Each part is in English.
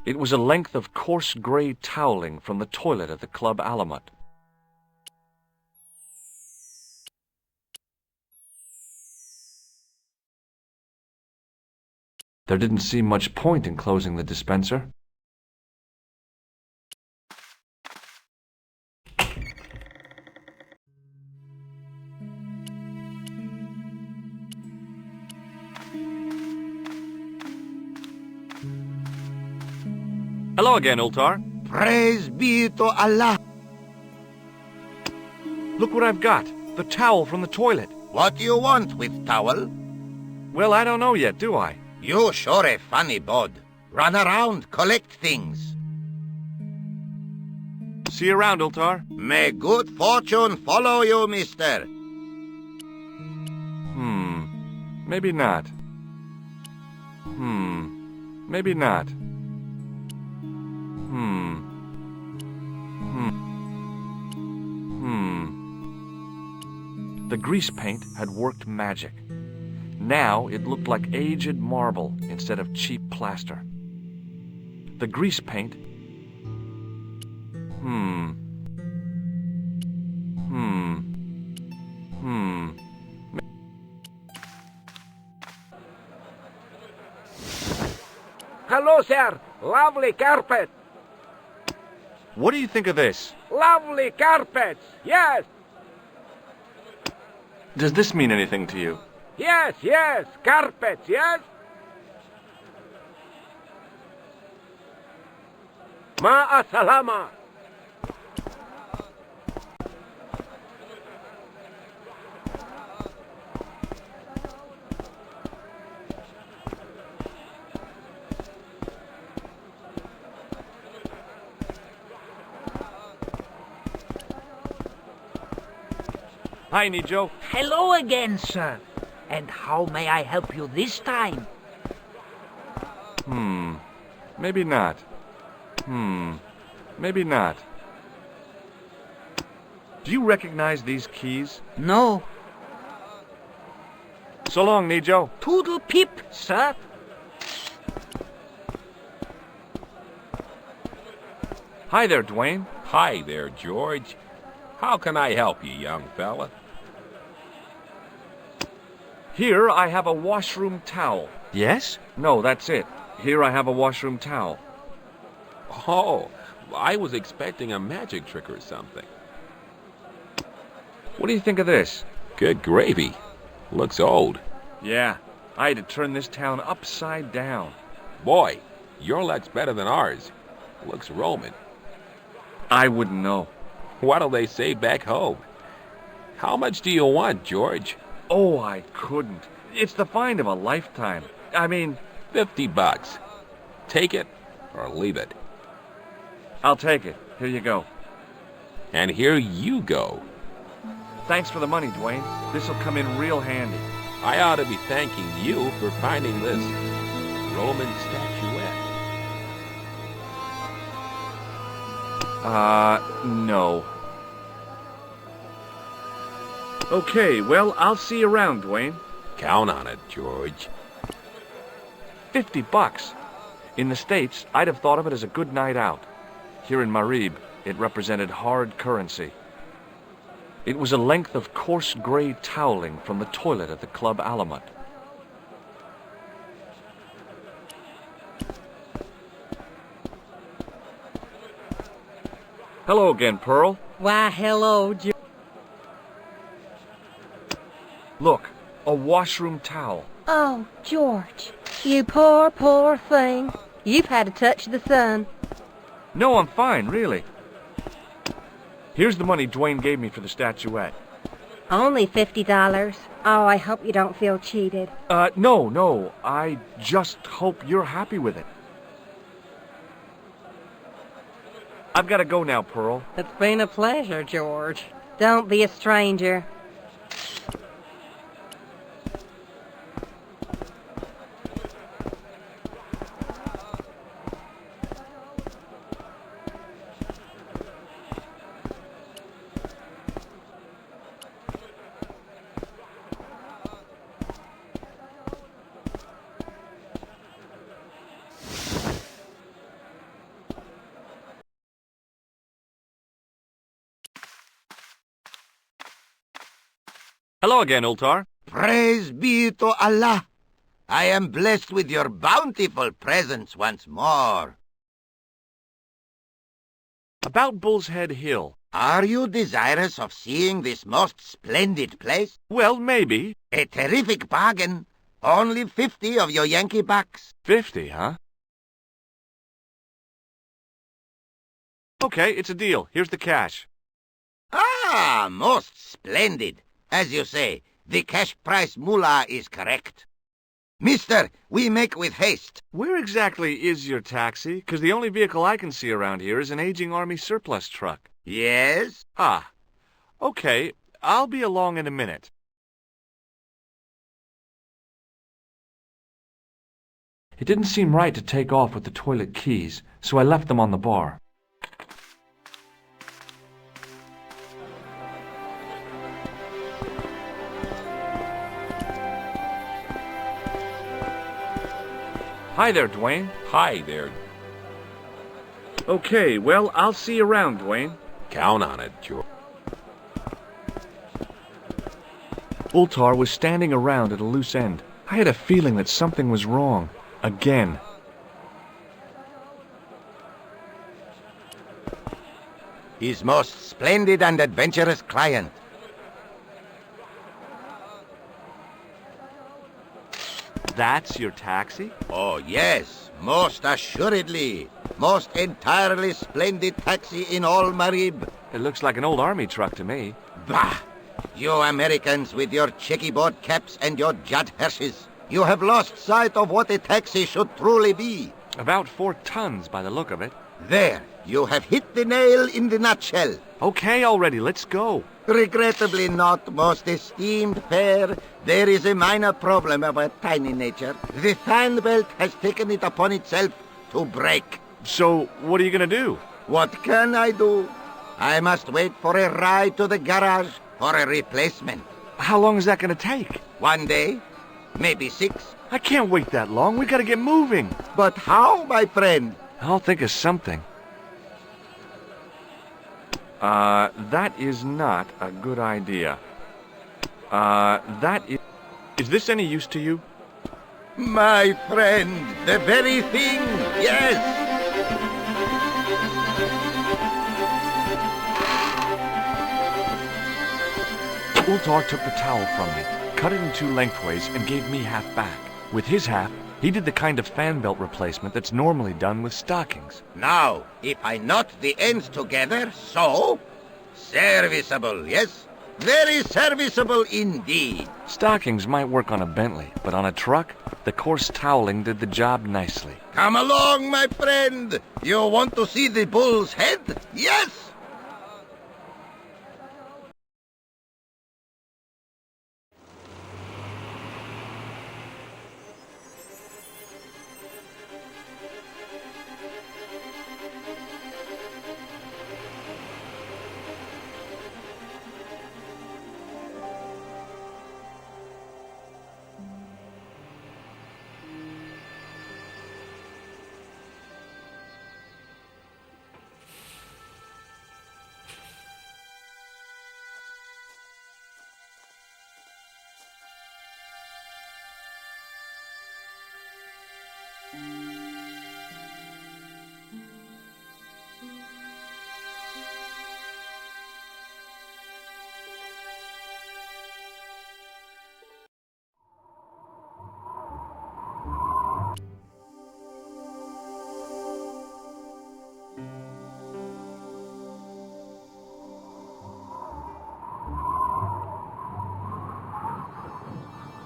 It was a length of coarse gray toweling from the toilet at the Club Alamut. There didn't seem much point in closing the dispenser. Hello again, Ultar. Praise be to Allah. Look what I've got. The towel from the toilet. What do you want with towel? Well, I don't know yet, do I? You sure a funny bod. Run around, collect things. See you around, Ultar. May good fortune follow you, mister. Maybe not. Maybe not. The grease paint had worked magic. Now it looked like aged marble instead of cheap plaster. The grease paint... Hello, sir. Lovely carpet. What do you think of this? Lovely carpets. Yes. Does this mean anything to you? Yes, yes. Carpets, yes. Ma'a salama. Hi, Nijo. Hello again, sir. And how may I help you this time? Maybe not. Maybe not. Do you recognize these keys? No. So long, Nijo. Toodle pip, sir. Hi there, Dwayne. Hi there, George. How can I help you, young fella? Here I have a washroom towel. Yes? No, that's it. Here I have a washroom towel. Oh, I was expecting a magic trick or something. What do you think of this? Good gravy. Looks old. Yeah, I had to turn this town upside down. Boy, your luck's better than ours. Looks Roman. I wouldn't know. What'll they say back home? How much do you want, George? Oh, I couldn't. It's the find of a lifetime. I mean... $50. Take it or leave it. I'll take it. Here you go. And here you go. Thanks for the money, Dwayne. This'll come in real handy. I ought to be thanking you for finding this Roman statuette. No. Okay, well, I'll see you around, Dwayne. Count on it, George. $50. In the States, I'd have thought of it as a good night out. Here in Marib, it represented hard currency. It was a length of coarse gray toweling from the toilet at the Club Alamut. Hello again, Pearl. Why, hello, George. Look, a washroom towel. Oh, George, you poor, poor thing. You've had a touch of the sun. No, I'm fine, really. Here's the money Dwayne gave me for the statuette. Only $50. Oh, I hope you don't feel cheated. No. I just hope you're happy with it. I've got to go now, Pearl. It's been a pleasure, George. Don't be a stranger. Hello again, Ultar. Praise be to Allah. I am blessed with your bountiful presence once more. About Bull's Head Hill. Are you desirous of seeing this most splendid place? Well, maybe. A terrific bargain. Only 50 of your Yankee bucks. 50, huh? Okay, it's a deal. Here's the cash. Ah, most splendid. As you say, the cash price mullah is correct. Mister, we make with haste. Where exactly is your taxi? 'Cause the only vehicle I can see around here is an aging Army surplus truck. Yes? Ah, okay. I'll be along in a minute. It didn't seem right to take off with the toilet keys, so I left them on the bar. Hi there, Dwayne. Hi there. Okay, well, I'll see you around, Dwayne. Count on it, George. Ultar was standing around at a loose end. I had a feeling that something was wrong. Again. His most splendid and adventurous client. That's your taxi? Oh, yes, most assuredly. Most entirely splendid taxi in all Marib. It looks like an old army truck to me. Bah! You Americans with your checkerboard caps and your Judd Hershes. You have lost sight of what a taxi should truly be. About 4 tons by the look of it. There, you have hit the nail in the nutshell. Okay already, let's go. Regrettably not, most esteemed fair. There is a minor problem of a tiny nature. The fan belt has taken it upon itself to break. So, what are you gonna do? What can I do? I must wait for a ride to the garage for a replacement. How long is that gonna take? 1 day, maybe 6. I can't wait that long. We gotta get moving. But how, my friend? I'll think of something. That is not a good idea. That is... Is this any use to you? My friend, the very thing, yes! Ultar took the towel from me, cut it in 2 lengthways, and gave me half back. With his half, he did the kind of fan belt replacement that's normally done with stockings. Now, if I knot the ends together, so... Serviceable, yes? Very serviceable indeed. Stockings might work on a Bentley, but on a truck, the coarse toweling did the job nicely. Come along, my friend. You want to see the bull's head? Yes?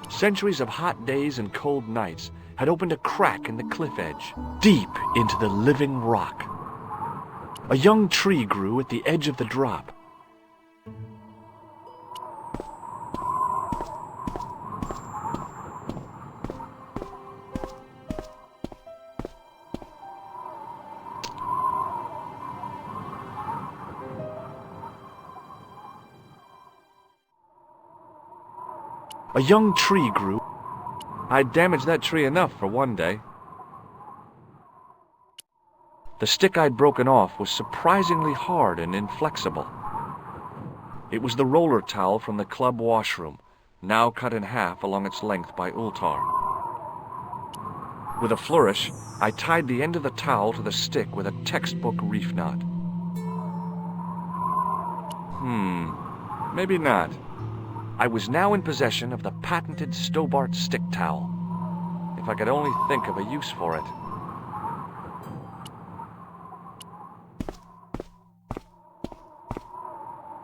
Centuries of hot days and cold nights had opened a crack in the cliff edge, deep into the living rock. A young tree grew at the edge of the drop. A young tree grew. I'd damaged that tree enough for one day. The stick I'd broken off was surprisingly hard and inflexible. It was the roller towel from the club washroom, now cut in half along its length by Ultar. With a flourish, I tied the end of the towel to the stick with a textbook reef knot. Maybe not. I was now in possession of the patented Stobart stick towel. If I could only think of a use for it.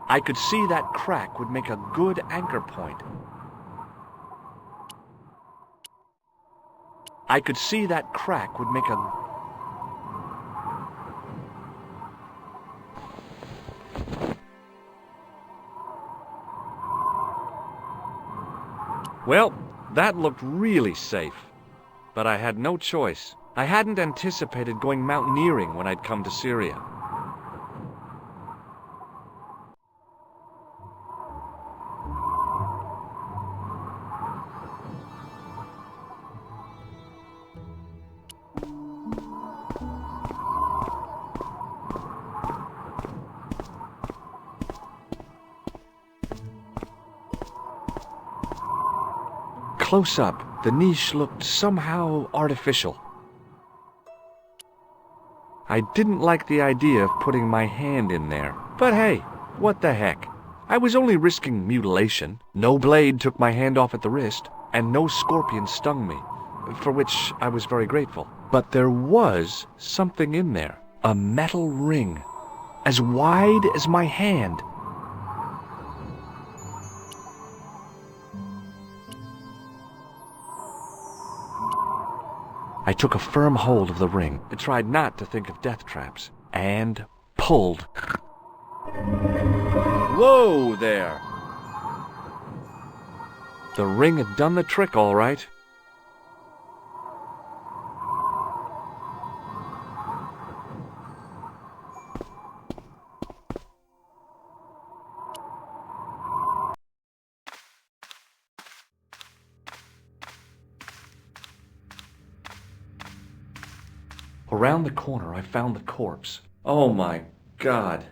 I could see that crack would make a good anchor point. I could see that crack would make a... Well, that looked really safe. But I had no choice. I hadn't anticipated going mountaineering when I'd come to Syria. Close up, the niche looked somehow artificial. I didn't like the idea of putting my hand in there, but hey, what the heck? I was only risking mutilation. No blade took my hand off at the wrist, and no scorpion stung me, for which I was very grateful. But there was something in there, a metal ring, as wide as my hand. I took a firm hold of the ring and tried not to think of death traps, and pulled. Whoa there! The ring had done the trick all right. Around the corner, I found the corpse. Oh my God.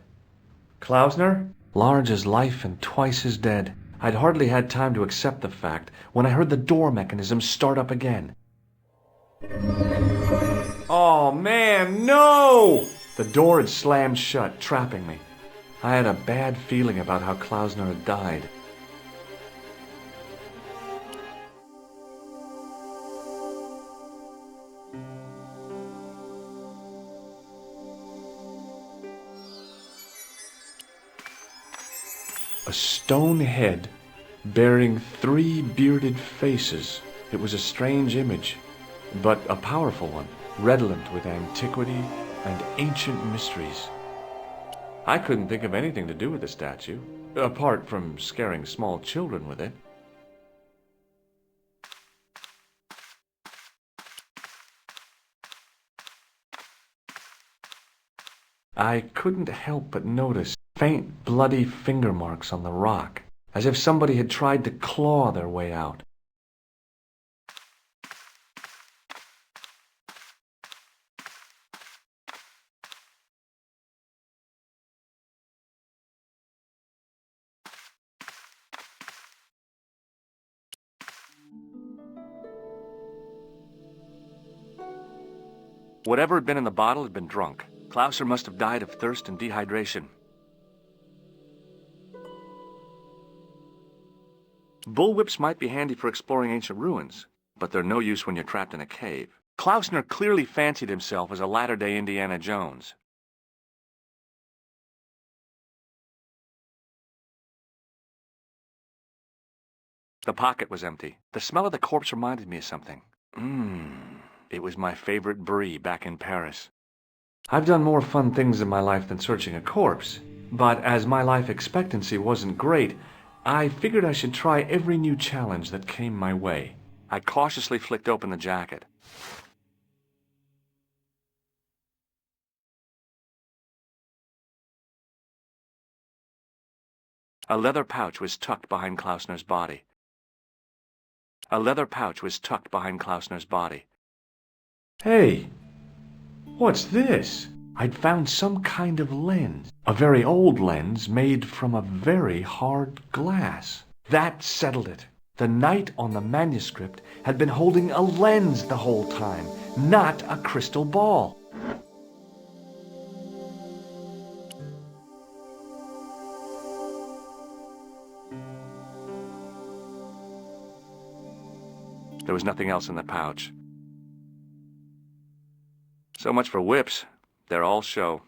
Klausner? Large as life and twice as dead. I'd hardly had time to accept the fact when I heard the door mechanism start up again. Oh man, no! The door had slammed shut, trapping me. I had a bad feeling about how Klausner had died. A stone head bearing 3 bearded faces. It was a strange image, but a powerful one, redolent with antiquity and ancient mysteries. I couldn't think of anything to do with the statue, apart from scaring small children with it. I couldn't help but notice faint bloody finger marks on the rock, as if somebody had tried to claw their way out. Whatever had been in the bottle had been drunk. Klausner must have died of thirst and dehydration. Bullwhips might be handy for exploring ancient ruins, but they're no use when you're trapped in a cave. Klausner clearly fancied himself as a latter-day Indiana Jones. The pocket was empty. The smell of the corpse reminded me of something. It was my favorite brie back in Paris. I've done more fun things in my life than searching a corpse, but as my life expectancy wasn't great, I figured I should try every new challenge that came my way. I cautiously flicked open the jacket. A leather pouch was tucked behind Klausner's body. Hey, what's this? I'd found some kind of lens. A very old lens made from a very hard glass. That settled it. The knight on the manuscript had been holding a lens the whole time, not a crystal ball. There was nothing else in the pouch. So much for whips. They're all show.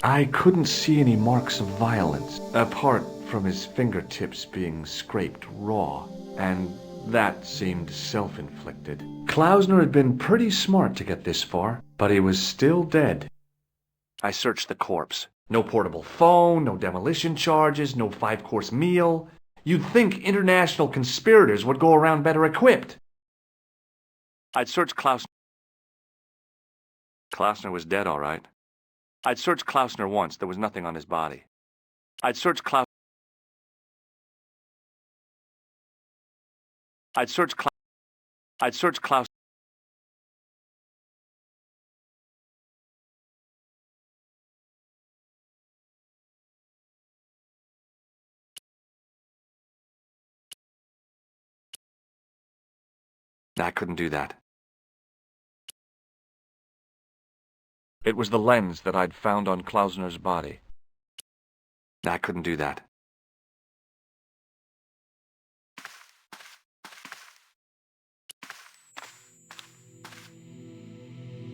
I couldn't see any marks of violence, apart from his fingertips being scraped raw, and that seemed self-inflicted. Klausner had been pretty smart to get this far, but he was still dead. I searched the corpse. No portable phone, no demolition charges, no 5-course meal. You'd think international conspirators would go around better equipped. I'd searched Klausner. Klausner was dead, all right. I'd searched Klausner once. There was nothing on his body. I'd searched Klausner. I'd searched Klausner. I couldn't do that. It was the lens that I'd found on Klausner's body. I couldn't do that.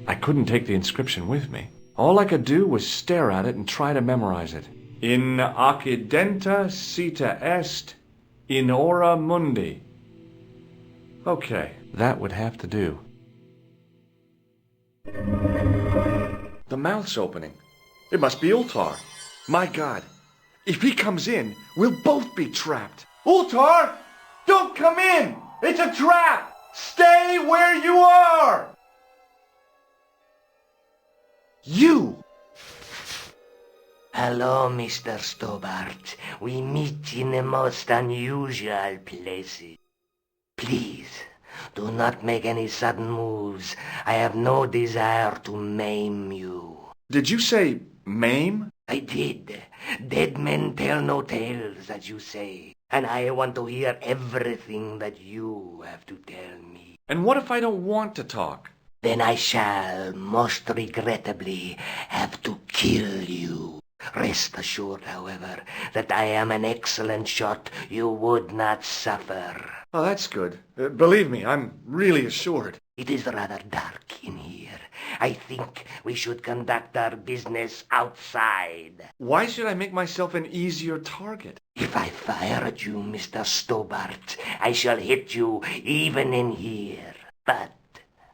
I couldn't take the inscription with me. All I could do was stare at it and try to memorize it. In accidenta cita est in ora mundi. Okay, that would have to do. The mouth's opening. It must be Ultar. My God, if he comes in, we'll both be trapped. Ultar! Don't come in! It's a trap! Stay where you are! You! Hello, Mr. Stobart. We meet in the most unusual places. Please, do not make any sudden moves. I have no desire to maim you. Did you say maim? I did. Dead men tell no tales, as you say. And I want to hear everything that you have to tell me. And what if I don't want to talk? Then I shall, most regrettably, have to kill you. Rest assured, however, that I am an excellent shot you would not suffer. Oh, that's good. Believe me, I'm really assured. It is rather dark in here. I think we should conduct our business outside. Why should I make myself an easier target? If I fire at you, Mr. Stobart, I shall hit you even in here. But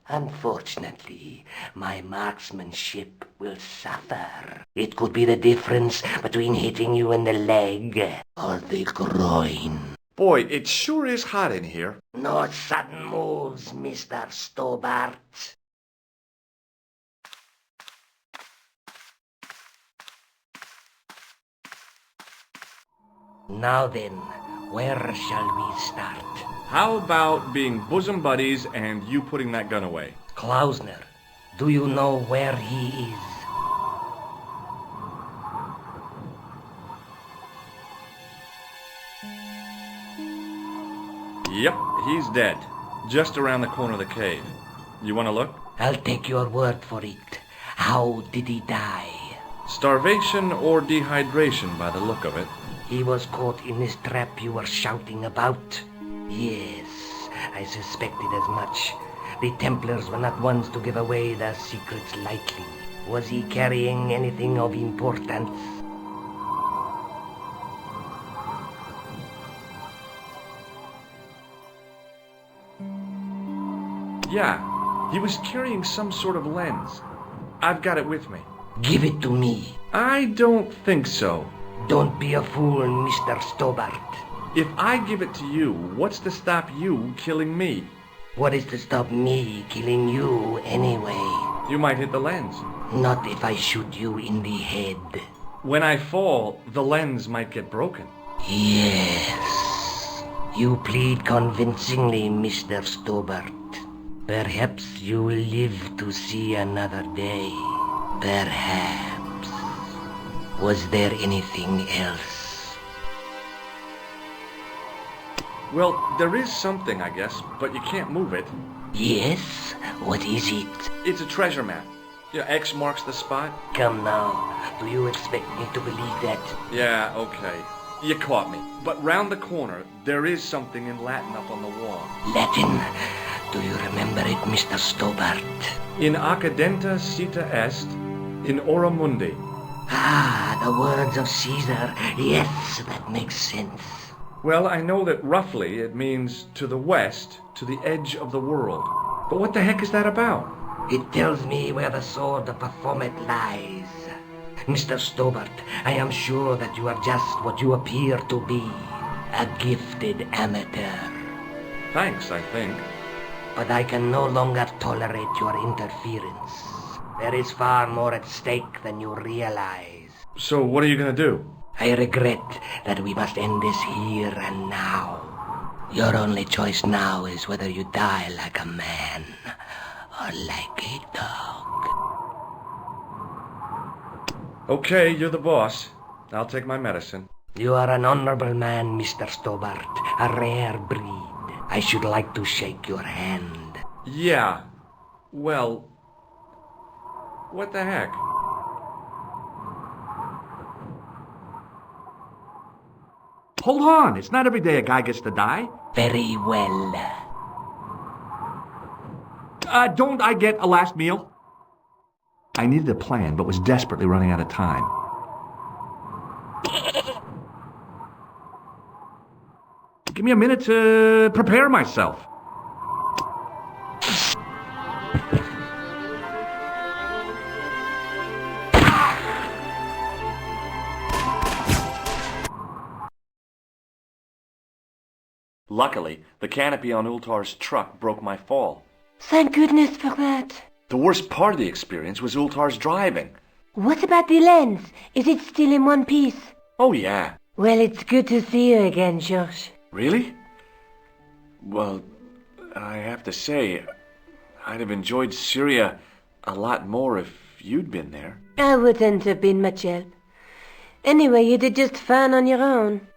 unfortunately, my marksmanship will suffer. It could be the difference between hitting you in the leg or the groin. Boy, it sure is hot in here. No sudden moves, Mr. Stobart. Now then, where shall we start? How about being bosom buddies and you putting that gun away? Klausner, do you know where he is? Yep, he's dead. Just around the corner of the cave. You want to look? I'll take your word for it. How did he die? Starvation or dehydration by the look of it. He was caught in this trap you were shouting about. Yes, I suspected as much. The Templars were not ones to give away their secrets lightly. Was he carrying anything of importance? Yeah, he was carrying some sort of lens. I've got it with me. Give it to me. I don't think so. Don't be a fool, Mr. Stobart. If I give it to you, what's to stop you killing me? What is to stop me killing you anyway? You might hit the lens. Not if I shoot you in the head. When I fall, the lens might get broken. Yes. You plead convincingly, Mr. Stobart. Perhaps you will live to see another day. Perhaps. Was there anything else? Well, there is something, I guess, but you can't move it. Yes? What is it? It's a treasure map. Yeah, X marks the spot. Come now. Do you expect me to believe that? Yeah, okay. You caught me. But round the corner, there is something in Latin up on the wall. Latin? Do you remember it, Mr. Stobart? In accidenta cita est, in ora mundi. Ah, the words of Caesar. Yes, that makes sense. Well, I know that roughly it means to the west, to the edge of the world. But what the heck is that about? It tells me where the sword of Baphomet lies. Mr. Stobart, I am sure that you are just what you appear to be. A gifted amateur. Thanks, I think. But I can no longer tolerate your interference. There is far more at stake than you realize. So what are you gonna do? I regret that we must end this here and now. Your only choice now is whether you die like a man or like a dog. Okay, you're the boss. I'll take my medicine. You are an honorable man, Mr. Stobart, a rare breed. I should like to shake your hand. Yeah. Well, what the heck? Hold on! It's not every day a guy gets to die. Very well. Don't I get a last meal? I needed a plan, but was desperately running out of time. Give me a minute to prepare myself. Luckily, the canopy on Ultar's truck broke my fall. Thank goodness for that. The worst part of the experience was Ultar's driving. What about the lens? Is it still in one piece? Oh, yeah. Well, it's good to see you again, George. Really? Well, I have to say, I'd have enjoyed Syria a lot more if you'd been there. I wouldn't have been much help. Anyway, you did just fine on your own.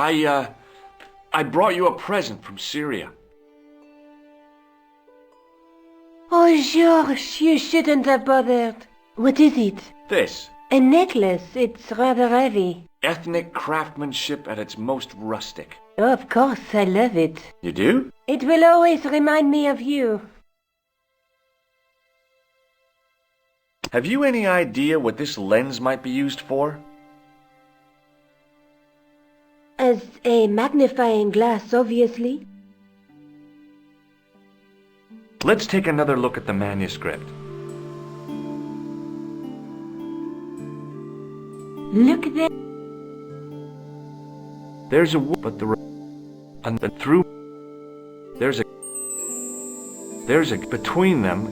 I brought you a present from Syria. Oh, George, you shouldn't have bothered. What is it? This. A necklace. It's rather heavy. Ethnic craftsmanship at its most rustic. Oh, of course, I love it. You do? It will always remind me of you. Have you any idea what this lens might be used for? As a magnifying glass, obviously. Let's take another look at the manuscript. Look there. There's a but the and the through there's a between them.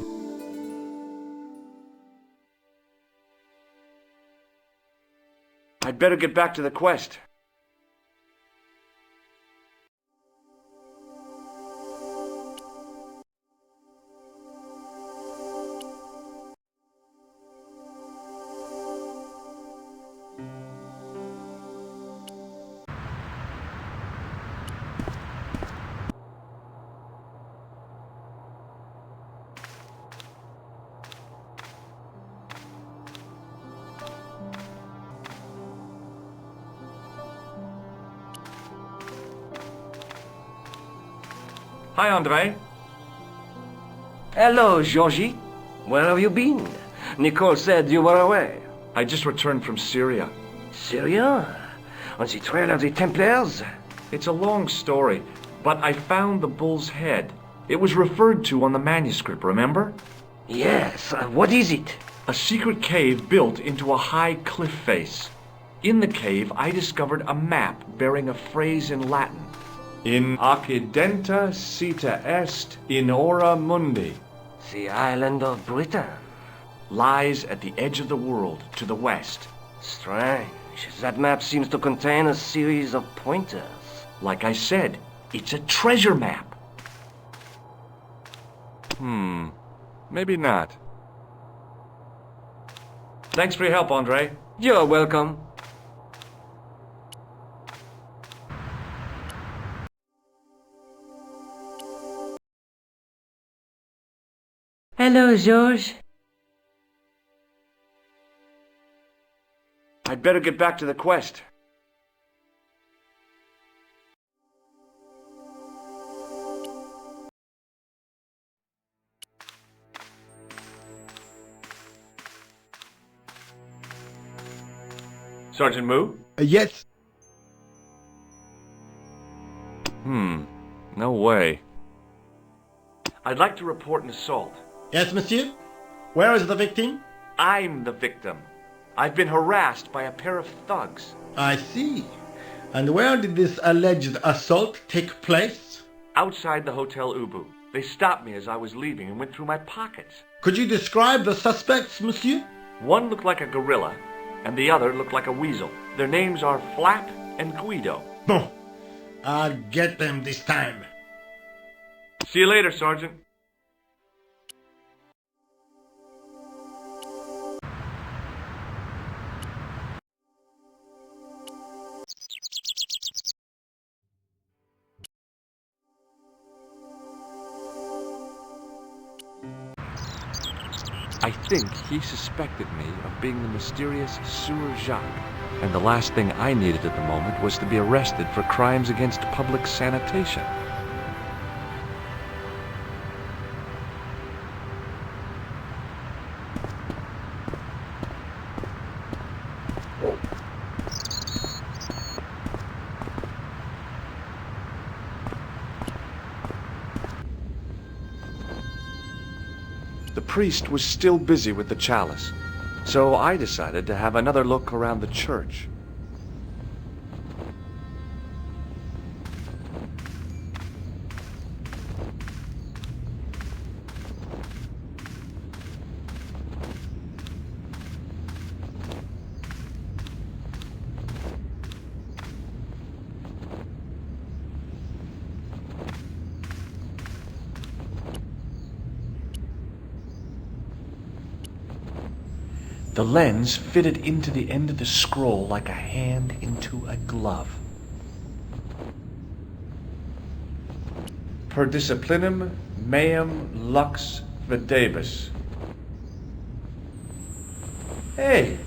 I'd better get back to the quest. Hi, Andre. Hello, Georgie. Where have you been? Nicole said you were away. I just returned from Syria. Syria? On the trail of the Templars? It's a long story, but I found the bull's head. It was referred to on the manuscript, remember? Yes. What is it? A secret cave built into a high cliff face. In the cave, I discovered a map bearing a phrase in Latin. In accidenta cita est in ora mundi. The island of Britain. Lies at the edge of the world, to the west. Strange. That map seems to contain a series of pointers. Like I said, it's a treasure map. Maybe not. Thanks for your help, Andre. You're welcome. Hello, George. I'd better get back to the quest. Sergeant Moo? Yes. No way. I'd like to report an assault. Yes, monsieur? Where is the victim? I'm the victim. I've been harassed by a pair of thugs. I see. And where did this alleged assault take place? Outside the Hotel Ubu. They stopped me as I was leaving and went through my pockets. Could you describe the suspects, monsieur? One looked like a gorilla, and the other looked like a weasel. Their names are Flap and Guido. Bon. I'll get them this time. See you later, Sergeant. I think he suspected me of being the mysterious Sewer Jacques. And the last thing I needed at the moment was to be arrested for crimes against public sanitation. The priest was still busy with the chalice, so I decided to have another look around the church. The lens fitted into the end of the scroll like a hand into a glove. Per disciplinum meum lux videbus. Hey!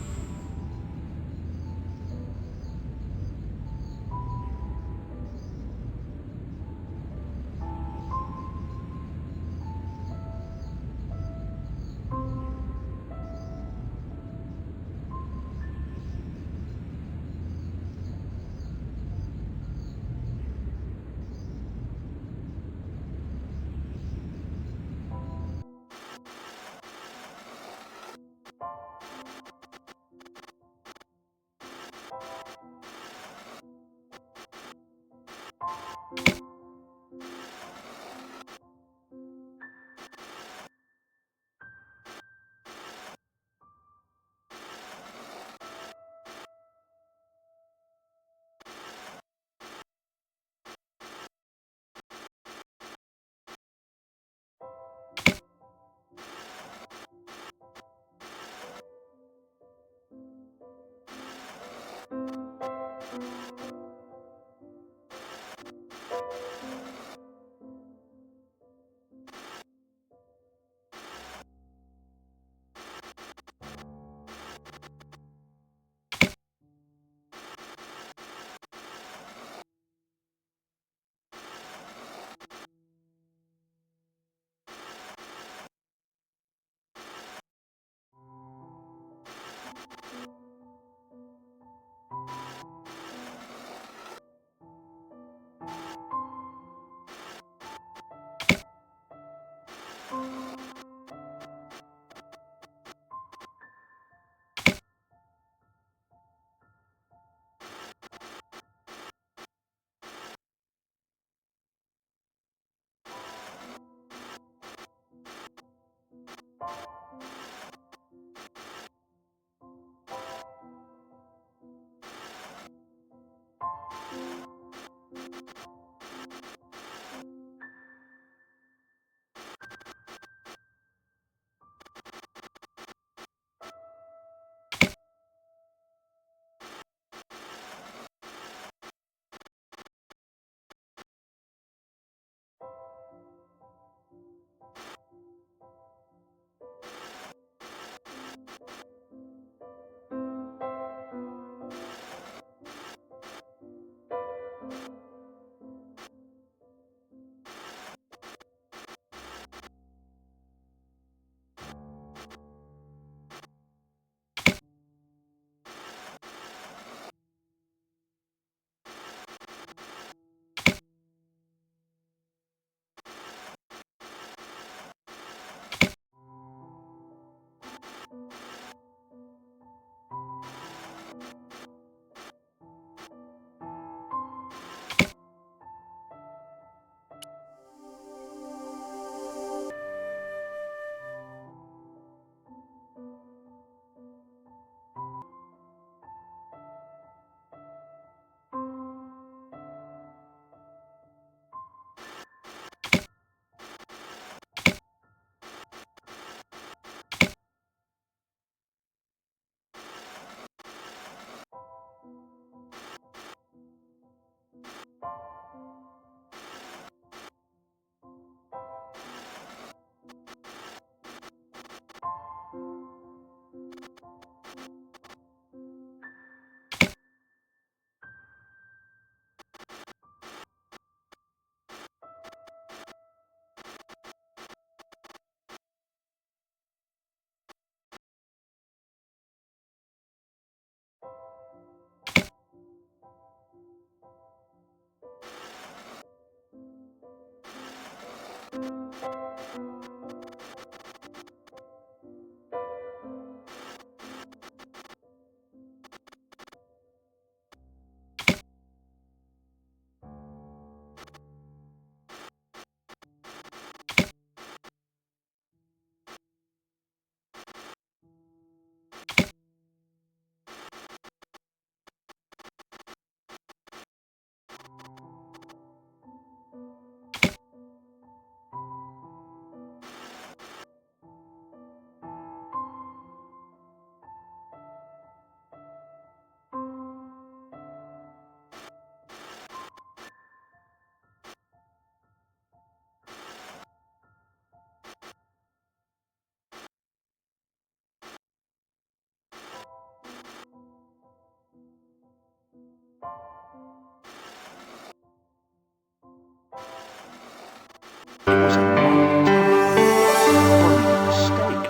It was a Knight Templar burning at the stake,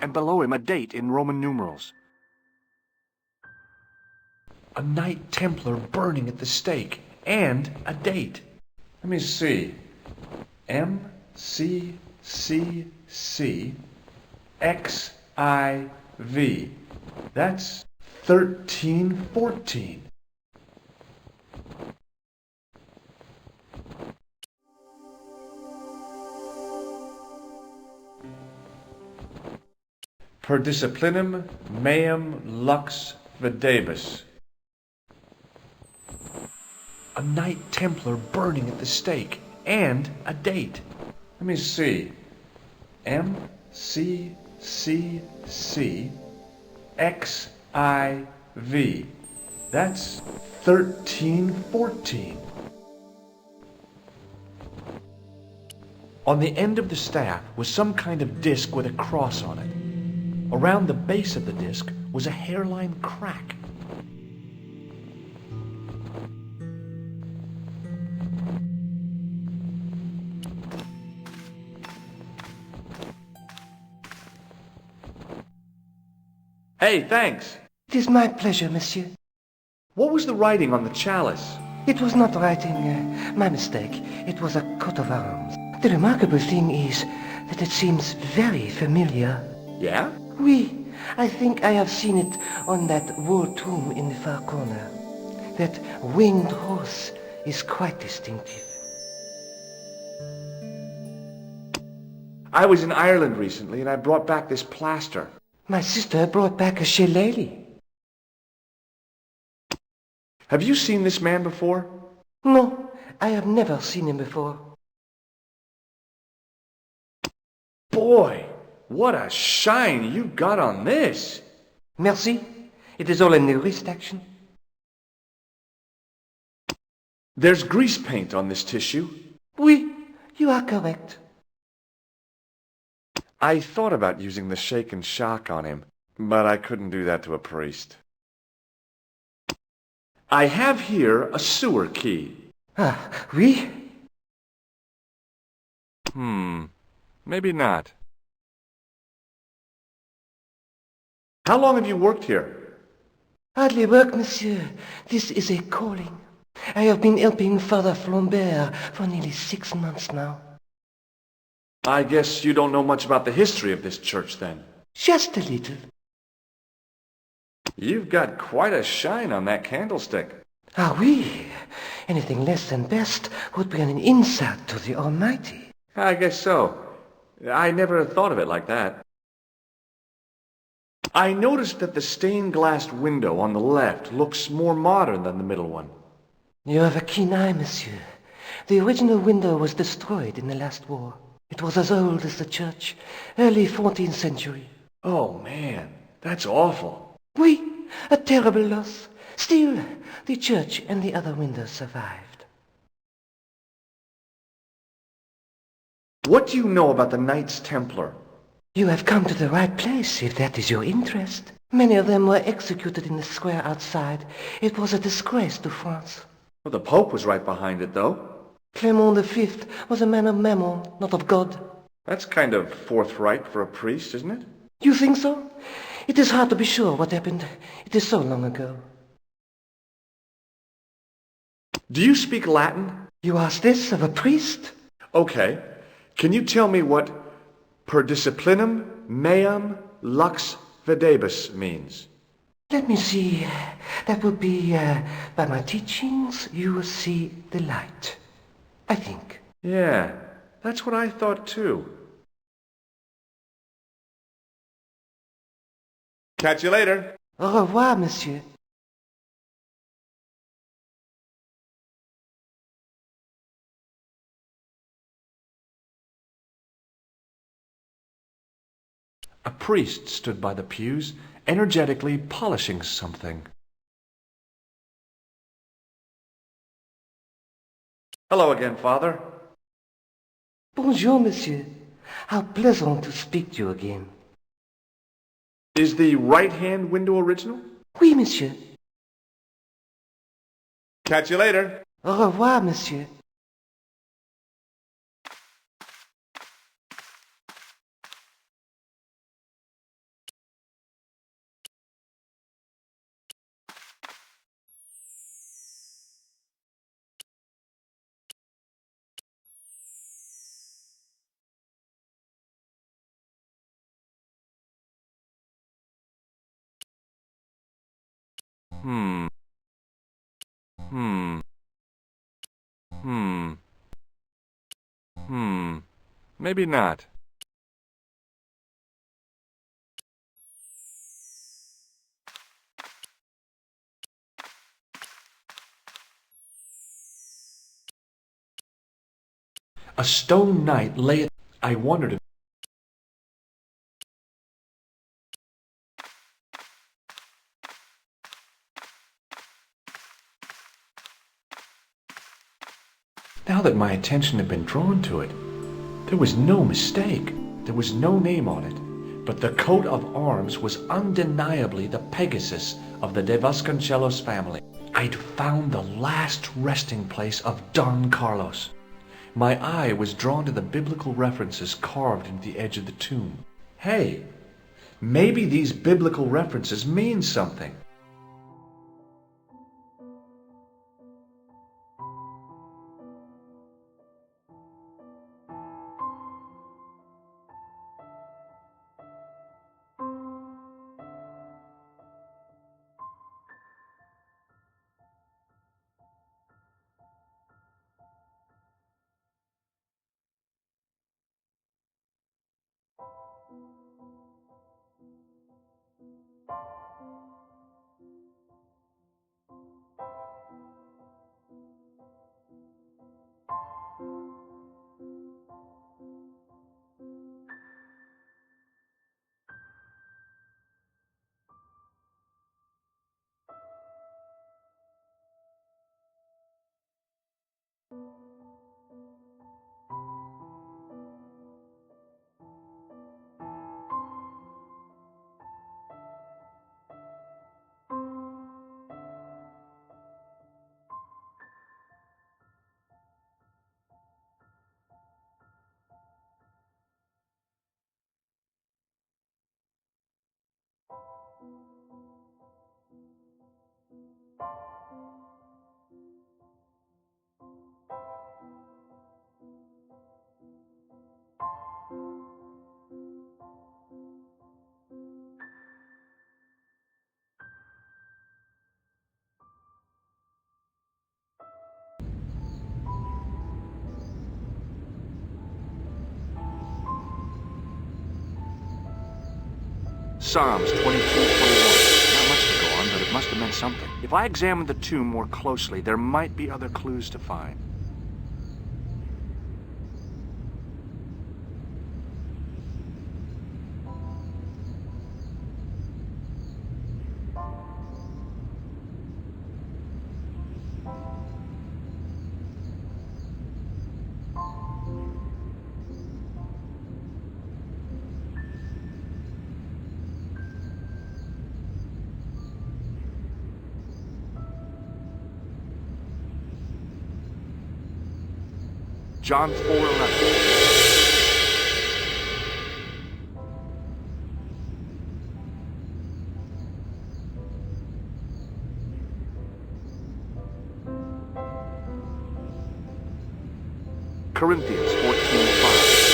and below him a date in Roman numerals. A Knight Templar burning at the stake, and a date. Let me see. MCCCXIV. That's 1314. Per disciplinum meum lux videbus. A Knight Templar burning at the stake, and a date. Let me see. MCCCXIV. That's 1314. On the end of the staff was some kind of disc with a cross on it. Around the base of the disc was a hairline crack. Hey, thanks. It is my pleasure, monsieur. What was the writing on the chalice? It was not writing, my mistake. It was a coat of arms. The remarkable thing is that it seems very familiar. Yeah? Oui, I think I have seen it on that wall tomb in the far corner. That winged horse is quite distinctive. I was in Ireland recently and I brought back this plaster. My sister brought back a shillelagh. Have you seen this man before? No, I have never seen him before. Boy, what a shine you got on this. Merci. It is all in the wrist action. There's grease paint on this tissue. Oui, you are correct. I thought about using the shake and shock on him, but I couldn't do that to a priest. I have here a sewer key. Ah, oui? Maybe not. How long have you worked here? Hardly work, monsieur. This is a calling. I have been helping Father Flambert for nearly 6 months now. I guess you don't know much about the history of this church, then. Just a little. You've got quite a shine on that candlestick. Ah, oui. Anything less than best would be an insult to the Almighty. I guess so. I never thought of it like that. I noticed that the stained-glass window on the left looks more modern than the middle one. You have a keen eye, monsieur. The original window was destroyed in the last war. It was as old as the church, early 14th century. Oh, man, that's awful. Oui, a terrible loss. Still, the church and the other windows survived. What do you know about the Knights Templar? You have come to the right place, if that is your interest. Many of them were executed in the square outside. It was a disgrace to France. Well, the Pope was right behind it, though. Clement V was a man of mammon, not of God. That's kind of forthright for a priest, isn't it? You think so? It is hard to be sure what happened. It is so long ago. Do you speak Latin? You ask this of a priest? Okay. Can you tell me what per disciplinum meam lux videbus means? Let me see. That would be, by my teachings, you will see the light. I think. Yeah, that's what I thought too. Catch you later. Au revoir, monsieur. A priest stood by the pews, energetically polishing something. Hello again, Father. Bonjour, monsieur. How pleasant to speak to you again. Is the right-hand window original? Oui, monsieur. Catch you later. Au revoir, monsieur. Hmm. Maybe not. A stone knight lay at... I wondered if... Now that my attention had been drawn to it, there was no mistake. There was no name on it, but the coat of arms was undeniably the Pegasus of the De Vasconcelos family. I'd found the last resting place of Don Carlos. My eye was drawn to the biblical references carved into the edge of the tomb. Hey, maybe these biblical references mean something. Psalms 22:21. Not much to go on, but it must have meant something. If I examined the tomb more closely, there might be other clues to find. John 4:11. Corinthians 14:5.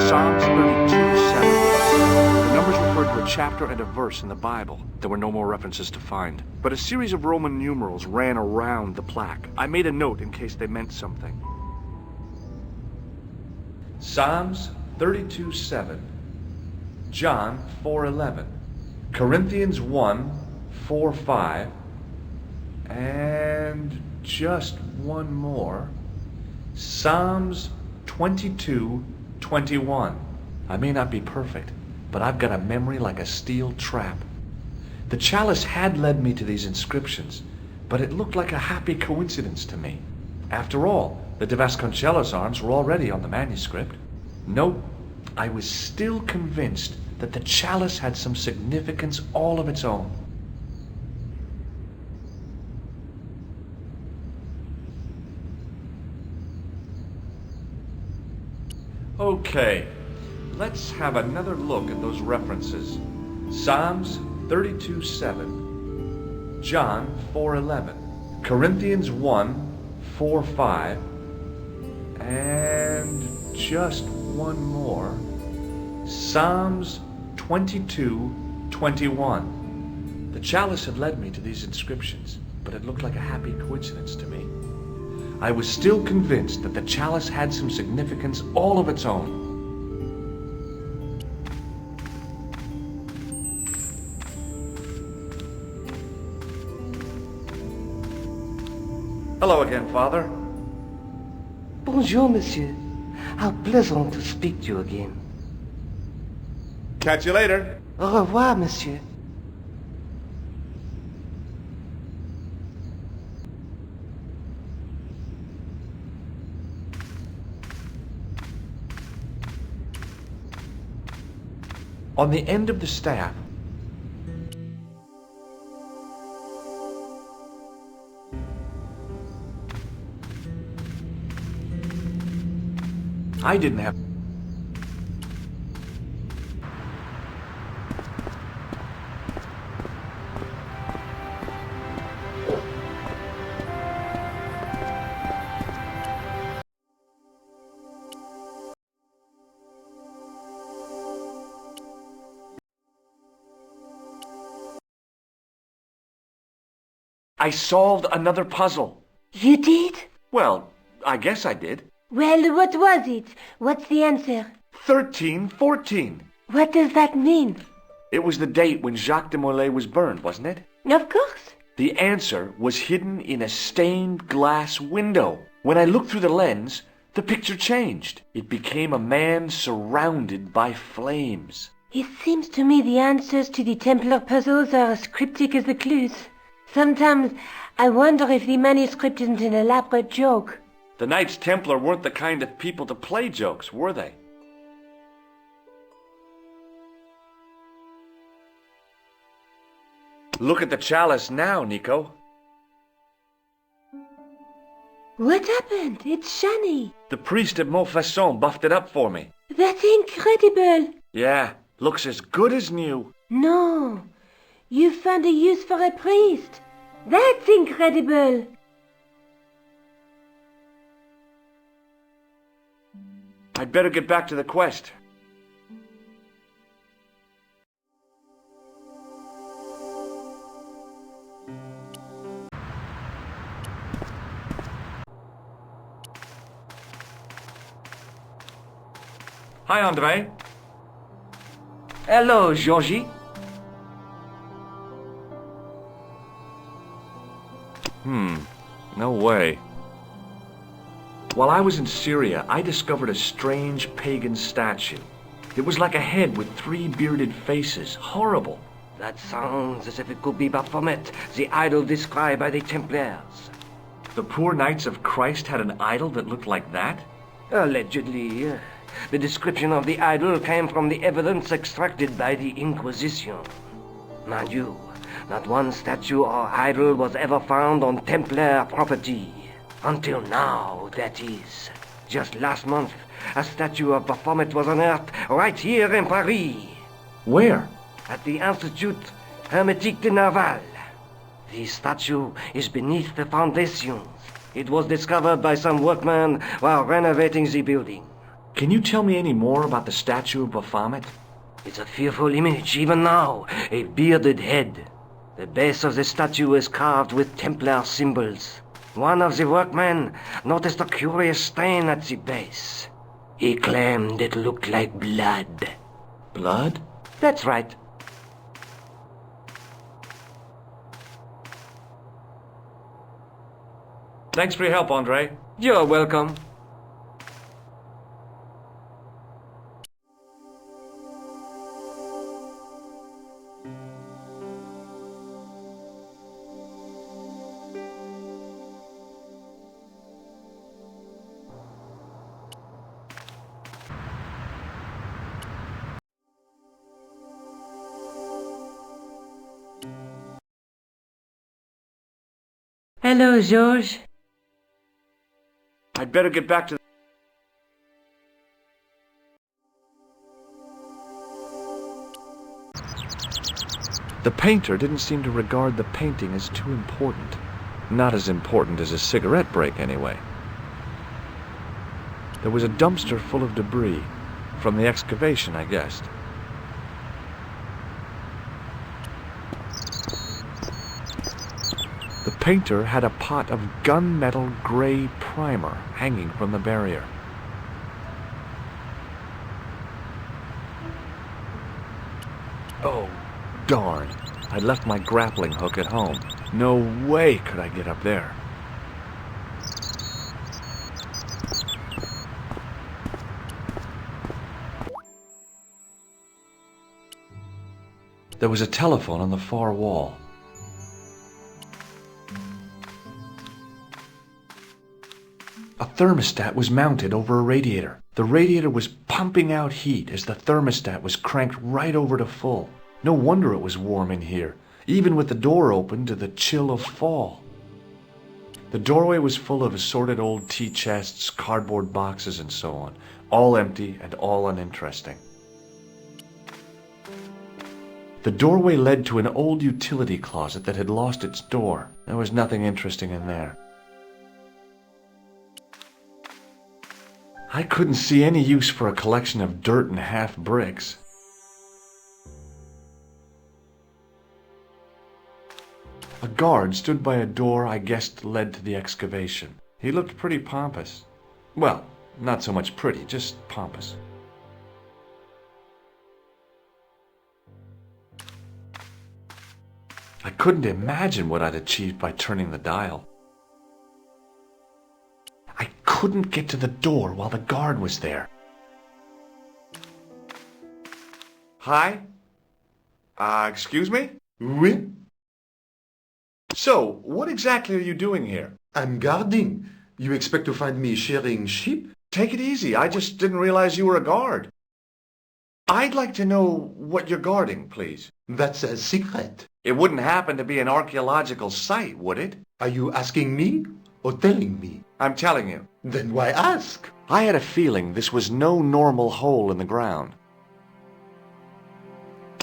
Psalms 32:7. The numbers referred to a chapter and a verse in the Bible. There were no more references to find. But a series of Roman numerals ran around the plaque. I made a note in case they meant something. Psalms 32:7. John 4:11. Corinthians 1:4-5. And just one more. Psalms 22:21. I may not be perfect, but I've got a memory like a steel trap. The chalice had led me to these inscriptions, but it looked like a happy coincidence to me. After all, the de Vasconcellos arms were already on the manuscript. Nope, I was still convinced that the chalice had some significance all of its own. Okay, let's have another look at those references. Psalms 32:7, John 4:11, Corinthians 1:4-5, and just one more. Psalms 22:21. The chalice had led me to these inscriptions, but it looked like a happy coincidence to me. I was still convinced that the chalice had some significance all of its own. Hello again, Father. Bonjour, monsieur. How pleasant to speak to you again. Catch you later. Au revoir, monsieur. On the end of the staff, I didn't have... I solved another puzzle. You did? Well, I guess I did. Well, what was it? What's the answer? 1314. What does that mean? It was the date when Jacques de Molay was burned, wasn't it? Of course. The answer was hidden in a stained glass window. When I looked through the lens, the picture changed. It became a man surrounded by flames. It seems to me the answers to the Templar puzzles are as cryptic as the clues. Sometimes I wonder if the manuscript isn't an elaborate joke. The Knights Templar weren't the kind of people to play jokes, were they? Look at the chalice now, Nico. What happened? It's shiny. The priest at Montfaucon buffed it up for me. That's incredible. Yeah, looks as good as new. No, you found a use for a priest. That's incredible. I'd better get back to the quest. Hi, Andre. Hello, Georgie. No way. While I was in Syria, I discovered a strange pagan statue. It was like a head with 3 bearded faces. Horrible. That sounds as if it could be Baphomet, the idol described by the Templars. The poor Knights of Christ had an idol that looked like that? Allegedly. The description of the idol came from the evidence extracted by the Inquisition. Mind you, not one statue or idol was ever found on Templar property. Until now, that is. Just last month, a statue of Baphomet was unearthed right here in Paris. Where? At the Institut Hermétique de Nerval. The statue is beneath the foundations. It was discovered by some workmen while renovating the building. Can you tell me any more about the statue of Baphomet? It's a fearful image, even now. A bearded head. The base of the statue is carved with Templar symbols. One of the workmen noticed a curious stain at the base. He claimed it looked like blood. Blood? That's right. Thanks for your help, Andre. You're welcome. Hello, George. I'd better get back to... The painter didn't seem to regard the painting as too important. Not as important as a cigarette break, anyway. There was a dumpster full of debris. From the excavation, I guessed. The painter had a pot of gunmetal gray primer hanging from the barrier. Oh, darn. I left my grappling hook at home. No way could I get up there. There was a telephone on the far wall. A thermostat was mounted over a radiator. The radiator was pumping out heat as the thermostat was cranked right over to full. No wonder it was warm in here, even with the door open to the chill of fall. The doorway was full of assorted old tea chests, cardboard boxes, and so on, all empty and all uninteresting. The doorway led to an old utility closet that had lost its door. There was nothing interesting in there. I couldn't see any use for a collection of dirt and half bricks. A guard stood by a door I guessed led to the excavation. He looked pretty pompous. Well, not so much pretty, just pompous. I couldn't imagine what I'd achieved by turning the dial. I couldn't get to the door while the guard was there. Hi? Excuse me? Oui? So, what exactly are you doing here? I'm guarding. You expect to find me shearing sheep? Take it easy. I just didn't realize you were a guard. I'd like to know what you're guarding, please. That's a secret. It wouldn't happen to be an archaeological site, would it? Are you asking me or telling me? I'm telling you. Then why ask? I had a feeling this was no normal hole in the ground.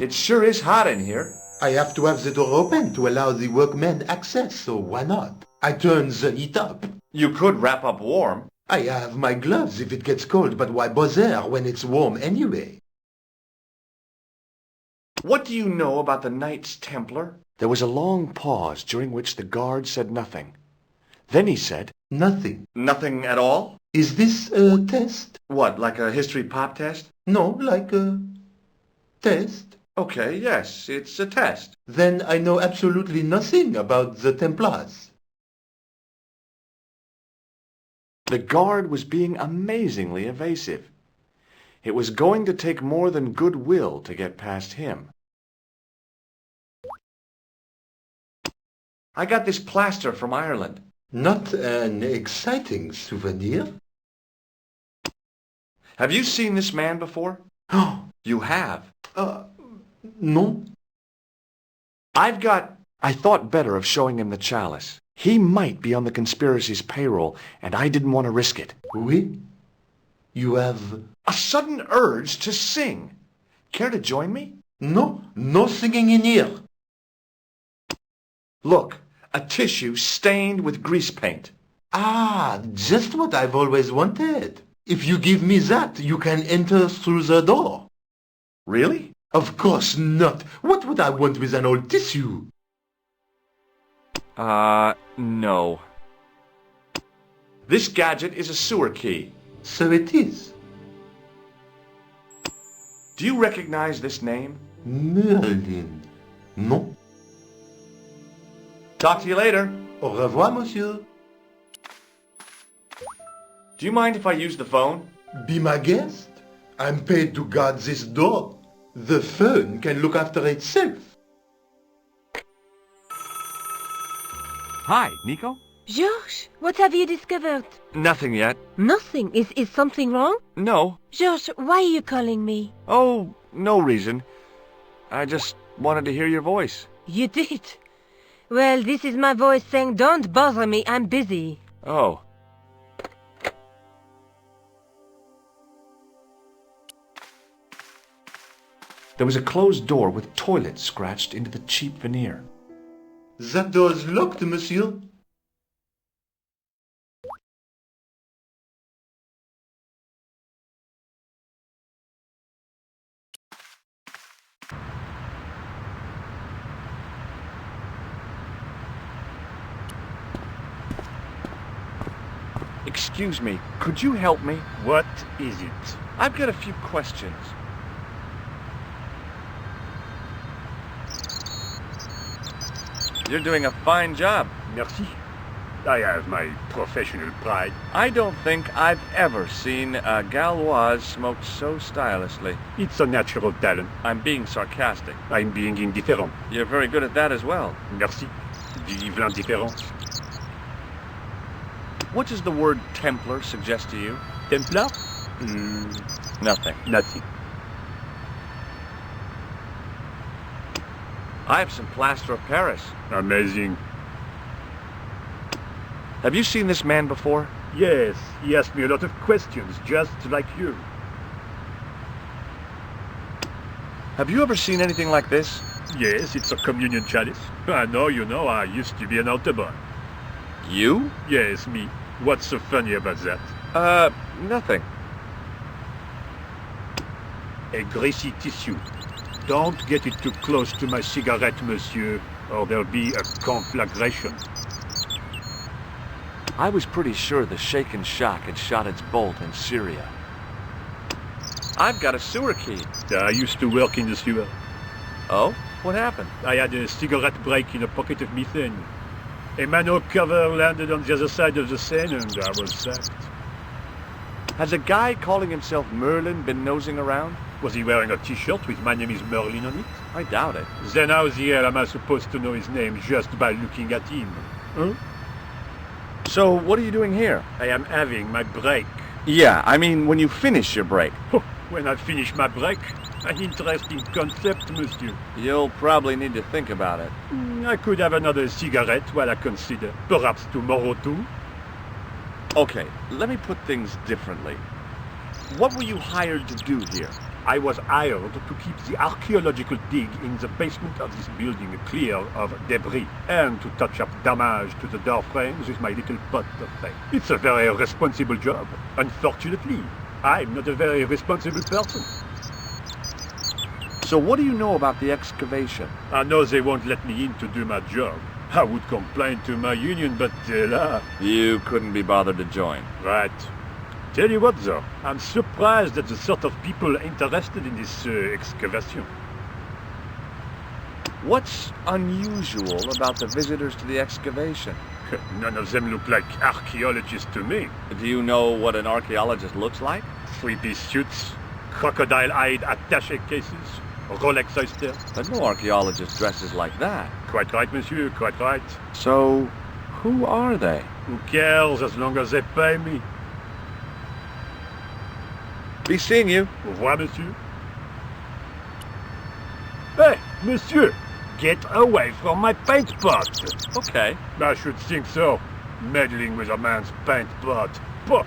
It sure is hot in here. I have to have the door open to allow the workmen access, so why not? I turn the heat up. You could wrap up warm. I have my gloves if it gets cold, but why bother when it's warm anyway? What do you know about the Knights Templar? There was a long pause during which the guard said nothing. Then he said, Nothing. Nothing at all? Is this a test? What, like a history pop test? No, like a test. Okay, yes, it's a test. Then I know absolutely nothing about the Templars. The guard was being amazingly evasive. It was going to take more than goodwill to get past him. I got this plaster from Ireland. Not an exciting souvenir. Have you seen this man before? Oh, You have. no. I thought better of showing him the chalice. He might be on the conspiracy's payroll, and I didn't want to risk it. Oui? You have... A sudden urge to sing. Care to join me? No, no singing in here. Look, a tissue stained with grease paint. Ah, just what I've always wanted. If you give me that, you can enter through the door. Really? Of course not. What would I want with an old tissue? No. This gadget is a sewer key. So it is. Do you recognize this name? Merlin. Non. Talk to you later. Au revoir, monsieur. Do you mind if I use the phone? Be my guest. I'm paid to guard this door. The phone can look after itself. Hi, Nico? Georges, what have you discovered? Nothing yet. Nothing. Is something wrong? No. Georges, why are you calling me? Oh, no reason. I just wanted to hear your voice. You did? Well, this is my voice saying, don't bother me, I'm busy. Oh. There was a closed door with toilet scratched into the cheap veneer. That door's locked, monsieur. Excuse me, could you help me? What is it? I've got a few questions. You're doing a fine job. Merci. I have my professional pride. I don't think I've ever seen a Gauloise smoked so stylishly. It's a natural talent. I'm being sarcastic. I'm being indifferent. You're very good at that as well. Merci. Vive l'indifférence. What does the word Templar suggest to you? Templar? Nothing. Nothing. I have some plaster of Paris. Amazing. Have you seen this man before? Yes, he asked me a lot of questions, just like you. Have you ever seen anything like this? Yes, it's a communion chalice. I know, you know, I used to be an altar boy. You? Yes, me. What's so funny about that? Nothing. A greasy tissue. Don't get it too close to my cigarette, monsieur, or there'll be a conflagration. I was pretty sure the shaken shock had shot its bolt in Syria. I've got a sewer key. I used to work in the sewer. Oh? What happened? I had a cigarette break in a pocket of methane. A manhole cover landed on the other side of the Seine and I was sacked. Has a guy calling himself Merlin been nosing around? Was he wearing a t-shirt with "My name is Merlin" on it? I doubt it. Then how the hell am I supposed to know his name just by looking at him? Huh? So, what are you doing here? I am having my break. Yeah, I mean, when you finish your break. When I finish my break, an interesting concept, monsieur. You'll probably need to think about it. I could have another cigarette while I consider. Perhaps tomorrow too. Okay, let me put things differently. What were you hired to do here? I was hired to keep the archaeological dig in the basement of this building clear of debris and to touch up damage to the door frames with my little pot of paint. It's a very responsible job. Unfortunately, I'm not a very responsible person. So what do you know about the excavation? I know they won't let me in to do my job. I would complain to my union, but You couldn't be bothered to join. Right. Tell you what, though, I'm surprised at the sort of people interested in this excavation. What's unusual about the visitors to the excavation? None of them look like archaeologists to me. Do you know what an archaeologist looks like? Three-piece suits, crocodile-eyed attaché cases, Rolex oysters. But no archaeologist dresses like that. Quite right, monsieur, quite right. So, who are they? Who cares as long as they pay me? Be seeing you. Au revoir, monsieur. Hey, monsieur! Get away from my paint pot! Okay. I should think so. Meddling with a man's paint pot. Pah!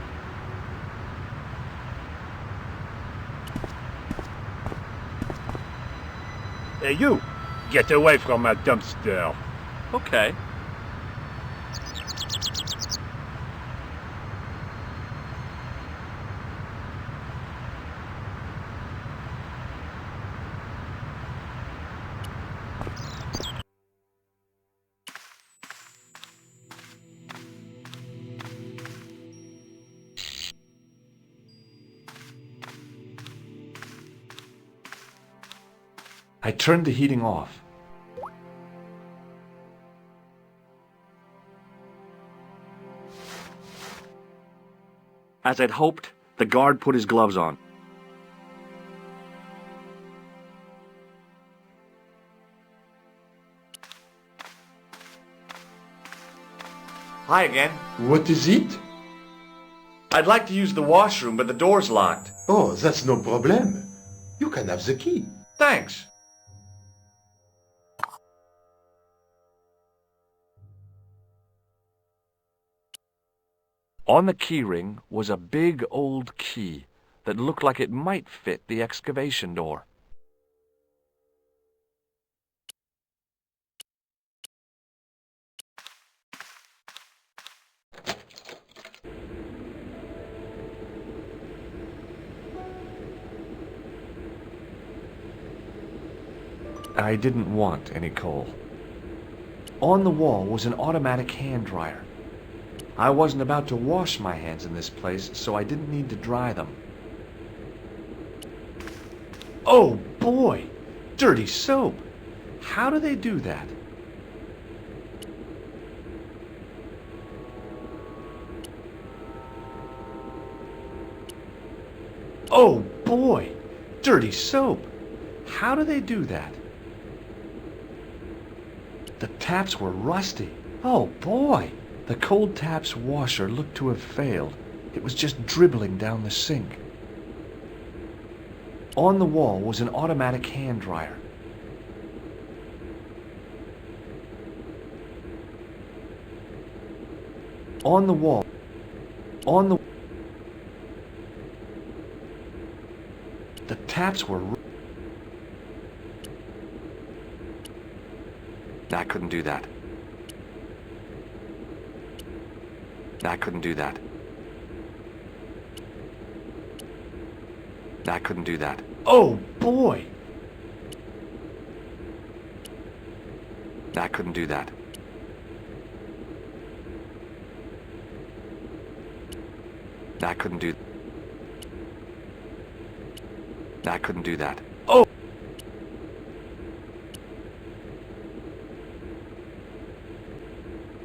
Hey, you! Get away from my dumpster. Okay. I turned the heating off. As I'd hoped, the guard put his gloves on. Hi again. What is it? I'd like to use the washroom, but the door's locked. Oh, that's no problem. You can have the key. Thanks. On the keyring was a big old key that looked like it might fit the excavation door. I didn't want any coal. On the wall was an automatic hand dryer. I wasn't about to wash my hands in this place, so I didn't need to dry them. Oh boy! Dirty soap! How do they do that? Oh boy! Dirty soap! How do they do that? The taps were rusty. Oh boy! The cold taps washer looked to have failed. It was just dribbling down the sink. On the wall was an automatic hand dryer. On the wall. The taps were... I couldn't do that. I couldn't do that. I couldn't do that. Oh boy! I couldn't do that. I couldn't do... I couldn't do that. Oh!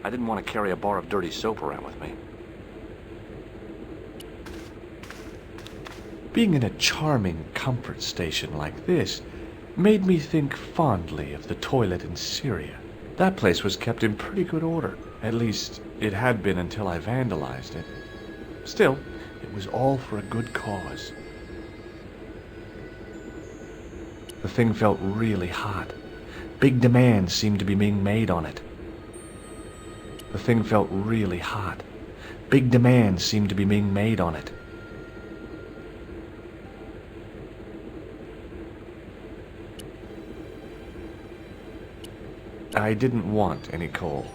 I didn't want to carry a bar of dirty soap around with me. Being in a charming comfort station like this made me think fondly of the toilet in Syria. That place was kept in pretty good order. At least, it had been until I vandalized it. Still, it was all for a good cause. The thing felt really hot. Big demands seemed to be being made on it. The thing felt really hot. Big demands seemed to be being made on it. I didn't want any coal.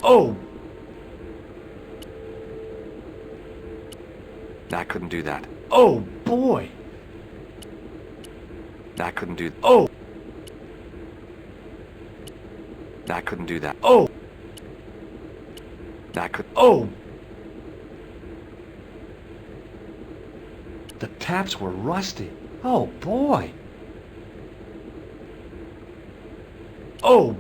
Oh! I couldn't do that. Oh, boy! I couldn't do... Oh! I couldn't do that. Oh! I could... Oh! The taps were rusty. Oh, boy! Oh!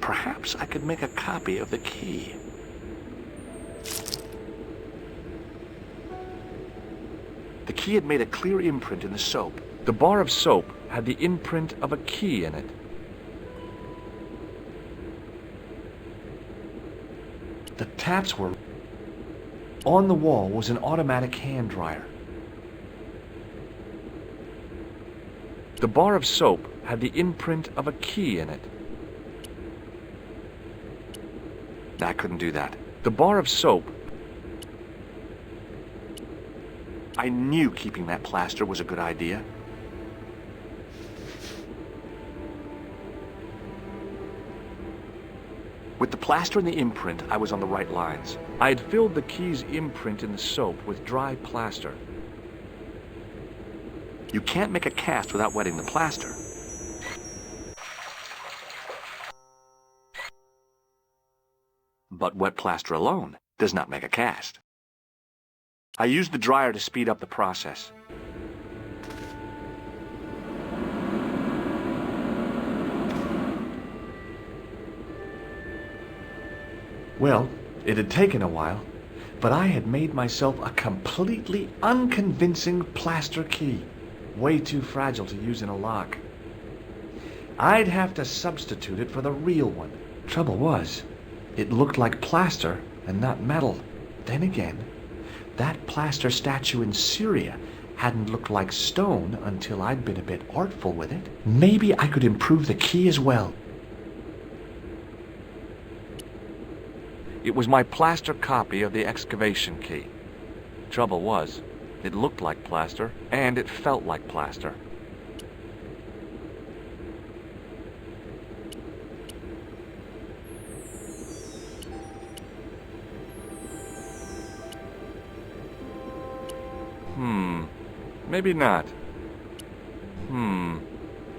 Perhaps I could make a copy of the key. The key had made a clear imprint in the soap. The bar of soap had the imprint of a key in it. The taps were... On the wall was an automatic hand dryer. The bar of soap had the imprint of a key in it. I couldn't do that. The bar of soap... I knew keeping that plaster was a good idea. With the plaster and the imprint, I was on the right lines. I had filled the key's imprint in the soap with dry plaster. You can't make a cast without wetting the plaster. But wet plaster alone does not make a cast. I used the dryer to speed up the process. Well, it had taken a while, but I had made myself a completely unconvincing plaster key, way too fragile to use in a lock. I'd have to substitute it for the real one. Trouble was, it looked like plaster and not metal. Then again, that plaster statue in Syria hadn't looked like stone until I'd been a bit artful with it. Maybe I could improve the key as well. It was my plaster copy of the excavation key. Trouble was, it looked like plaster, and it felt like plaster. Maybe not.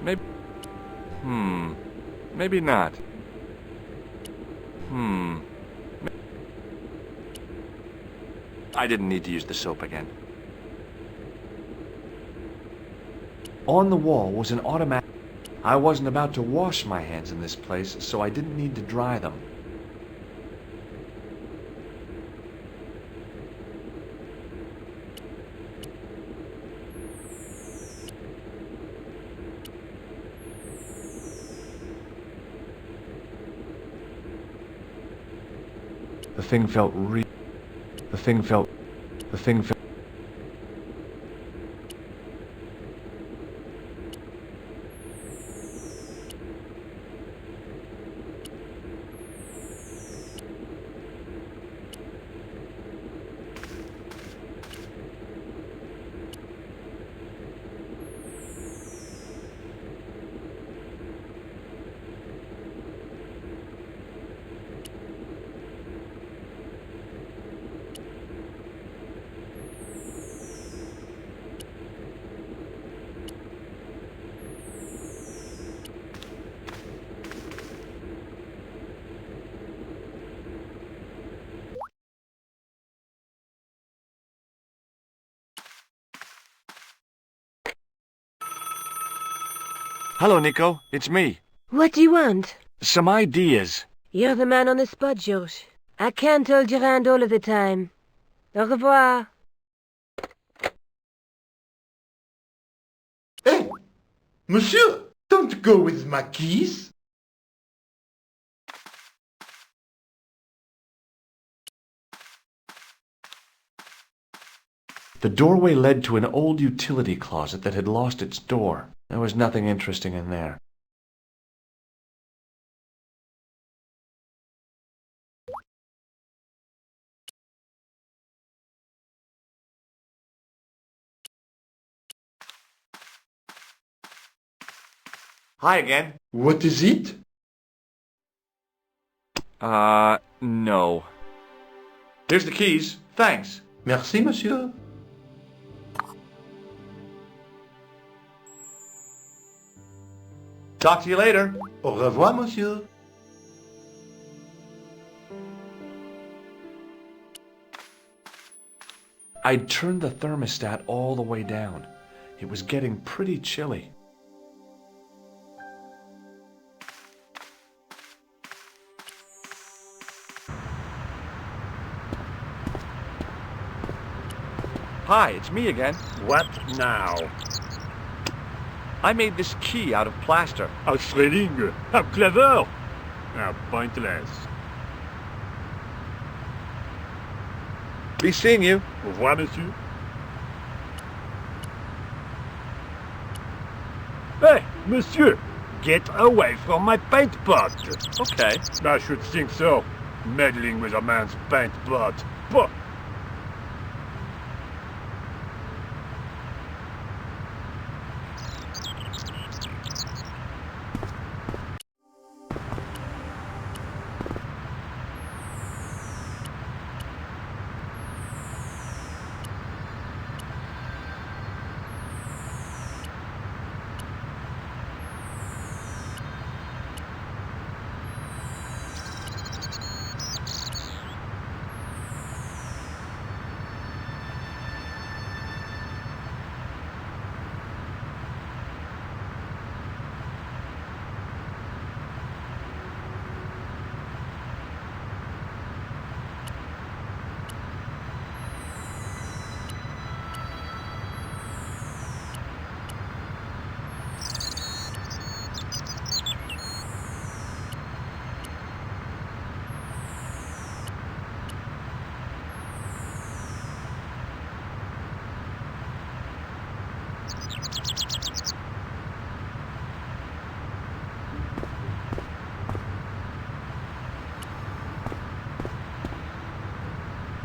Maybe... Maybe not. I didn't need to use the soap again. On the wall was an automatic... I wasn't about to wash my hands in this place, so I didn't need to dry them. The thing felt real. The thing felt... Hello, Nico. It's me. What do you want? Some ideas. You're the man on the spot, George. I can't hold your hand all of the time. Au revoir. Hey, monsieur, don't go with my keys. The doorway led to an old utility closet that had lost its door. There was nothing interesting in there. Hi again. What is it? No. Here's the keys. Thanks. Merci, monsieur. Talk to you later. Au revoir, monsieur. I'd turned the thermostat all the way down. It was getting pretty chilly. Hi, it's me again. What now? I made this key out of plaster. Outstanding! How clever! How pointless. Be seeing you. Au revoir, monsieur. Hey, monsieur! Get away from my paint pot! Okay. I should think so. Meddling with a man's paint pot. Pah!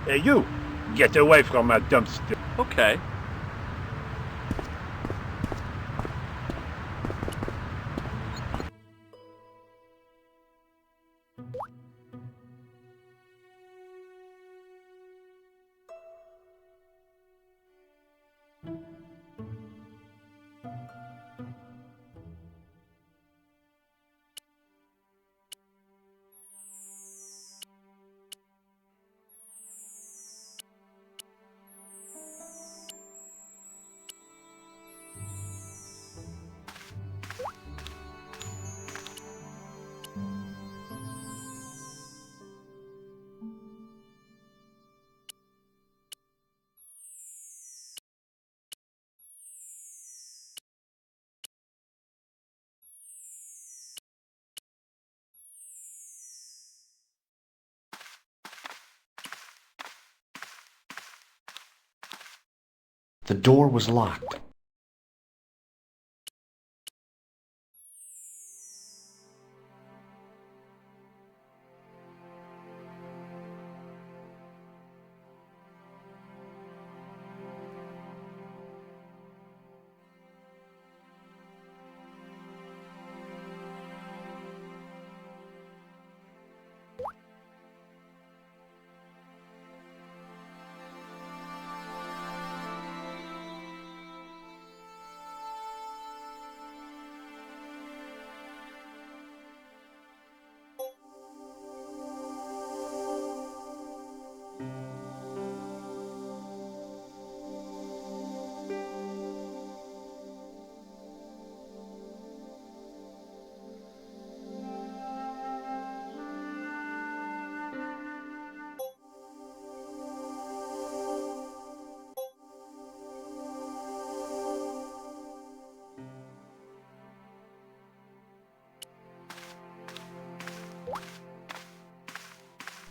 Hey, you! Get away from my dumpster. Okay. The door was locked.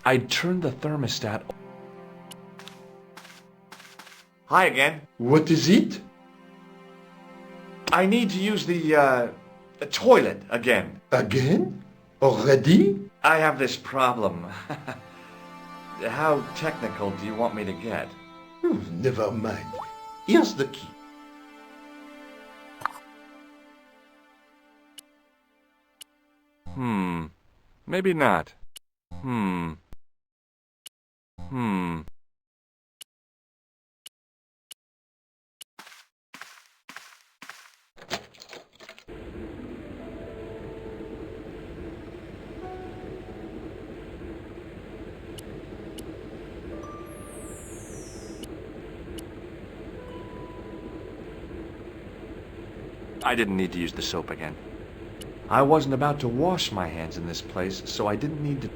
I'd turned the thermostat. Hi again. What is it? I need to use the toilet again. Again? Already? I have this problem. How technical do you want me to get? Never mind. Here's the key. Maybe not. I didn't need to use the soap again. I wasn't about to wash my hands in this place, so I didn't need to...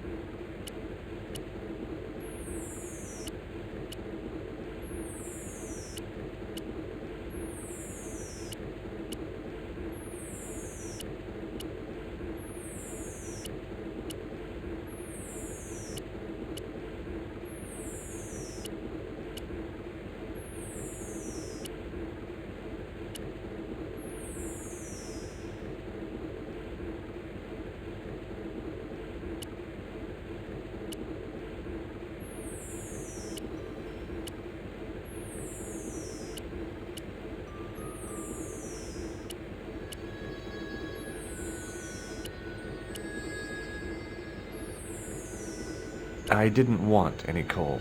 I didn't want any coal.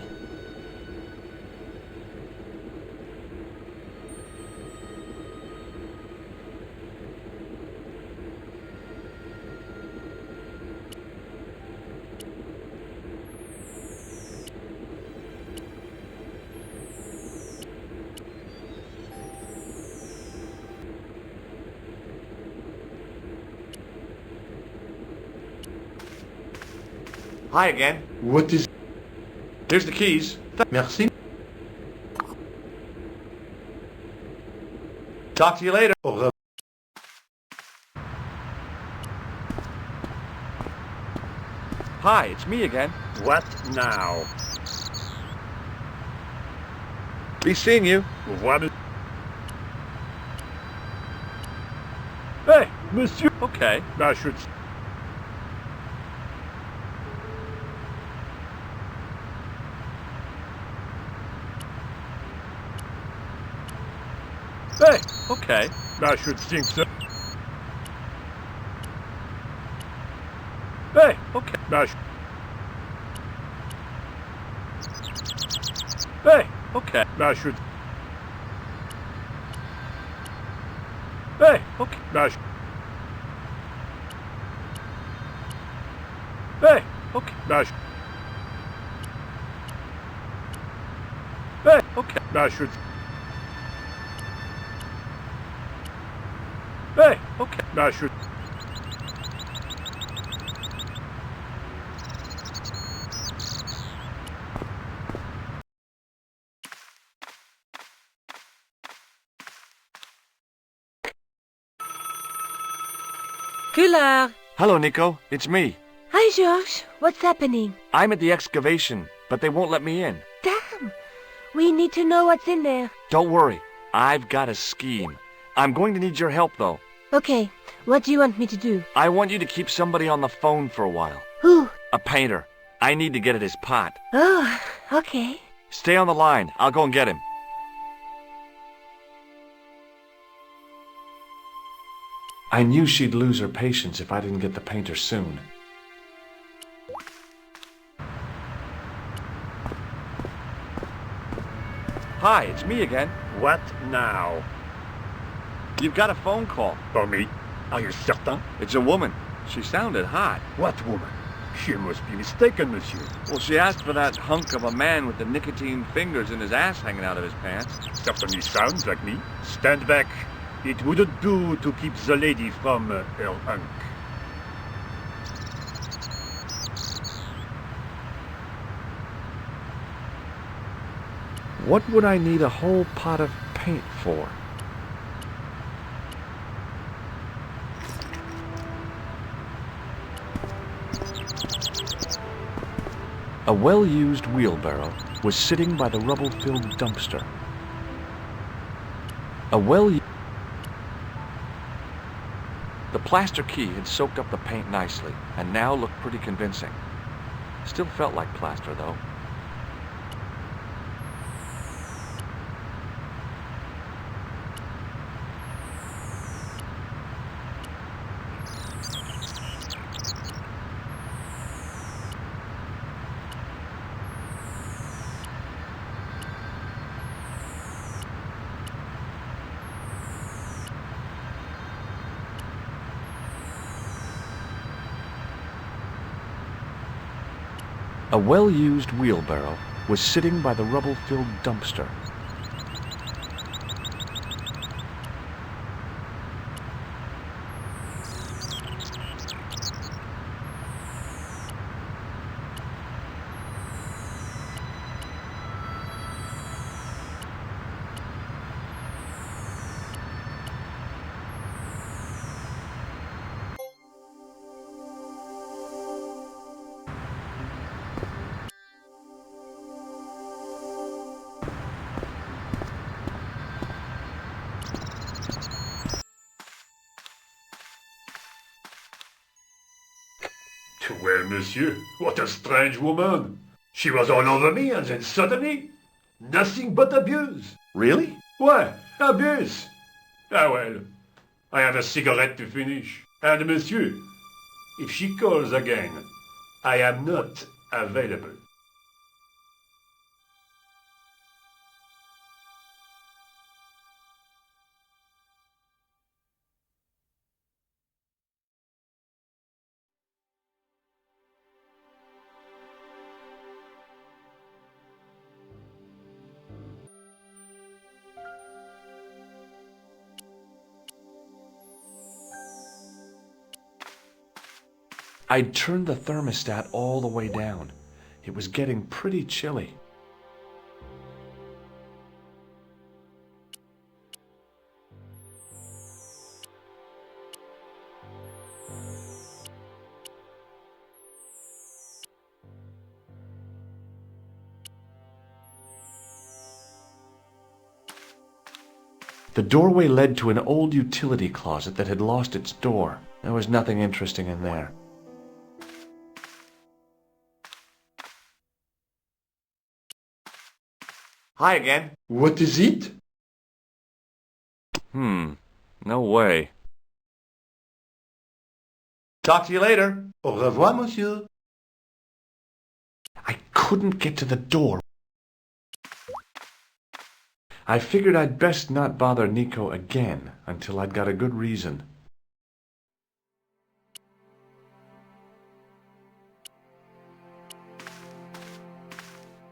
Hi again. What is... Here's the keys. Merci. Talk to you later. Au revoir. Hi, it's me again. What now? Be seeing you. Au revoir, Hey, monsieur! Okay. I should... Hey, Okay. I should think so. Hey, Okay. I should... Hey, Okay. I should... Hey, Okay. I should... Hey, Okay. I should... Hey, Okay. I should... Hey, Okay. I should... Couillard! Hello, Nico. It's me. Hi, Georges. What's happening? I'm at the excavation, but they won't let me in. Damn! We need to know what's in there. Don't worry. I've got a scheme. I'm going to need your help, though. Okay, what do you want me to do? I want you to keep somebody on the phone for a while. Who? A painter. I need to get at his pot. Oh, okay. Stay on the line. I'll go and get him. I knew she'd lose her patience if I didn't get the painter soon. Hi, it's me again. What now? You've got a phone call. For me? Are you certain? It's a woman. She sounded hot. What woman? She must be mistaken, monsieur. Well, she asked for that hunk of a man with the nicotine fingers and his ass hanging out of his pants. Certainly sounds like me. Stand back. It wouldn't do to keep the lady from her hunk. What would I need a whole pot of paint for? A well-used wheelbarrow was sitting by the rubble-filled dumpster. The plaster key had soaked up the paint nicely, and now looked pretty convincing. Still felt like plaster, though. A well-used wheelbarrow was sitting by the rubble-filled dumpster. Well, monsieur, what a strange woman. She was all over me and then suddenly, nothing but abuse. Really? Why, abuse? Ah well, I have a cigarette to finish. And monsieur, if she calls again, I am not available. I'd turned the thermostat all the way down. It was getting pretty chilly. The doorway led to an old utility closet that had lost its door. There was nothing interesting in there. Hi again. What is it? No way. Talk to you later. Au revoir, monsieur. I couldn't get to the door. I figured I'd best not bother Nico again until I'd got a good reason.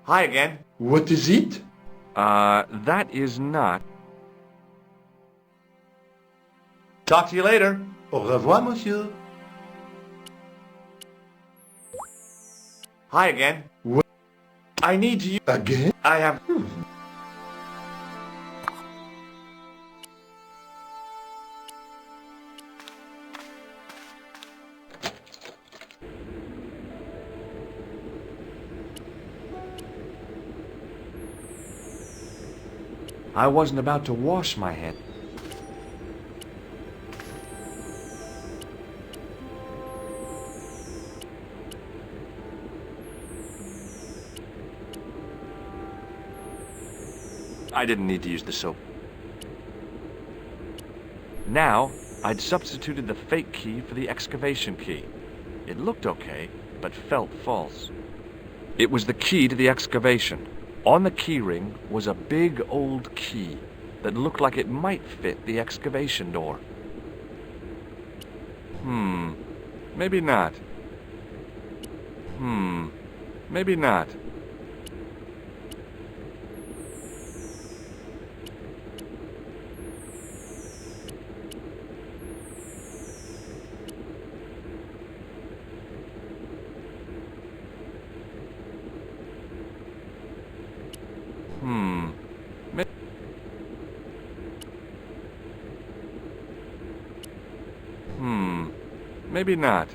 Hi again. What is it? That is not. Talk to you later. Au revoir, monsieur. Hi again. What? I need to use... Again? I have... I wasn't about to wash my head. I didn't need to use the soap. Now, I'd substituted the fake key for the excavation key. It looked okay, but felt false. It was the key to the excavation. On the keyring was a big old key that looked like it might fit the excavation door. Maybe not. Maybe not. Maybe not.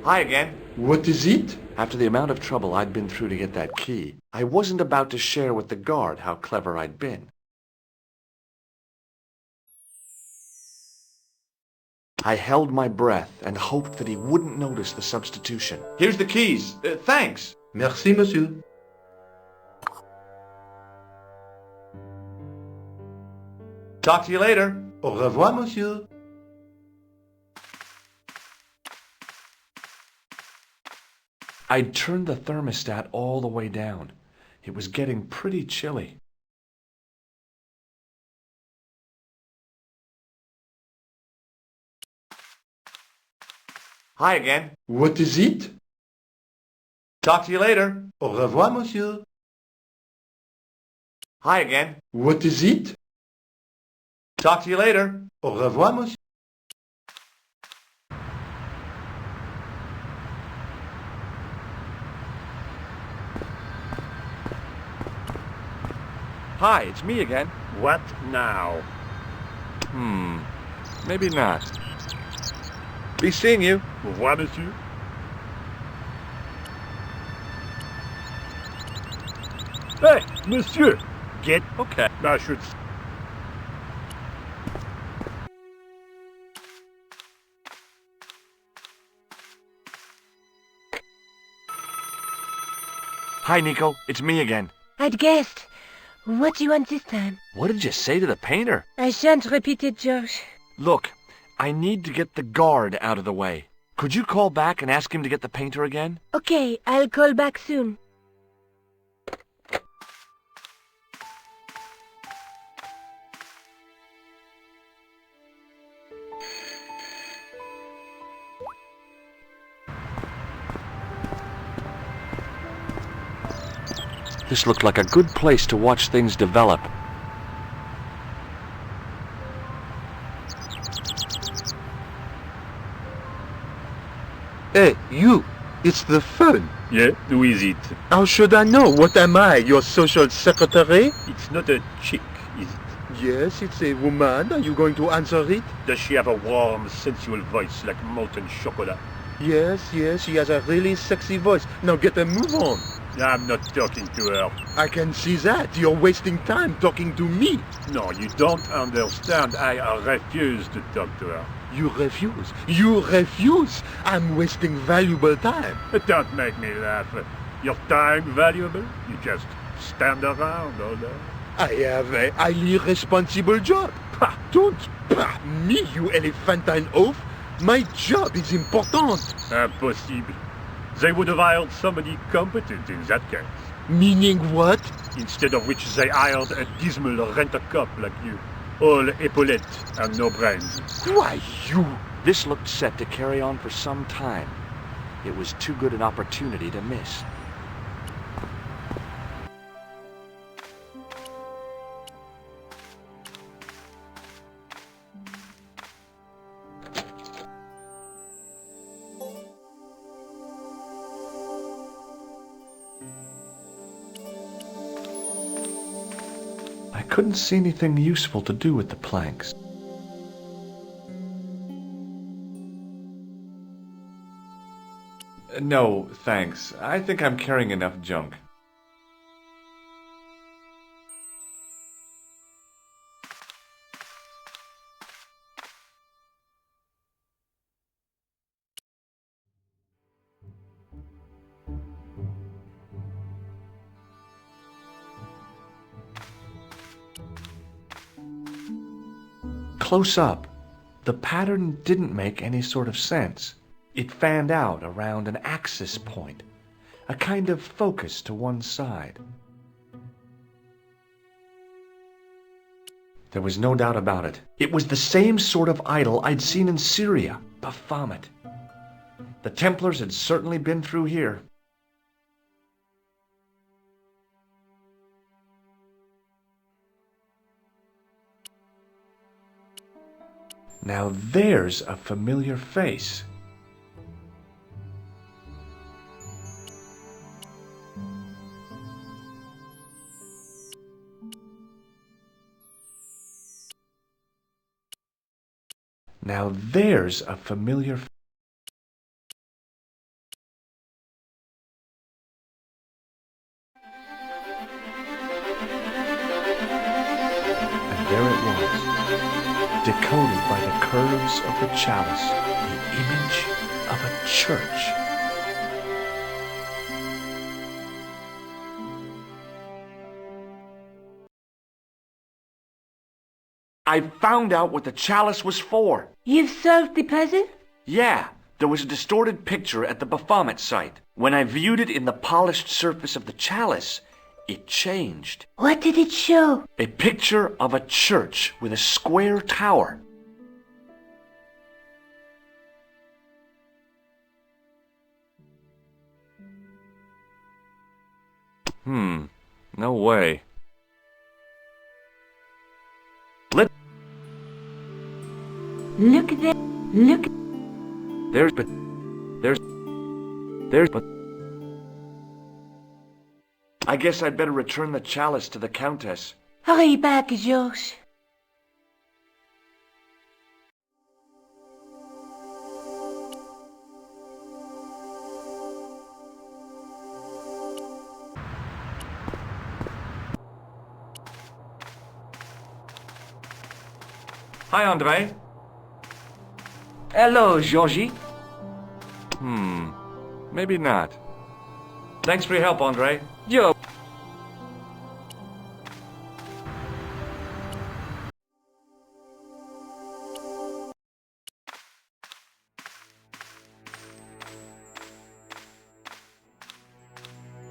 Hi again. What is it? After the amount of trouble I'd been through to get that key, I wasn't about to share with the guard how clever I'd been. I held my breath and hoped that he wouldn't notice the substitution. Here's the keys. Thanks. Merci, monsieur. Talk to you later. Au revoir, monsieur. I'd turned the thermostat all the way down. It was getting pretty chilly. Hi again. What is it? Talk to you later. Au revoir, monsieur. Hi again. What is it? Talk to you later. Au revoir, monsieur. Hi, it's me again. What now? maybe not. Be seeing you. Au revoir, monsieur. Hey, monsieur! Get... Okay. I should... Hi, Nico. It's me again. I'd guessed. What do you want this time? What did you say to the painter? I shan't repeat it, George. Look, I need to get the guard out of the way. Could you call back and ask him to get the painter again? Okay, I'll call back soon. This looked like a good place to watch things develop. Hey, you! It's the phone. Yeah, who is it? How should I know? What am I, your social secretary? It's not a chick, is it? Yes, it's a woman. Are you going to answer it? Does she have a warm, sensual voice like molten chocolate? Yes, she has a really sexy voice. Now get a move on. I'm not talking to her. I can see that. You're wasting time talking to me. No, you don't understand. I refuse to talk to her. You refuse. You refuse. I'm wasting valuable time. Don't make me laugh. Your time valuable? You just stand around all day. I have a highly responsible job. Pah, don't pah me, you elephantine oaf. My job is important. Impossible. They would have hired somebody competent in that case. Meaning what? Instead of which they hired a dismal rent-a-cop like you. All epaulettes and no brains. Why, you... This looked set to carry on for some time. It was too good an opportunity to miss. I couldn't see anything useful to do with the planks. No, thanks. I think I'm carrying enough junk. Close up, the pattern didn't make any sort of sense. It fanned out around an axis point, a kind of focus to one side. There was no doubt about it. It was the same sort of idol I'd seen in Syria, Baphomet. The Templars had certainly been through here. Now there's a familiar face. Now there's a familiar face. And there it was, decoded by the curves of the chalice, the image of a church. I found out what the chalice was for. You've solved the puzzle? Yeah, there was a distorted picture at the Baphomet site. When I viewed it in the polished surface of the chalice, it changed. What did it show? A picture of a church with a square tower. No way. Look there. Look. There's but. I guess I'd better return the chalice to the Countess. Hurry back, Georges. Hi, Andre. Hello, Georgie. Maybe not. Thanks for your help, Andre. Yo.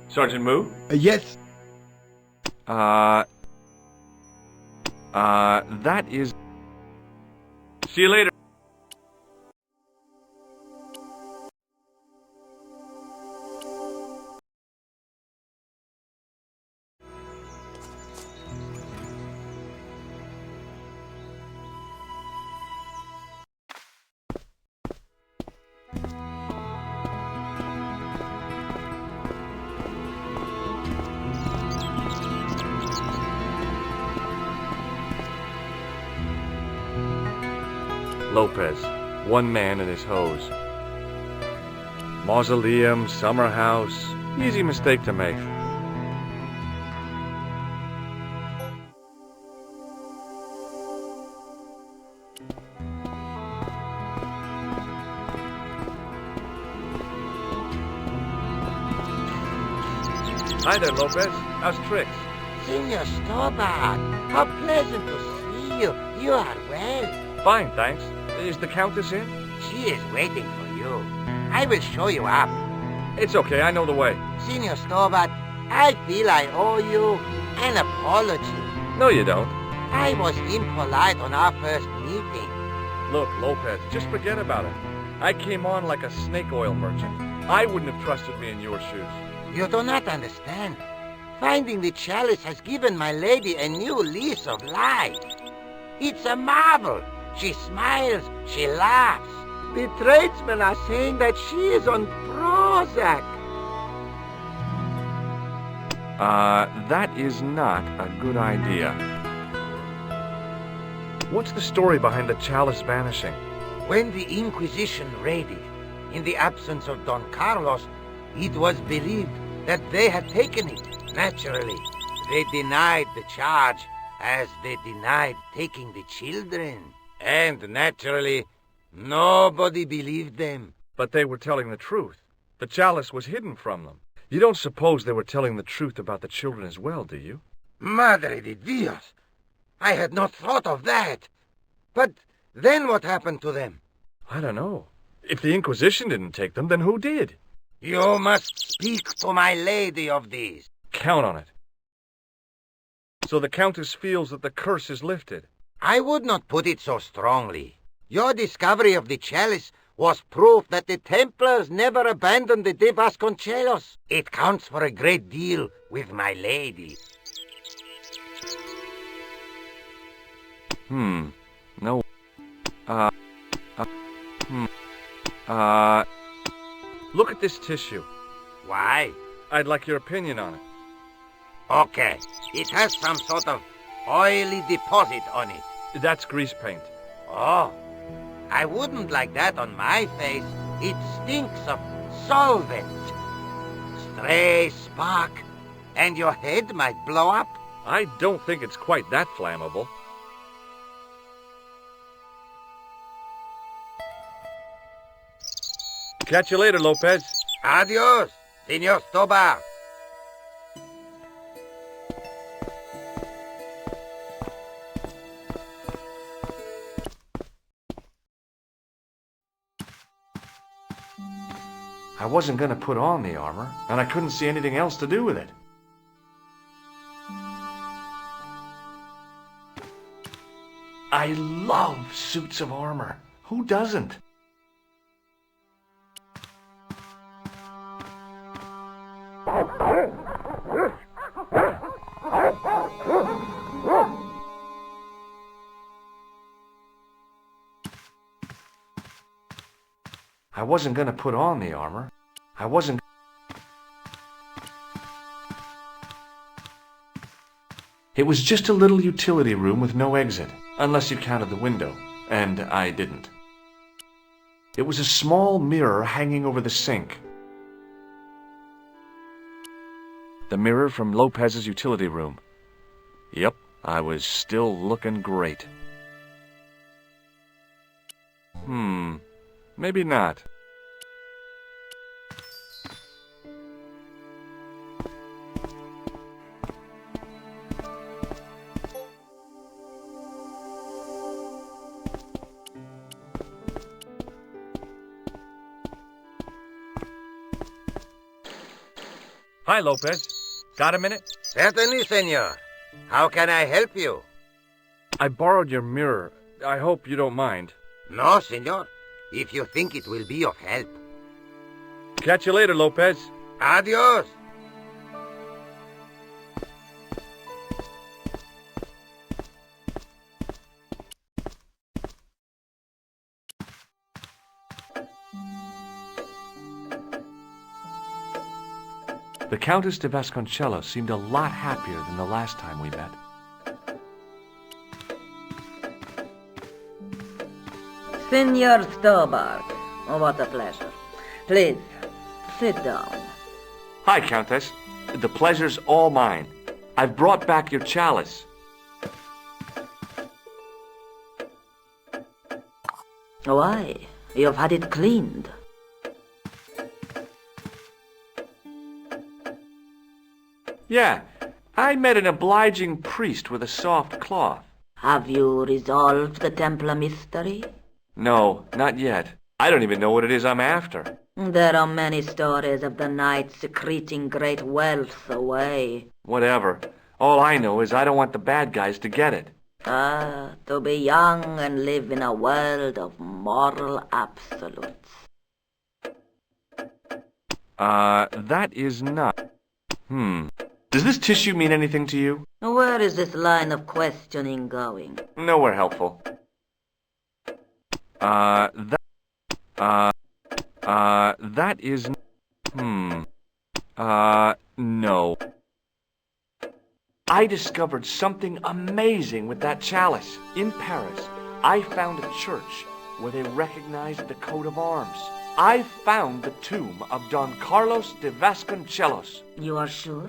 Sergeant Moo? Yes. That is... See you later. Lopez, one man and his hose. Mausoleum, summer house, easy mistake to make. Hi there, Lopez. How's tricks? Senor Stobart, how pleasant to see you. You are well. Fine, thanks. Is the Countess in? She is waiting for you. I will show you up. It's okay, I know the way. Senor Stobart, I feel I owe you an apology. No, you don't. I was impolite on our first meeting. Look, Lopez, just forget about it. I came on like a snake oil merchant. I wouldn't have trusted me in your shoes. You do not understand. Finding the chalice has given my lady a new lease of life. It's a marvel. She smiles, she laughs. The tradesmen are saying that she is on Prozac. That is not a good idea. What's the story behind the chalice vanishing? When the Inquisition raided, in the absence of Don Carlos, it was believed that they had taken it. Naturally, they denied the charge as they denied taking the children. And naturally, nobody believed them. But they were telling the truth. The chalice was hidden from them. You don't suppose they were telling the truth about the children as well, do you? Madre de Dios! I had not thought of that. But then what happened to them? I don't know. If the Inquisition didn't take them, then who did? You must speak to my lady of these. Count on it. So the Countess feels that the curse is lifted. I would not put it so strongly. Your discovery of the chalice was proof that the Templars never abandoned the de Vasconcelos. It counts for a great deal with my lady. No. Look at this tissue. Why? I'd like your opinion on it. Okay. It has some sort of oily deposit on it. That's grease paint. Oh, I wouldn't like that on my face. It stinks of solvent. Stray spark, and your head might blow up. I don't think it's quite that flammable. Catch you later, Lopez. Adios, Senor Stobart. I wasn't going to put on the armor, and I couldn't see anything else to do with it. I love suits of armor. Who doesn't? I wasn't going to put on the armor. I wasn't... It was just a little utility room with no exit, unless you counted the window, and I didn't. It was a small mirror hanging over the sink. The mirror from Lopez's utility room. Yep, I was still looking great. Maybe not. Hi, Lopez. Got a minute? Certainly, senor. How can I help you? I borrowed your mirror. I hope you don't mind. No, senor. If you think it will be of help. Catch you later, Lopez. Adios. The Countess de Vasconcellos seemed a lot happier than the last time we met. Senor Stobart, what a pleasure. Please, sit down. Hi, Countess. The pleasure's all mine. I've brought back your chalice. Why? You've had it cleaned. Yeah, I met an obliging priest with a soft cloth. Have you resolved the Templar mystery? No, not yet. I don't even know what it is I'm after. There are many stories of the knight secreting great wealth away. Whatever. All I know is I don't want the bad guys to get it. To be young and live in a world of moral absolutes. That is not... Does this tissue mean anything to you? Where is this line of questioning going? Nowhere helpful. That is... no. I discovered something amazing with that chalice. In Paris, I found a church where they recognized the coat of arms. I found the tomb of Don Carlos de Vasconcellos. You are sure?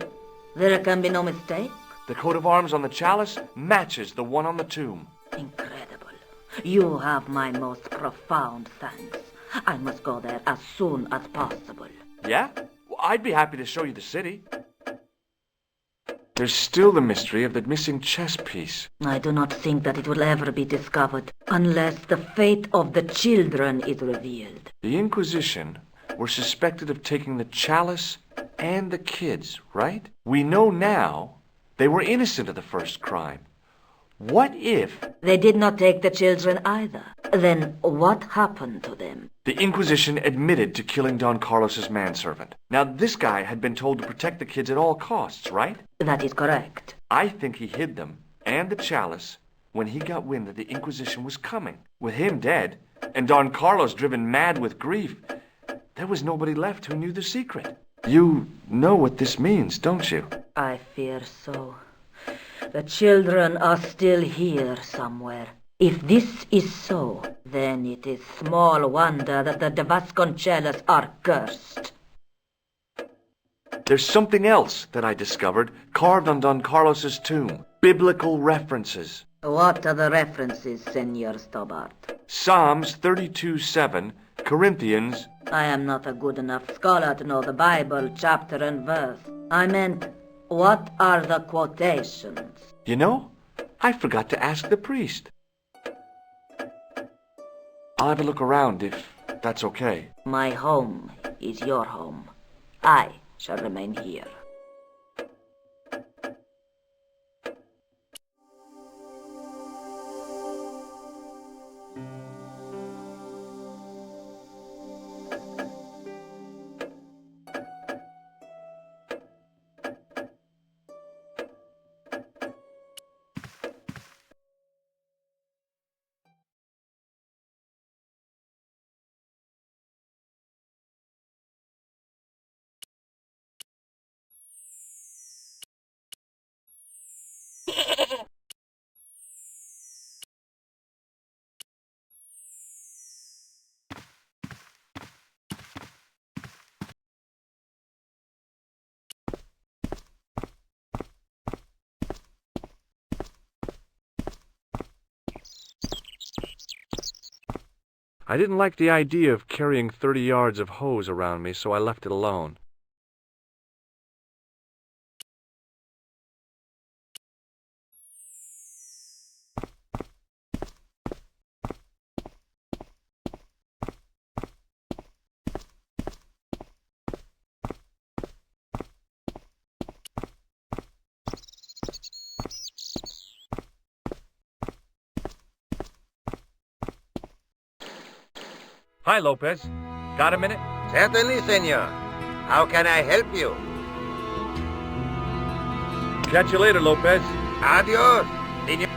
There can be no mistake? The coat of arms on the chalice matches the one on the tomb. Incredible. You have my most profound thanks. I must go there as soon as possible. Yeah? Well, I'd be happy to show you the city. There's still the mystery of the missing chess piece. I do not think that it will ever be discovered unless the fate of the children is revealed. The Inquisition were suspected of taking the chalice and the kids, right? We know now they were innocent of the first crime. What if... They did not take the children either. Then what happened to them? The Inquisition admitted to killing Don Carlos's manservant. Now, this guy had been told to protect the kids at all costs, right? That is correct. I think he hid them, and the chalice, when he got wind that the Inquisition was coming. With him dead, and Don Carlos driven mad with grief, there was nobody left who knew the secret. You know what this means, don't you? I fear so. The children are still here somewhere. If this is so, then it is small wonder that the de Vasconcellos are cursed. There's something else that I discovered, carved on Don Carlos's tomb. Biblical references. What are the references, Senor Stobart? Psalms 32:7, Corinthians... I am not a good enough scholar to know the Bible, chapter and verse. I meant, what are the quotations? You know, I forgot to ask the priest. I'll have a look around if that's okay. My home is your home. I shall remain here. I didn't like the idea of carrying 30 yards of hose around me, so I left it alone. Hi, Lopez. Got a minute? Certainly, senor. How can I help you? Catch you later, Lopez. Adios, senor.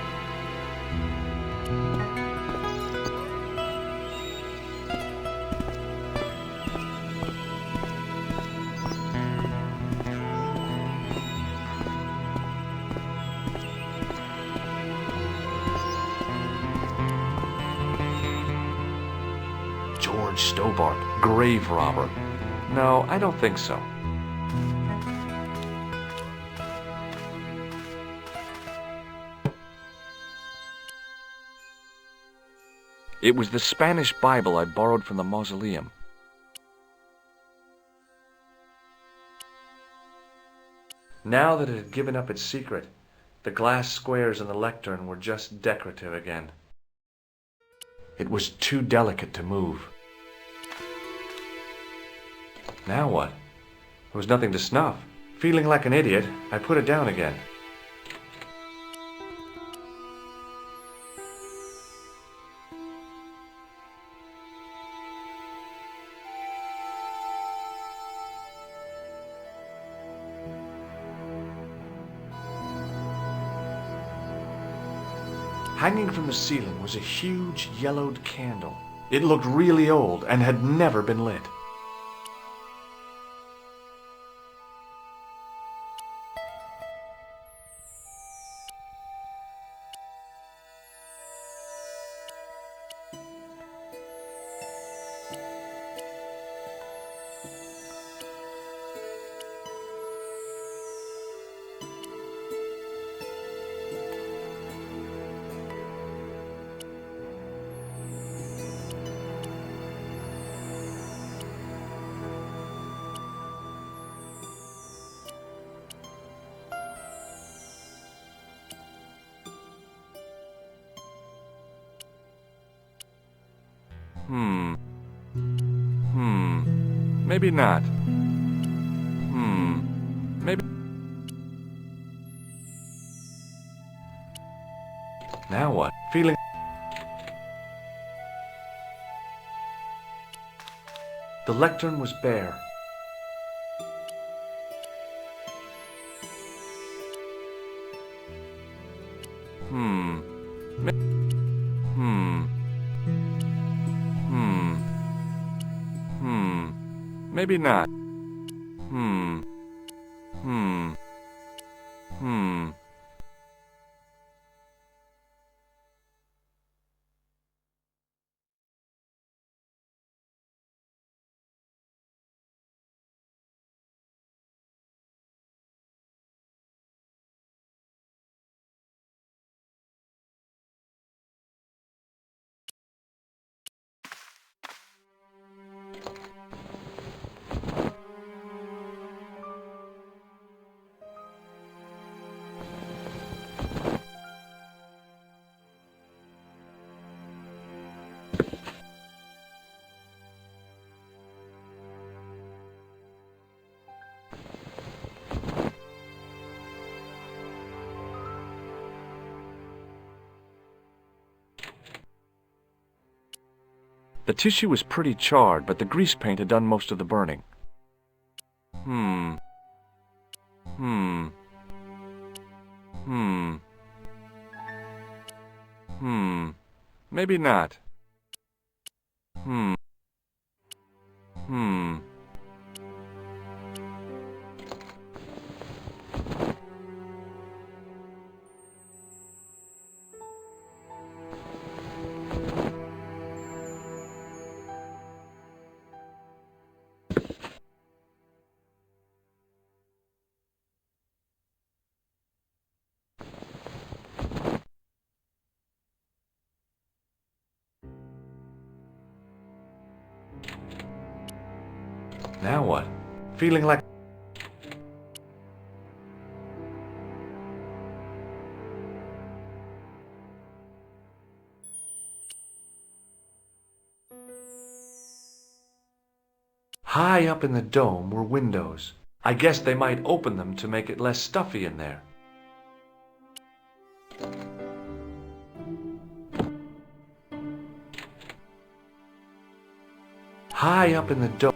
George Stobart, grave robber. No, I don't think so. It was the Spanish Bible I borrowed from the mausoleum. Now that it had given up its secret, the glass squares in the lectern were just decorative again. It was too delicate to move. Now what? There was nothing to snuff. Feeling like an idiot, I put it down again. Hanging from the ceiling was a huge yellowed candle. It looked really old and had never been lit. Maybe not. Maybe. Now what? Feeling. The lectern was bare. Maybe not. The tissue was pretty charred, but the grease paint had done most of the burning. Maybe not. Now what? Feeling like... High up in the dome were windows. I guess they might open them to make it less stuffy in there. High up in the dome.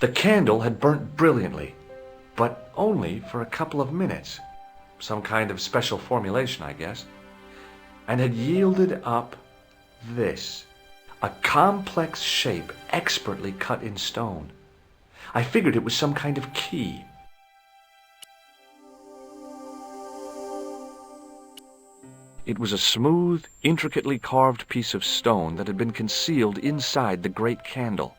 The candle had burnt brilliantly, but only for a couple of minutes. Some kind of special formulation, I guess. And had yielded up this. A complex shape expertly cut in stone. I figured it was some kind of key. It was a smooth, intricately carved piece of stone that had been concealed inside the great candle.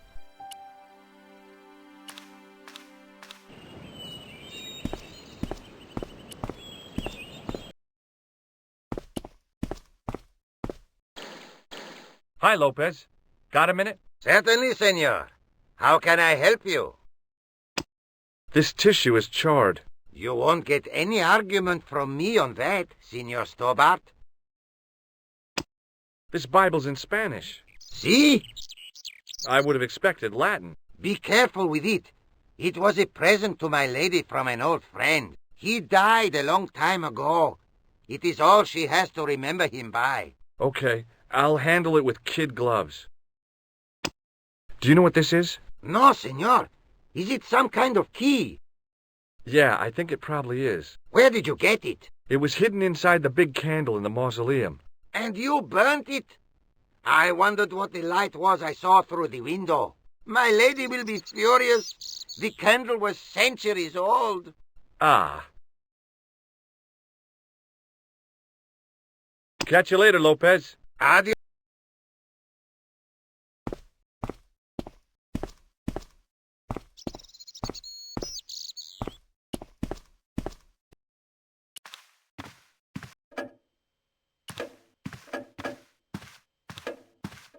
Hi, Lopez. Got a minute? Certainly, senor. How can I help you? This tissue is charred. You won't get any argument from me on that, Senor Stobart. This Bible's in Spanish. See? I would have expected Latin. Be careful with it. It was a present to my lady from an old friend. He died a long time ago. It is all she has to remember him by. Okay, I'll handle it with kid gloves. Do you know what this is? No, senor. Is it some kind of key? Yeah, I think it probably is. Where did you get it? It was hidden inside the big candle in the mausoleum. And you burnt it? I wondered what the light was I saw through the window. My lady will be furious. The candle was centuries old. Ah. Catch you later, Lopez. Adios.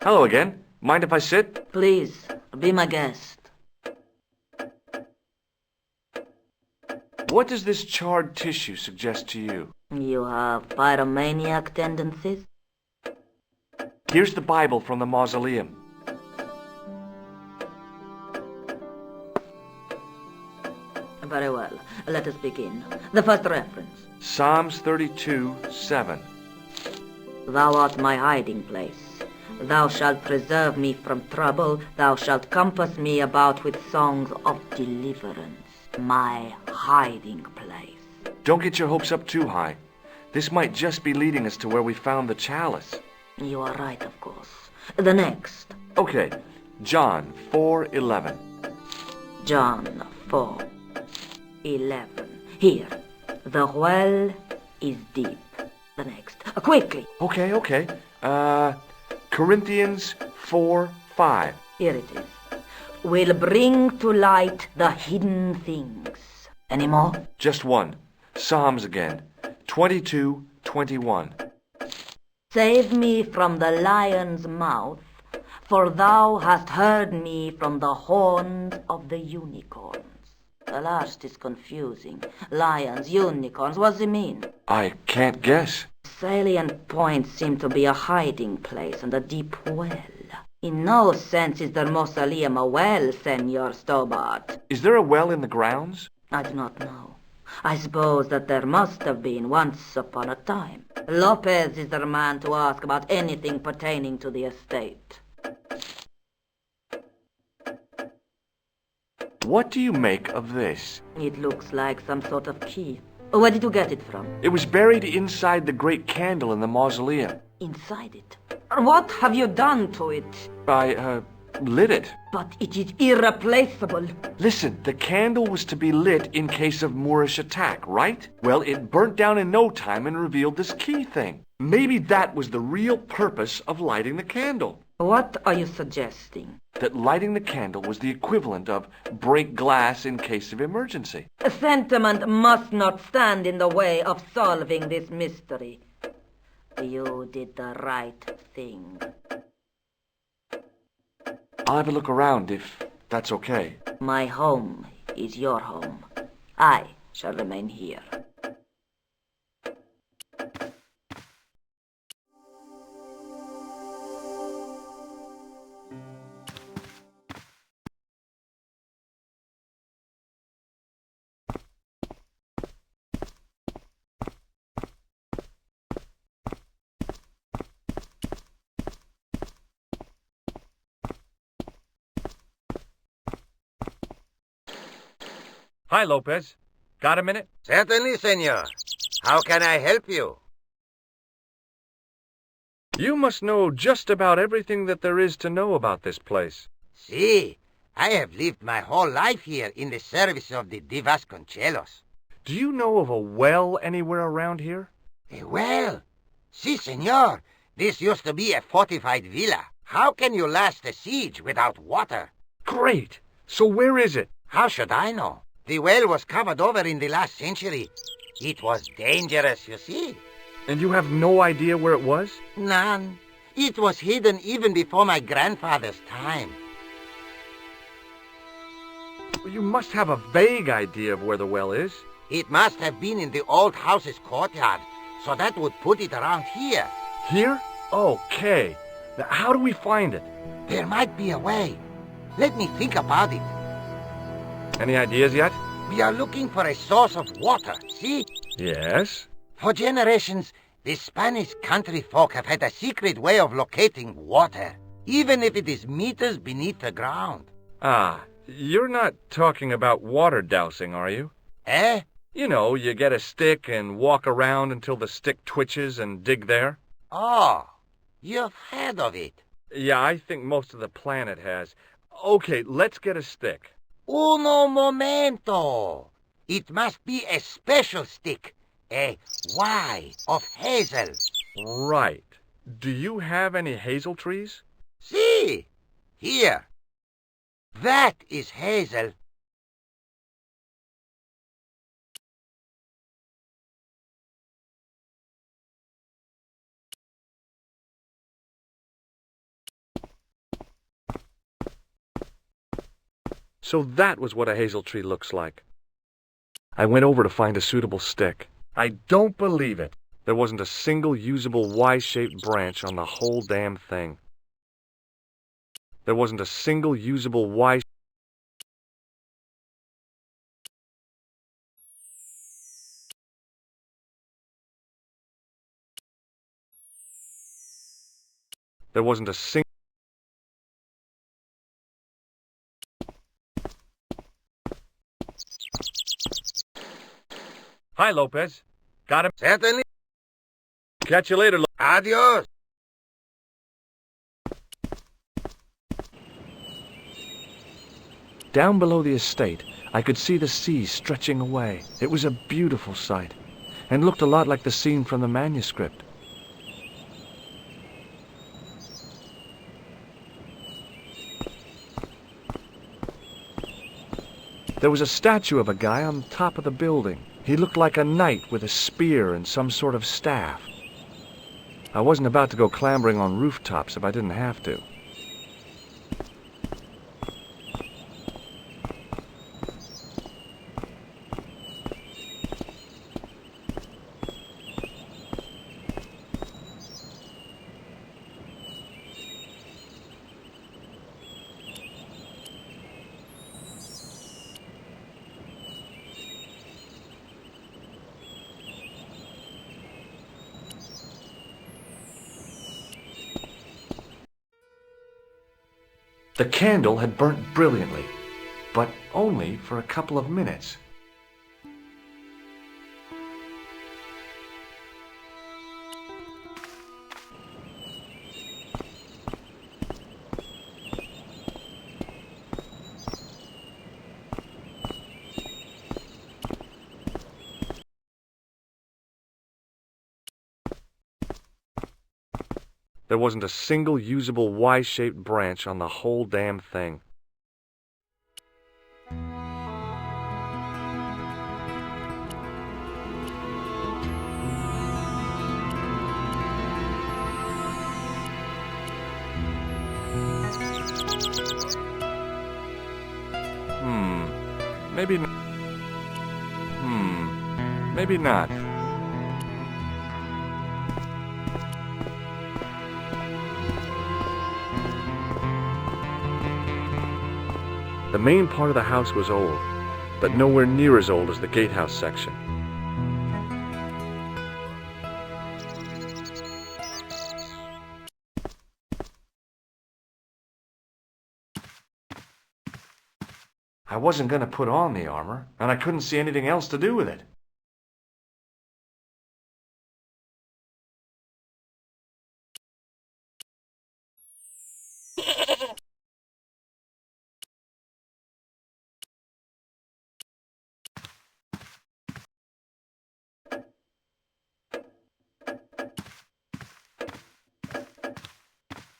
Hello again. Mind if I sit? Please, be my guest. What does this charred tissue suggest to you? You have pyromaniac tendencies? Here's the Bible from the mausoleum. Very well. Let us begin. The first reference. Psalms 32:7. Thou art my hiding place. Thou shalt preserve me from trouble. Thou shalt compass me about with songs of deliverance. My hiding place. Don't get your hopes up too high. This might just be leading us to where we found the chalice. You are right, of course. The next. Okay, John 4:11. John 4:11. Here. The well is deep. The next. Quickly. Okay. Corinthians 4:5. Here it is. Will bring to light the hidden things. Any more? Just one. Psalms again. 22:21. Save me from the lion's mouth, for thou hast heard me from the horns of the unicorns. The last is confusing. Lions, unicorns, what does it mean? I can't guess. Salient points seem to be a hiding place and a deep well. In no sense is the mausoleum a well, Senor Stobart. Is there a well in the grounds? I do not know. I suppose that there must have been once upon a time. Lopez is the man to ask about anything pertaining to the estate. What do you make of this? It looks like some sort of key. Where did you get it from? It was buried inside the great candle in the mausoleum. Inside it. What have you done to it? I, lit it. But it is irreplaceable. Listen, the candle was to be lit in case of Moorish attack, right? Well, it burnt down in no time and revealed this key thing. Maybe that was the real purpose of lighting the candle. What are you suggesting? That lighting the candle was the equivalent of break glass in case of emergency. Sentiment must not stand in the way of solving this mystery. You did the right thing. I'll have a look around if that's okay. My home is your home. I shall remain here. Hi, Lopez. Got a minute? Certainly, senor. How can I help you? You must know just about everything that there is to know about this place. See, I have lived my whole life here in the service of the De Vasconcelos. Do you know of a well anywhere around here? A well? Si, senor. This used to be a fortified villa. How can you last a siege without water? Great! So where is it? How should I know? The well was covered over in the last century. It was dangerous, you see. And you have no idea where it was? None. It was hidden even before my grandfather's time. You must have a vague idea of where the well is. It must have been in the old house's courtyard, so that would put it around here. Here? Okay. Now, how do we find it? There might be a way. Let me think about it. Any ideas yet? We are looking for a source of water, see? Yes. For generations, the Spanish country folk have had a secret way of locating water, even if it is meters beneath the ground. Ah, you're not talking about water dousing, are you? Eh? You know, you get a stick and walk around until the stick twitches and dig there. Oh, you've heard of it. Yeah, I think most of the planet has. Okay, let's get a stick. Uno momento. It must be a special stick. A Y of hazel. Right. Do you have any hazel trees? See? Here. That is hazel. So that was what a hazel tree looks like. I went over to find a suitable stick. I don't believe it. There wasn't a single usable Y-shaped branch on the whole damn thing. There wasn't a single usable Y. There wasn't a single. Hi, Lopez. Got him? Certainly. Catch you later. Adios. Down below the estate, I could see the sea stretching away. It was a beautiful sight, and looked a lot like the scene from the manuscript. There was a statue of a guy on top of the building. He looked like a knight with a spear and some sort of staff. I wasn't about to go clambering on rooftops if I didn't have to. The candle had burnt brilliantly, but only for a couple of minutes. There wasn't a single usable Y-shaped branch on the whole damn thing. Maybe not. Maybe not. The main part of the house was old, but nowhere near as old as the gatehouse section. I wasn't going to put on the armor, and I couldn't see anything else to do with it.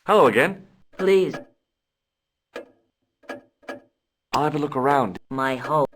Hello again. Please, I'll have a look around. my hope.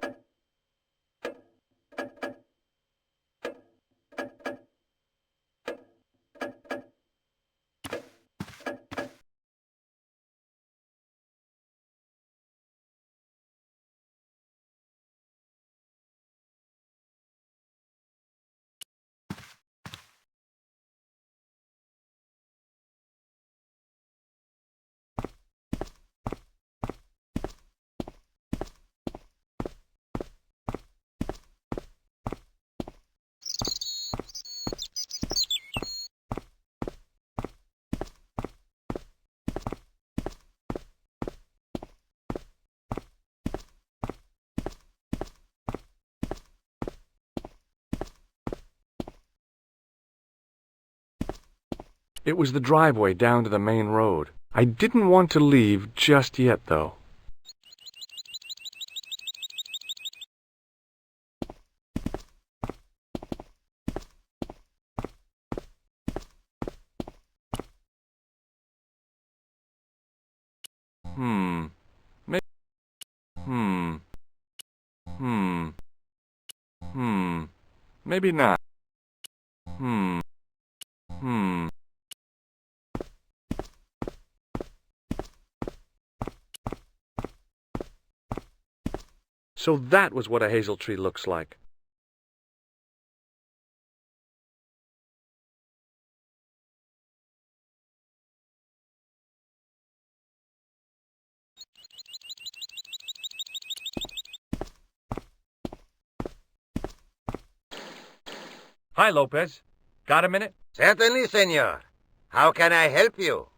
It was the driveway down to the main road. I didn't want to leave just yet, though. Maybe not. So that was what a hazel tree looks like. Hi, Lopez. Got a minute? Certainly, senor. How can I help you?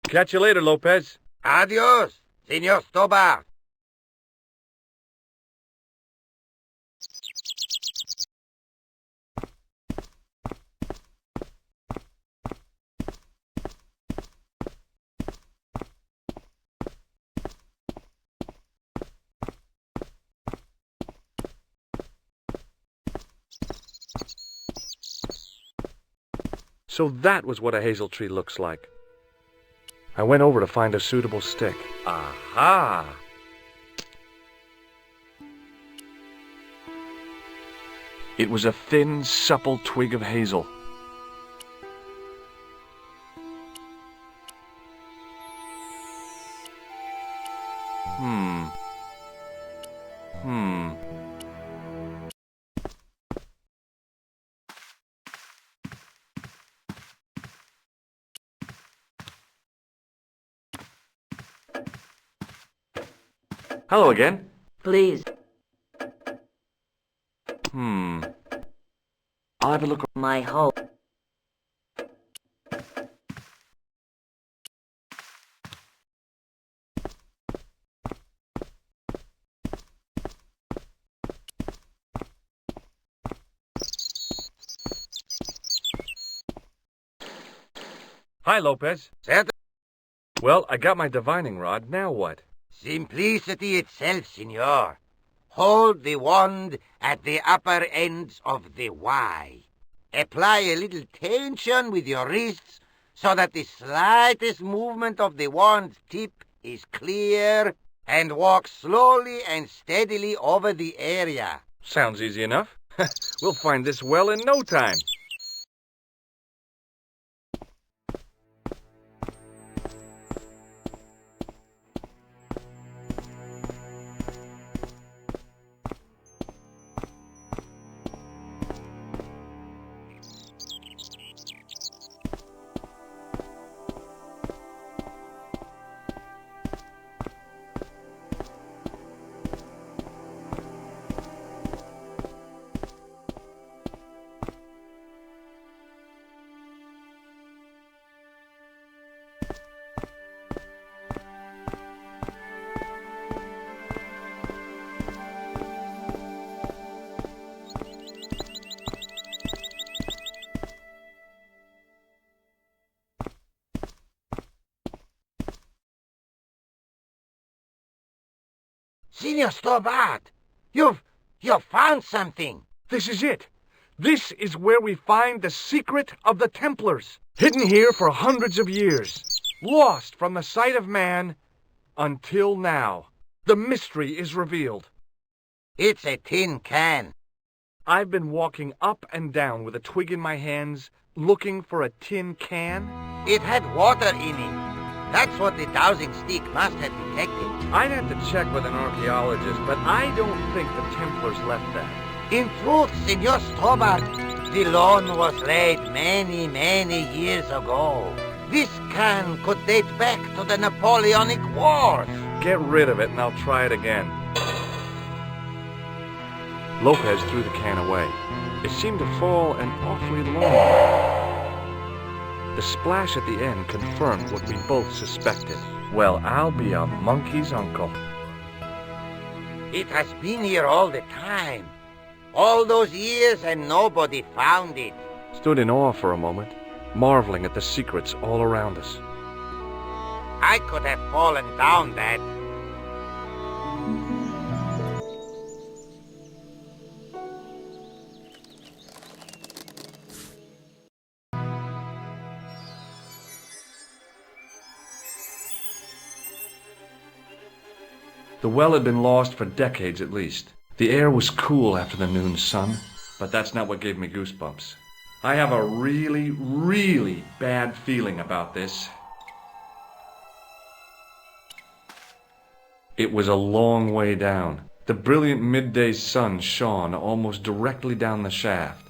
Catch you later, Lopez. Adios, senor Stobart. So that was what a hazel tree looks like. I went over to find a suitable stick. Aha! It was a thin, supple twig of hazel. Hello again. Please, I'll have a look. my hope. Hi, Lopez. Certain Well, I got my divining rod. Now what? simplicity itself, senor. Hold the wand at the upper ends of the Y. Apply a little tension with your wrists so that the slightest movement of the wand's tip is clear, and walk slowly and steadily over the area. Sounds easy enough. We'll find this well in no time. Senor Stobart, you've found something. This is it. This is where we find the secret of the Templars. Hidden here for hundreds of years. Lost from the sight of man until now. The mystery is revealed. It's a tin can. I've been walking up and down with a twig in my hands, looking for a tin can. It had water in it. That's what the dowsing stick must have detected. I'd have to check with an archaeologist, but I don't think the Templars left that. In truth, Senor Stobart, the loan was laid many, many years ago. This can could date back to the Napoleonic Wars. Get rid of it and I'll try it again. Lopez threw the can away. It seemed to fall an awfully long way. The splash at the end confirmed what we both suspected. Well, I'll be a monkey's uncle. It has been here all the time. All those years and nobody found it. Stood in awe for a moment, marveling at the secrets all around us. I could have fallen down that. The well had been lost for decades at least. The air was cool after the noon sun, but that's not what gave me goosebumps. I have a really, really bad feeling about this. It was a long way down. The brilliant midday sun shone almost directly down the shaft,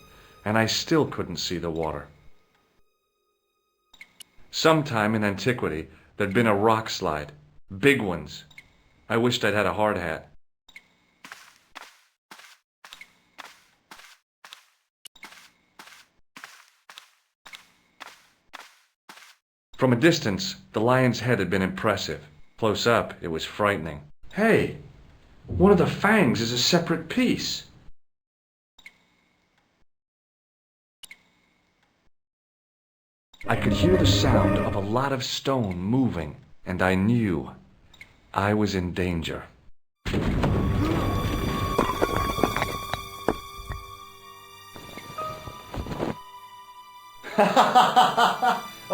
and I still couldn't see the water. Sometime in antiquity, there'd been a rock slide. Big ones. I wished I'd had a hard hat. From a distance, the lion's head had been impressive. Close up, it was frightening. Hey, one of the fangs is a separate piece. I could hear the sound of a lot of stone moving, and I knew I was in danger.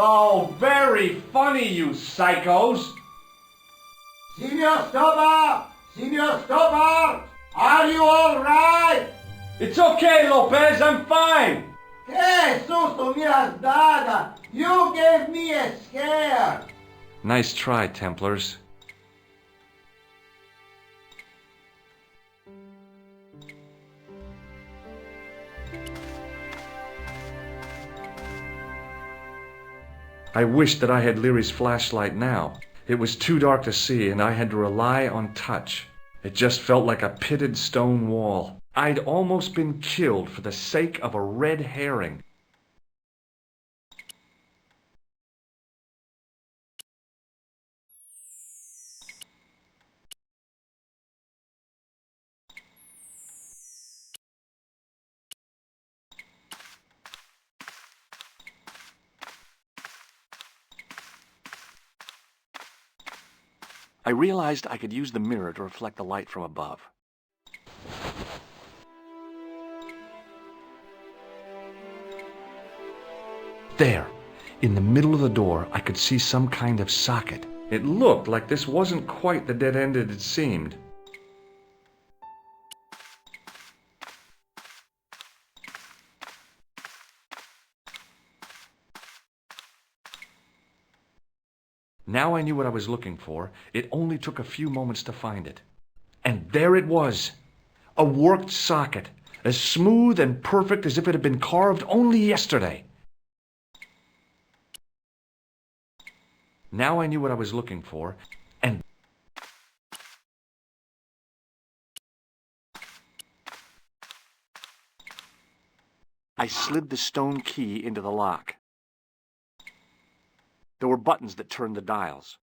Oh, very funny, you psychos! Senor Stobart! Senor Stobart! Are you all right? It's okay, Lopez, I'm fine! Que susto me has dado! You gave me a scare! Nice try, Templars. I wished that I had Leary's flashlight now. It was too dark to see, and I had to rely on touch. It just felt like a pitted stone wall. I'd almost been killed for the sake of a red herring. I realized I could use the mirror to reflect the light from above. There, in the middle of the door, I could see some kind of socket. It looked like this wasn't quite the dead end it had seemed. Now I knew what I was looking for. It only took a few moments to find it. And there it was, a worked socket, as smooth and perfect as if it had been carved only yesterday. Now I knew what I was looking for, and I slid the stone key into the lock. There were buttons that turned the dials.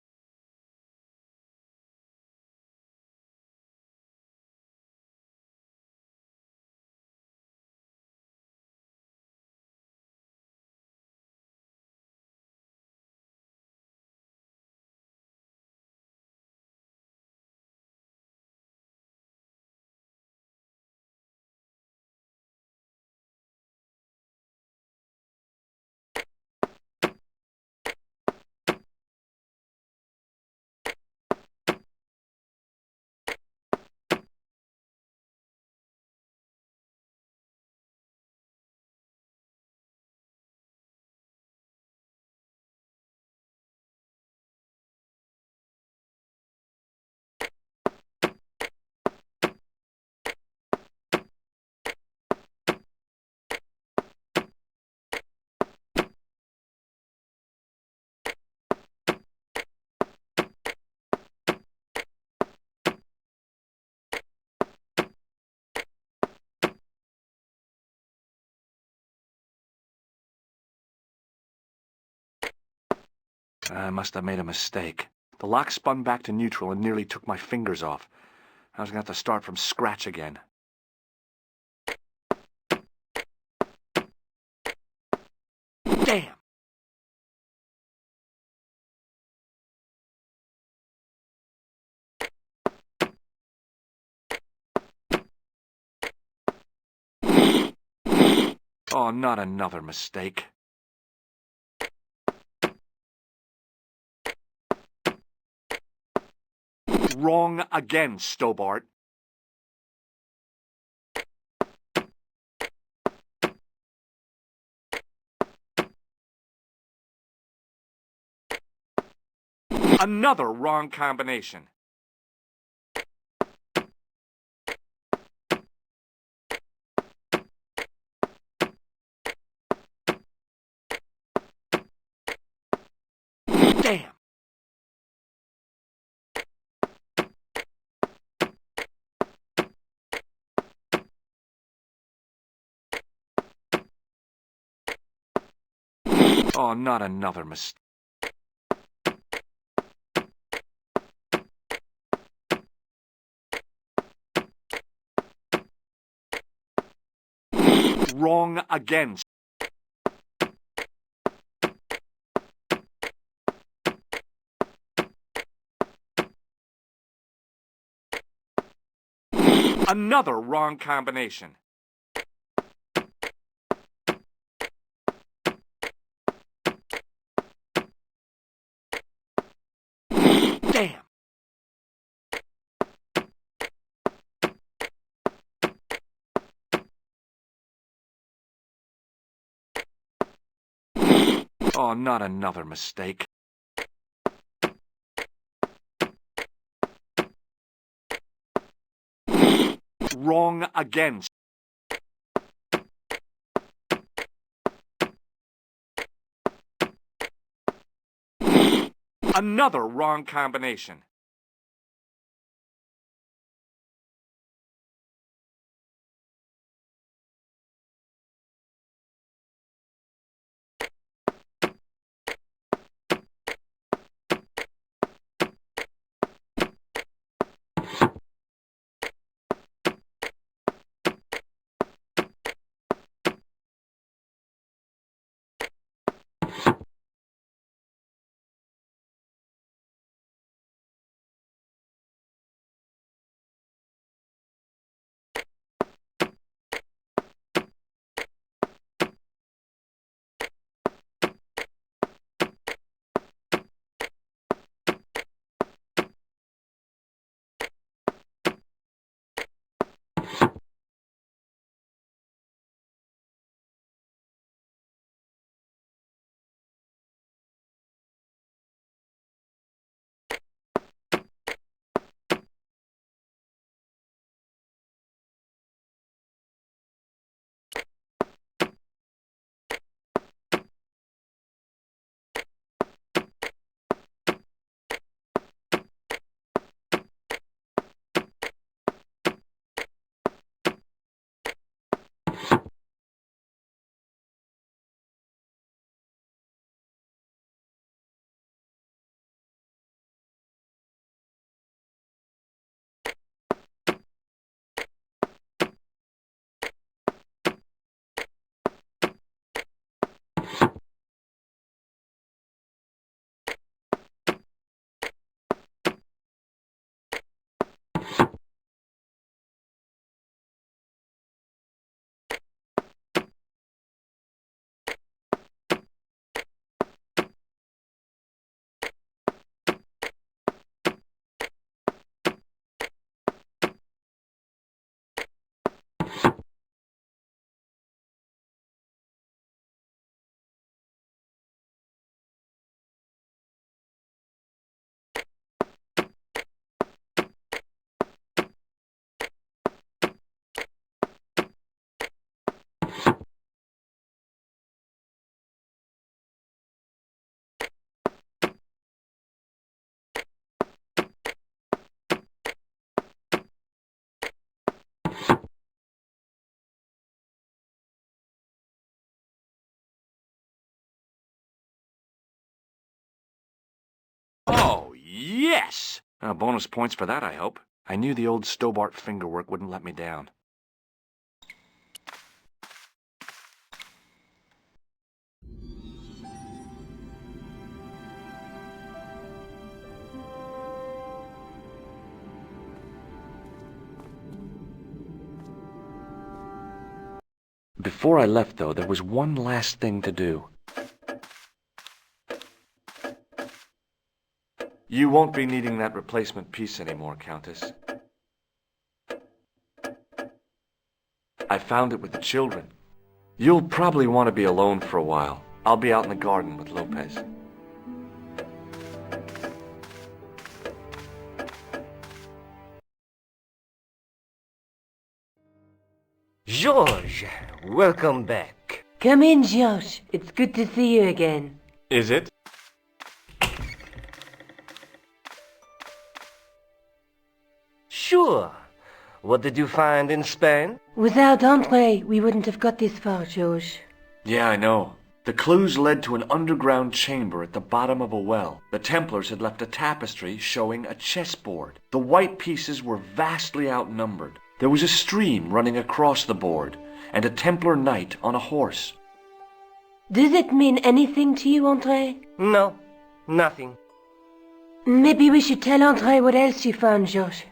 I must have made a mistake. The lock spun back to neutral and nearly took my fingers off. I was going to have to start from scratch again. Damn! Oh, not another mistake. Wrong again, Stobart. Another wrong combination. Damn! Oh, not another mistake. Wrong again. Another wrong combination. Damn! Oh, not another mistake. Wrong again. Another wrong combination. Oh, yes! Bonus points for that, I hope. I knew the old Stobart fingerwork wouldn't let me down. Before I left, though, there was one last thing to do. You won't be needing that replacement piece anymore, Countess. I found it with the children. You'll probably want to be alone for a while. I'll be out in the garden with Lopez. George, welcome back. Come in, George. It's good to see you again. Is it? Sure. What did you find in Spain? Without Andre, we wouldn't have got this far, George. Yeah, I know. The clues led to an underground chamber at the bottom of a well. The Templars had left a tapestry showing a chessboard. The white pieces were vastly outnumbered. There was a stream running across the board, and a Templar knight on a horse. Does it mean anything to you, Andre? No, nothing. Maybe we should tell Andre what else you found, George.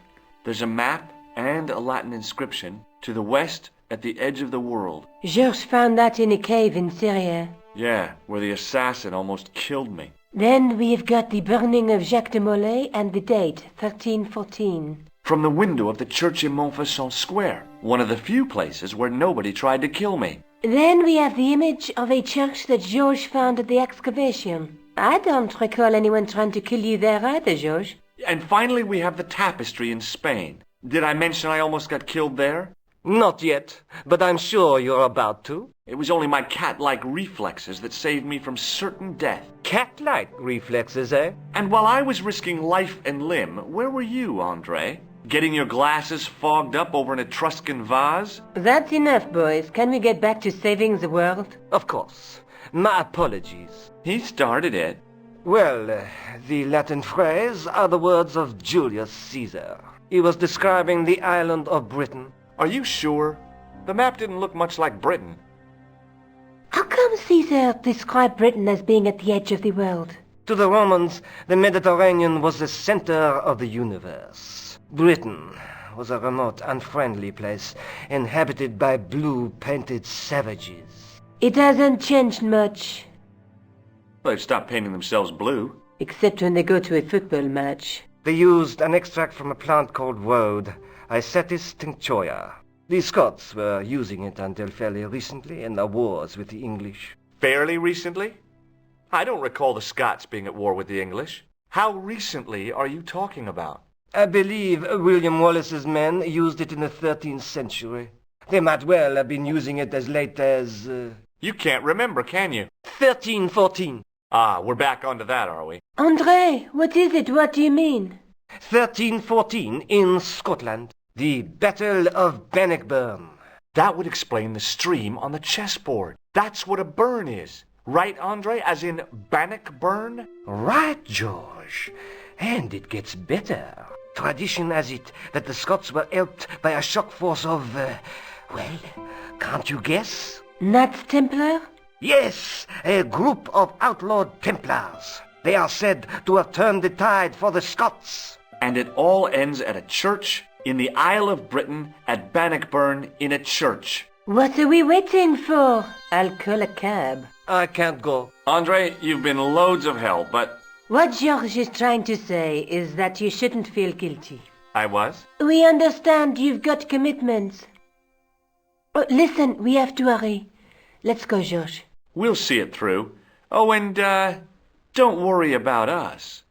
There's a map and a Latin inscription to the west at the edge of the world. George found that in a cave in Syria. Yeah, where the assassin almost killed me. Then we've got the burning of Jacques de Molay and the date, 1314. From the window of the church in Montfaucon Square, one of the few places where nobody tried to kill me. Then we have the image of a church that George found at the excavation. I don't recall anyone trying to kill you there either, George. And finally we have the tapestry in Spain. Did I mention I almost got killed there? Not yet, but I'm sure you're about to. It was only my cat-like reflexes that saved me from certain death. Cat-like reflexes, eh? And while I was risking life and limb, where were you, Andre? Getting your glasses fogged up over an Etruscan vase? That's enough, boys. Can we get back to saving the world? Of course. My apologies. He started it. Well, the Latin phrase are the words of Julius Caesar. He was describing the island of Britain. Are you sure? The map didn't look much like Britain. How come Caesar described Britain as being at the edge of the world? To the Romans, the Mediterranean was the center of the universe. Britain was a remote, unfriendly place, inhabited by blue-painted savages. It hasn't changed much. They've stopped painting themselves blue. Except when they go to a football match. They used an extract from a plant called woad, Icetis tinctoria. The Scots were using it until fairly recently in their wars with the English. Fairly recently? I don't recall the Scots being at war with the English. How recently are you talking about? I believe William Wallace's men used it in the 13th century. They might well have been using it as late as... You can't remember, can you? 1314. Ah, we're back onto that, are we? Andre, what is it? What do you mean? 1314 in Scotland. The Battle of Bannockburn. That would explain the stream on the chessboard. That's what a burn is. Right, Andre? As in Bannockburn? Right, George. And it gets better. Tradition has it that the Scots were helped by a shock force of, well, can't you guess? Knights Templar? Yes, a group of outlawed Templars. They are said to have turned the tide for the Scots. And it all ends at a church in the Isle of Britain at Bannockburn in a church. What are we waiting for? I'll call a cab. I can't go. Andre, you've been loads of help, but What George is trying to say is that you shouldn't feel guilty. I was. We understand you've got commitments. Oh, listen, we have to hurry. Let's go, George. We'll see it through. Oh, and, don't worry about us.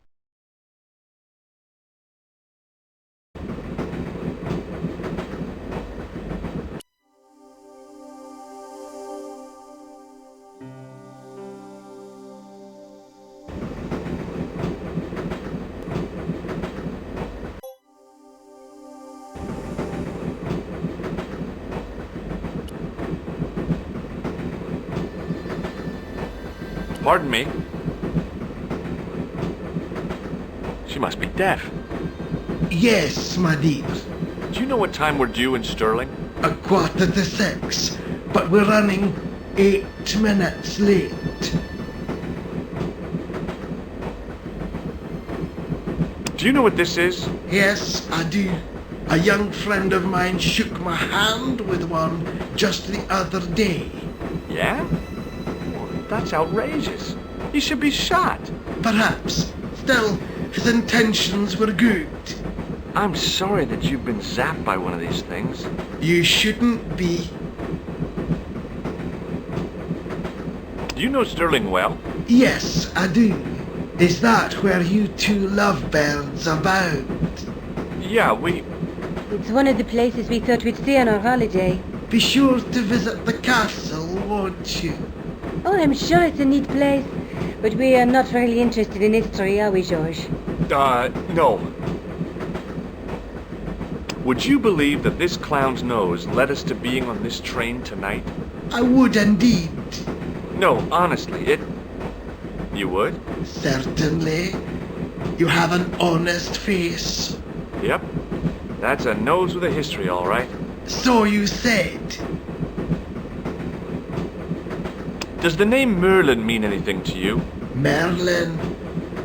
Pardon me. She must be deaf. Yes, my dear. Do you know what time we're due in Stirling? 6:15, but we're running 8 minutes late. Do you know what this is? Yes, I do. A young friend of mine shook my hand with one just the other day. Yeah? Well, that's outrageous. He should be shot. Perhaps. Still, his intentions were good. I'm sorry that you've been zapped by one of these things. You shouldn't be. Do you know Stirling well? Yes, I do. Is that where you two lovebirds abound? Yeah, It's one of the places we thought we'd stay on our holiday. Be sure to visit the castle, won't you? Oh, I'm sure it's a neat place. But we are not really interested in history, are we, George? No. Would you believe that this clown's nose led us to being on this train tonight? I would indeed. No, honestly, You would? Certainly. You have an honest face. Yep. That's a nose with a history, all right. So you said. Does the name Merlin mean anything to you? Merlin,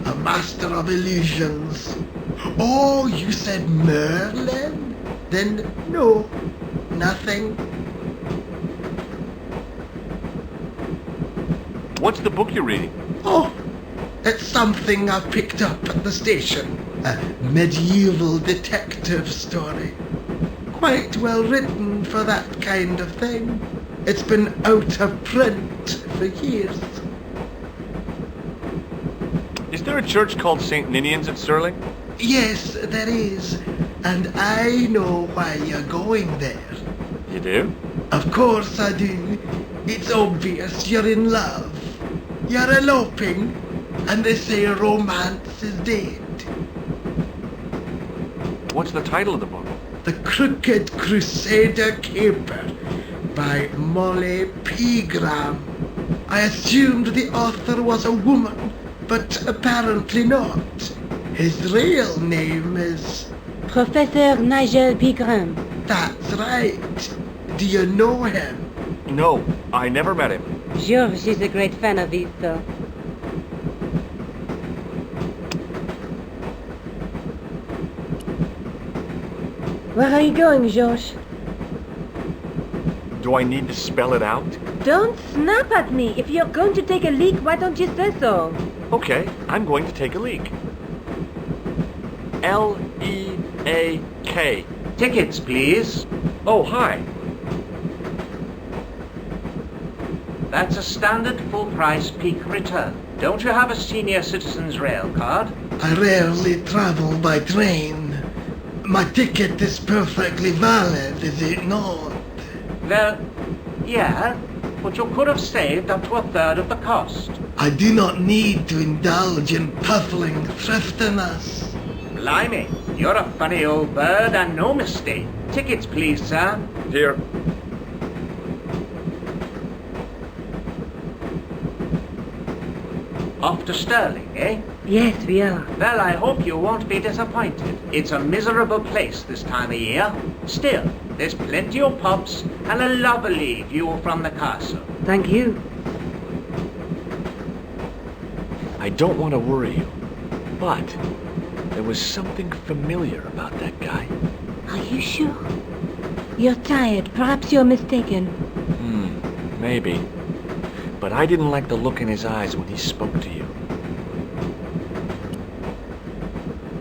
a master of illusions. Oh, you said Merlin? Then no, nothing. What's the book you're reading? Oh, it's something I picked up at the station. A medieval detective story. Quite well written for that kind of thing. It's been out of print for years. Is there a church called St. Ninian's at Stirling? Yes, there is. And I know why you're going there. You do? Of course I do. It's obvious you're in love. You're eloping, and they say romance is dead. What's the title of the book? The Crooked Crusader Caper by Molly Pegram. I assumed the author was a woman, but apparently not. His real name is... Professor Nigel Pegram. That's right. Do you know him? No, I never met him. George is a great fan of these, though. Where are you going, George? Do I need to spell it out? Don't snap at me. If you're going to take a leak, why don't you say so? Okay, I'm going to take a leak. L-E-A-K. Tickets, please. Oh, hi. That's a standard full-price peak return. Don't you have a senior citizen's rail card? I rarely travel by train. My ticket is perfectly valid, is it not? Well, yeah, but you could have saved up to a third of the cost. I do not need to indulge in puffling thriftiness. Blimey, you're a funny old bird and no mistake. Tickets, please, sir. Here. Off to Stirling, eh? Yes, we are. Well, I hope you won't be disappointed. It's a miserable place this time of year. Still, there's plenty of pubs and a lovely view from the castle. Thank you. I don't want to worry you, but there was something familiar about that guy. Are you sure? You're tired. Perhaps you're mistaken. Maybe. But I didn't like the look in his eyes when he spoke to you.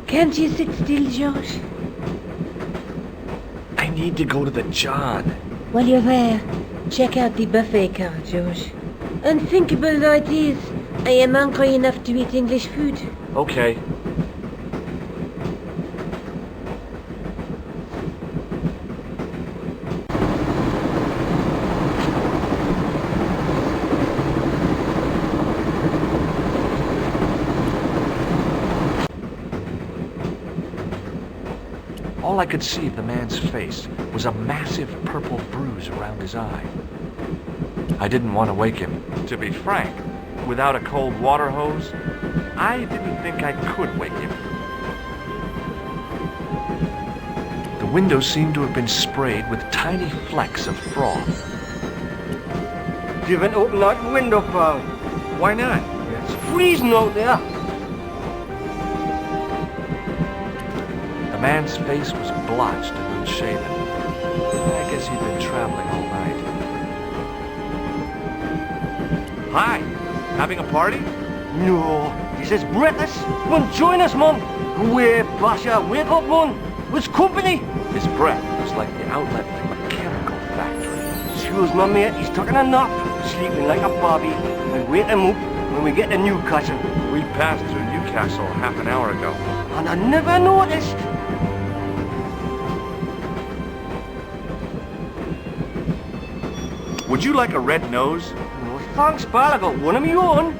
Can't you sit still, George? I need to go to the John. While you're there, check out the buffet car, George. Unthinkable though it is, I am hungry enough to eat English food. Okay. All I could see of the man's face was a massive purple bruise around his eye. I didn't want to wake him. To be frank, without a cold water hose, I didn't think I could wake him. The window seemed to have been sprayed with tiny flecks of froth. You haven't opened that window, pal. Why not? It's freezing out there. The man's face was blotched and unshaven. I guess he'd been traveling all night. Hi! Having a party? No, he says breathless. Come on, join us, Mum. Wait, Basha, wake up, Mum. What's company? His breath was like the outlet from a chemical factory. Excuse me, mate, he's taking a nap, sleeping like a bobby. We'll wake him up when we get to Newcastle. We passed through Newcastle half an hour ago. And I never noticed. Would you like a red nose? No thanks, pal, I got one of my own.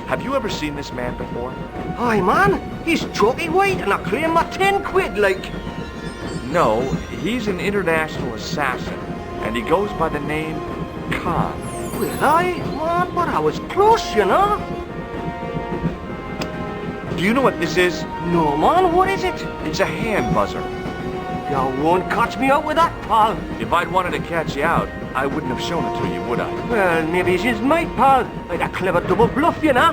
Have you ever seen this man before? Aye, man, he's chalky white and I claim my 10 quid, like. No, he's an international assassin, and he goes by the name Khan. Well, aye, man, but I was close, you know. Do you know what this is? No, man, what is it? It's a hand buzzer. You won't catch me out with that, pal. If I'd wanted to catch you out, I wouldn't have shown it to you, would I? Well, maybe she's my pal. Like a clever double bluff, you know.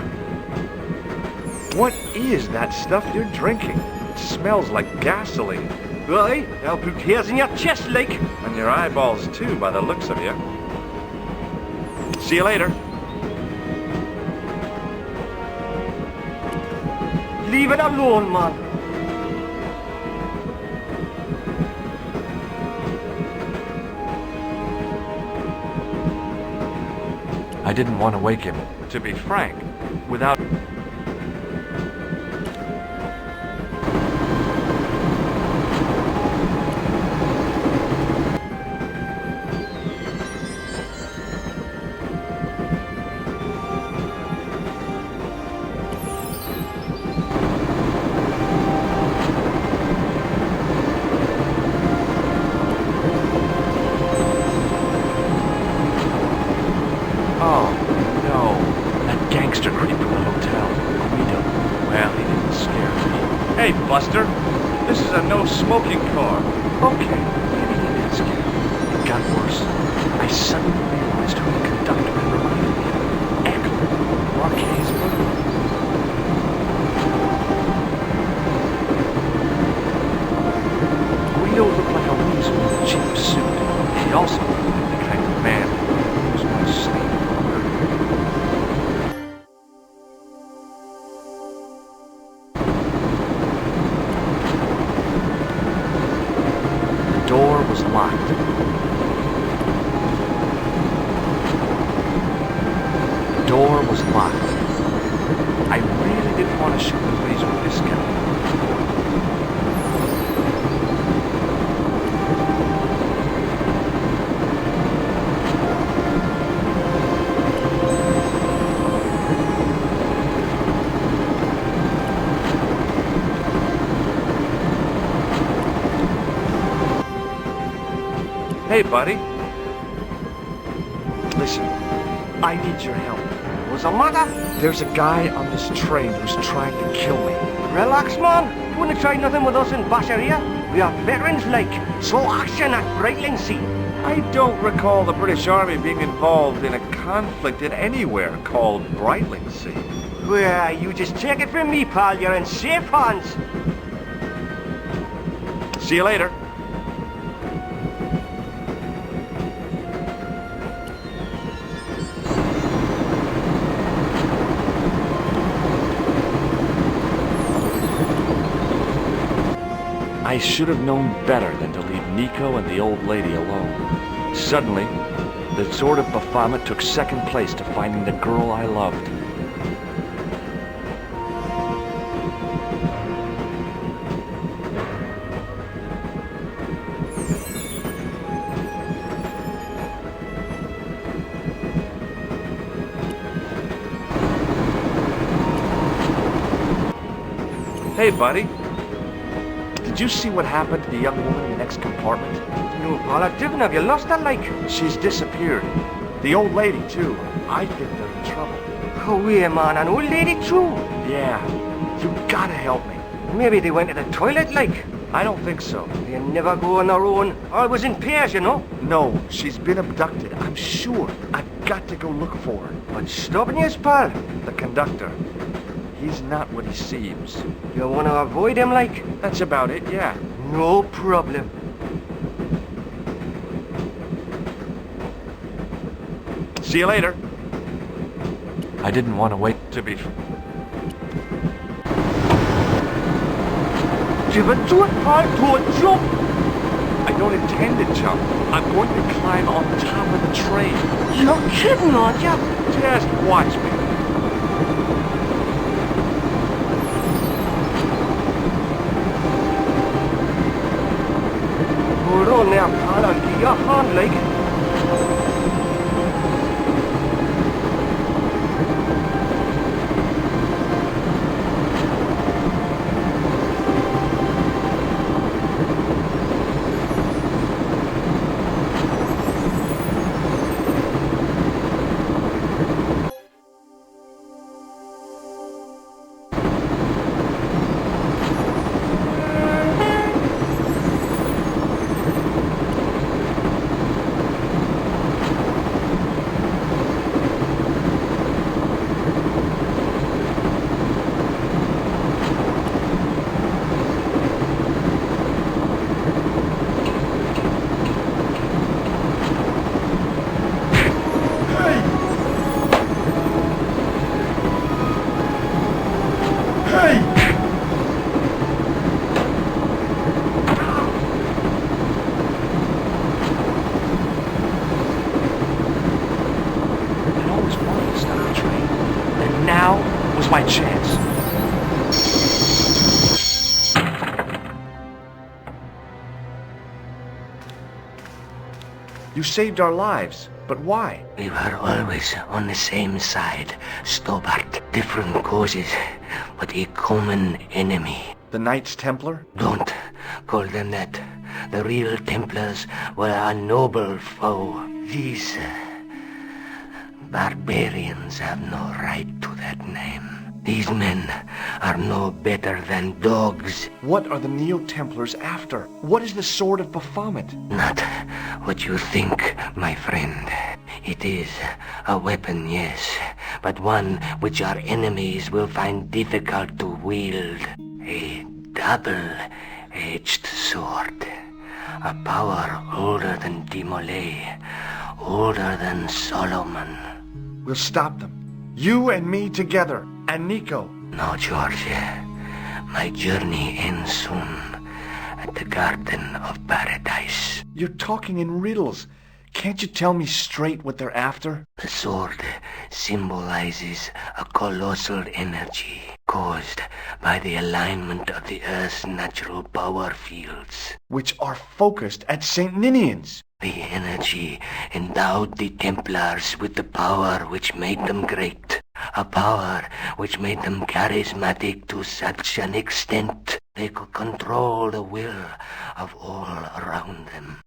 What is that stuff you're drinking? It smells like gasoline. Right, I'll put hairs in your chest, like. And your eyeballs, too, by the looks of you. See you later. Leave it alone, man. I didn't want to wake him. To be frank, without... Oh, no. That gangster creep from the hotel. Guido. Well, he didn't scare me. Hey, Buster. This is a no-smoking car. Okay, maybe he did scare me. It got worse. I suddenly realized who the conductor had reminded me of. Eckler. Marquet's brother. Guido looked like a weasel in a cheap suit. He also looked like the kind of man who was my slave. The door was locked. The door was locked. I really didn't want to shoot the breeze with this guy. Hey, buddy. Listen, I need your help. What's the matter? There's a guy on this train who's trying to kill me. Relax, man. You wouldn't try nothing with us in Basharia. We are veterans like. Slow action at Brightlingsea. I don't recall the British Army being involved in a conflict in anywhere called Brightlingsea. Well, you just take it from me, pal. You're in safe hands. See you later. I should have known better than to leave Nico and the old lady alone. Suddenly, the sword of Baphomet took second place to finding the girl I loved. Hey, buddy. Did you see what happened to the young woman in the next compartment? No, pal, I didn't. Have you lost her, like? She's disappeared. The old lady, too. I think they're in trouble. Oh, yeah, man. An old lady, too. Yeah. You gotta help me. Maybe they went to the toilet, like. I don't think so. They never go on their own. Always in pairs, you know. No, she's been abducted. I'm sure. I've got to go look for her. What's stopping you, pal? The conductor. He's not what he seems. You want to avoid him, like? That's about it, yeah. No problem. See you later. I didn't want to wait to be... Give it to it, pal. Do a jump. I don't intend to jump. I'm going to climb on top of the train. You're kidding, aren't you? Just watch me. Hold on now, pal. I'll give you a hand, like. My chance. You saved our lives, but why? We were always on the same side, Stobart. Different causes, but a common enemy. The Knights Templar? Don't call them that. The real Templars were a noble foe. These barbarians have no right to that name. These men are no better than dogs. What are the Neo-Templars after? What is the Sword of Baphomet? Not what you think, my friend. It is a weapon, yes, but one which our enemies will find difficult to wield. A double-edged sword. A power older than Dimolay, older than Solomon. We'll stop them. You and me together. And Nico. No, George. My journey ends soon at the Garden of Paradise. You're talking in riddles. Can't you tell me straight what they're after? The sword symbolizes a colossal energy caused by the alignment of the Earth's natural power fields, which are focused at St. Ninian's. The energy endowed the Templars with the power which made them great. A power which made them charismatic to such an extent they could control the will of all around them.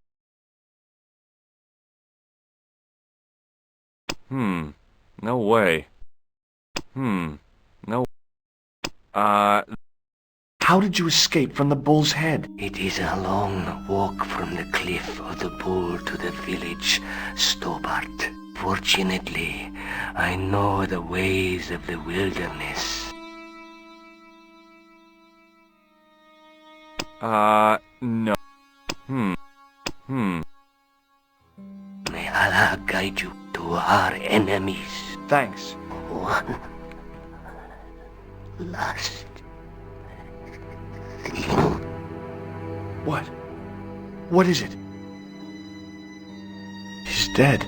No way. No. How did you escape from the bull's head? It is a long walk from the cliff of the bull to the village, Stobart. Fortunately, I know the ways of the wilderness. No. May Allah guide you to our enemies. Thanks. One last thing. What? What is it? He's dead.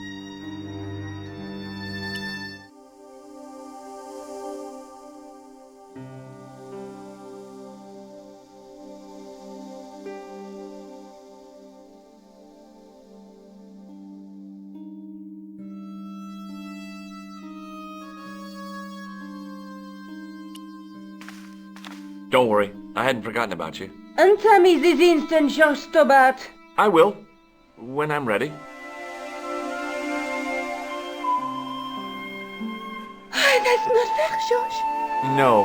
Don't worry. I hadn't forgotten about you. Answer me this instant, George Stobart. I will. When I'm ready. That's not fair, George. No.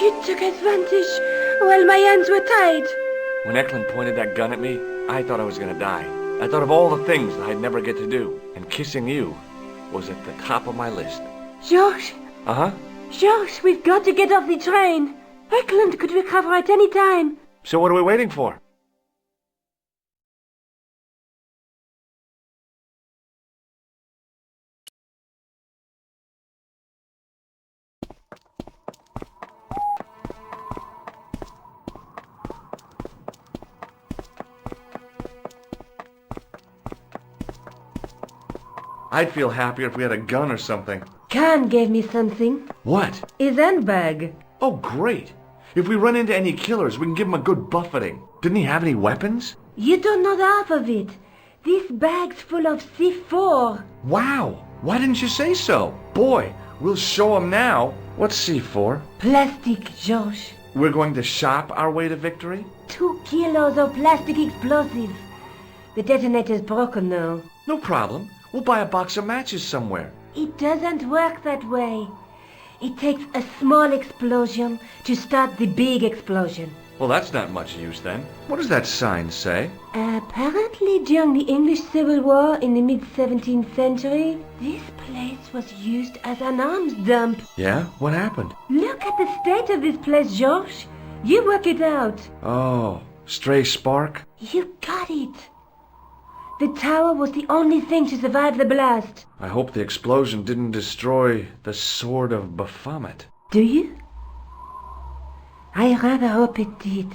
You took advantage while my hands were tied. When Eklund pointed that gun at me, I thought I was gonna die. I thought of all the things that I'd never get to do. And kissing you was at the top of my list. George. Uh-huh. George, we've got to get off the train. Eklund could recover at any time. So what are we waiting for? I'd feel happier if we had a gun or something. Khan gave me something. What? His handbag. Oh, great. If we run into any killers, we can give them a good buffeting. Didn't he have any weapons? You don't know the half of it. This bag's full of C4. Wow. Why didn't you say so? Boy, we'll show them now. What's C4? Plastic, George. We're going to shop our way to victory? 2 kilos of plastic explosive. The detonator's broken now. No problem. We'll buy a box of matches somewhere. It doesn't work that way. It takes a small explosion to start the big explosion. Well, that's not much use then. What does that sign say? Apparently during the English Civil War in the mid-17th century, this place was used as an arms dump. Yeah? What happened? Look at the state of this place, George. You work it out. Oh, stray spark? You got it. The tower was the only thing to survive the blast. I hope the explosion didn't destroy the Sword of Baphomet. Do you? I rather hope it did.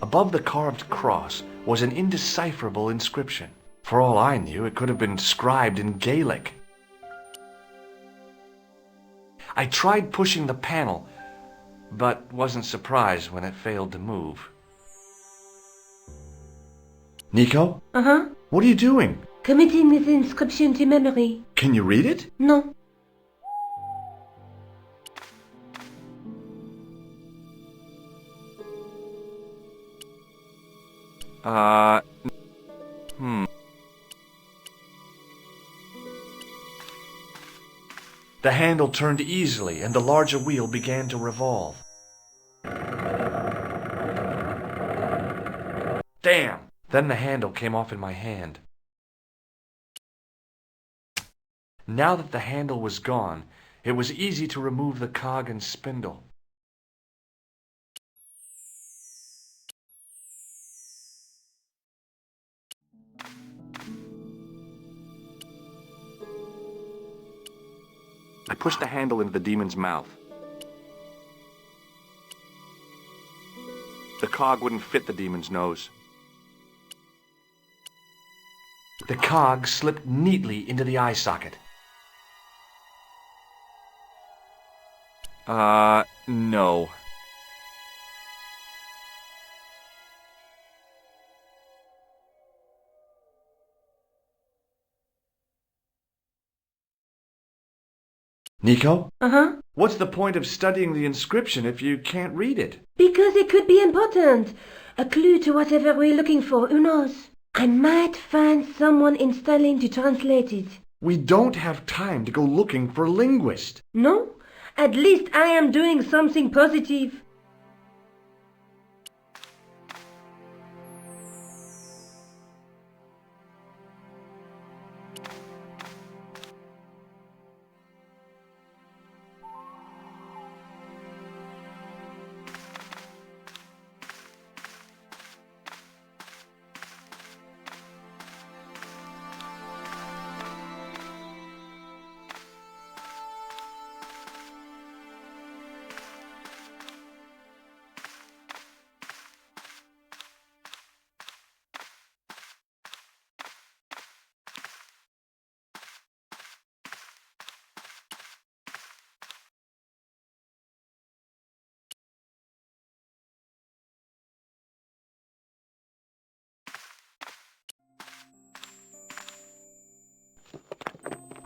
Above the carved cross was an indecipherable inscription. For all I knew, it could have been scribed in Gaelic. I tried pushing the panel, but wasn't surprised when it failed to move. Nico? Uh-huh. What are you doing? Committing this inscription to memory. Can you read it? No. The handle turned easily, and the larger wheel began to revolve. Damn! Then the handle came off in my hand. Now that the handle was gone, it was easy to remove the cog and spindle. I pushed the handle into the demon's mouth. The cog wouldn't fit the demon's nose. The cog slipped neatly into the eye socket. No. Nico? Uh-huh. What's the point of studying the inscription if you can't read it? Because it could be important. A clue to whatever we're looking for, who knows? I might find someone in Stirling to translate it. We don't have time to go looking for a linguist. No? At least I am doing something positive.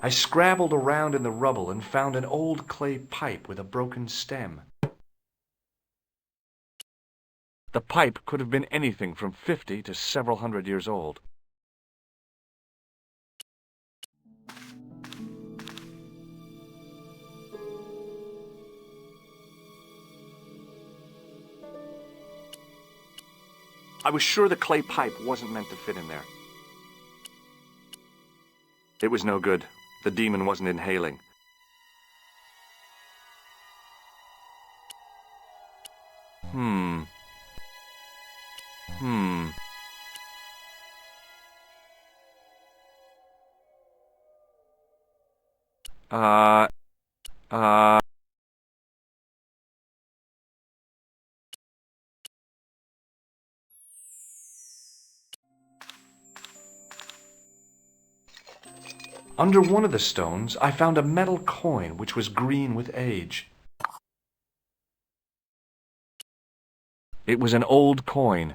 I scrabbled around in the rubble and found an old clay pipe with a broken stem. The pipe could have been anything from 50 to several hundred years old. I was sure the clay pipe wasn't meant to fit in there. It was no good. The demon wasn't inhaling. Hmm. Under one of the stones, I found a metal coin which was green with age. It was an old coin.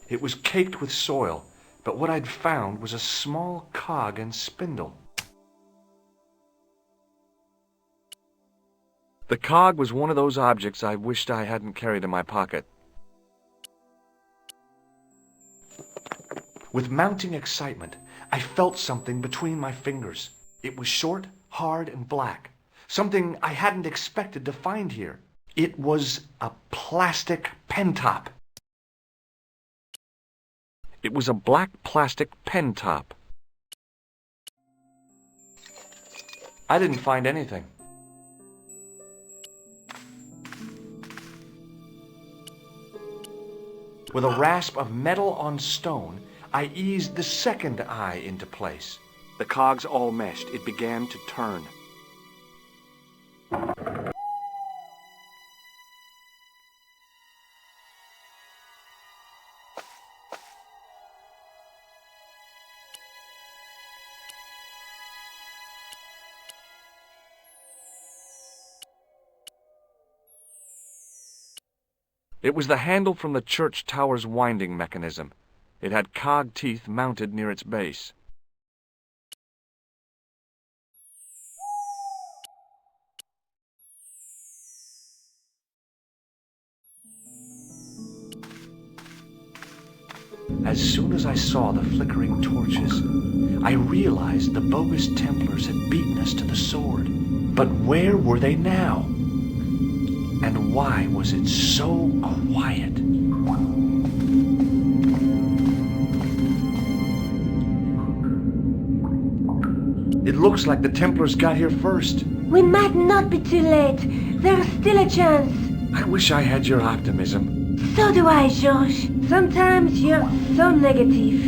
It was caked with soil, but what I'd found was a small cog and spindle. The cog was one of those objects I wished I hadn't carried in my pocket. With mounting excitement, I felt something between my fingers. It was short, hard, and black. Something I hadn't expected to find here. It was a plastic pen top. It was a black plastic pen top. I didn't find anything. With a rasp of metal on stone, I eased the second eye into place. The cogs all meshed. It began to turn. It was the handle from the church tower's winding mechanism. It had cog teeth mounted near its base. As soon as I saw the flickering torches, I realized the bogus Templars had beaten us to the sword. But where were they now? And why was it so quiet? It looks like the Templars got here first. We might not be too late. There's still a chance. I wish I had your optimism. So do I, George. Sometimes you're so negative.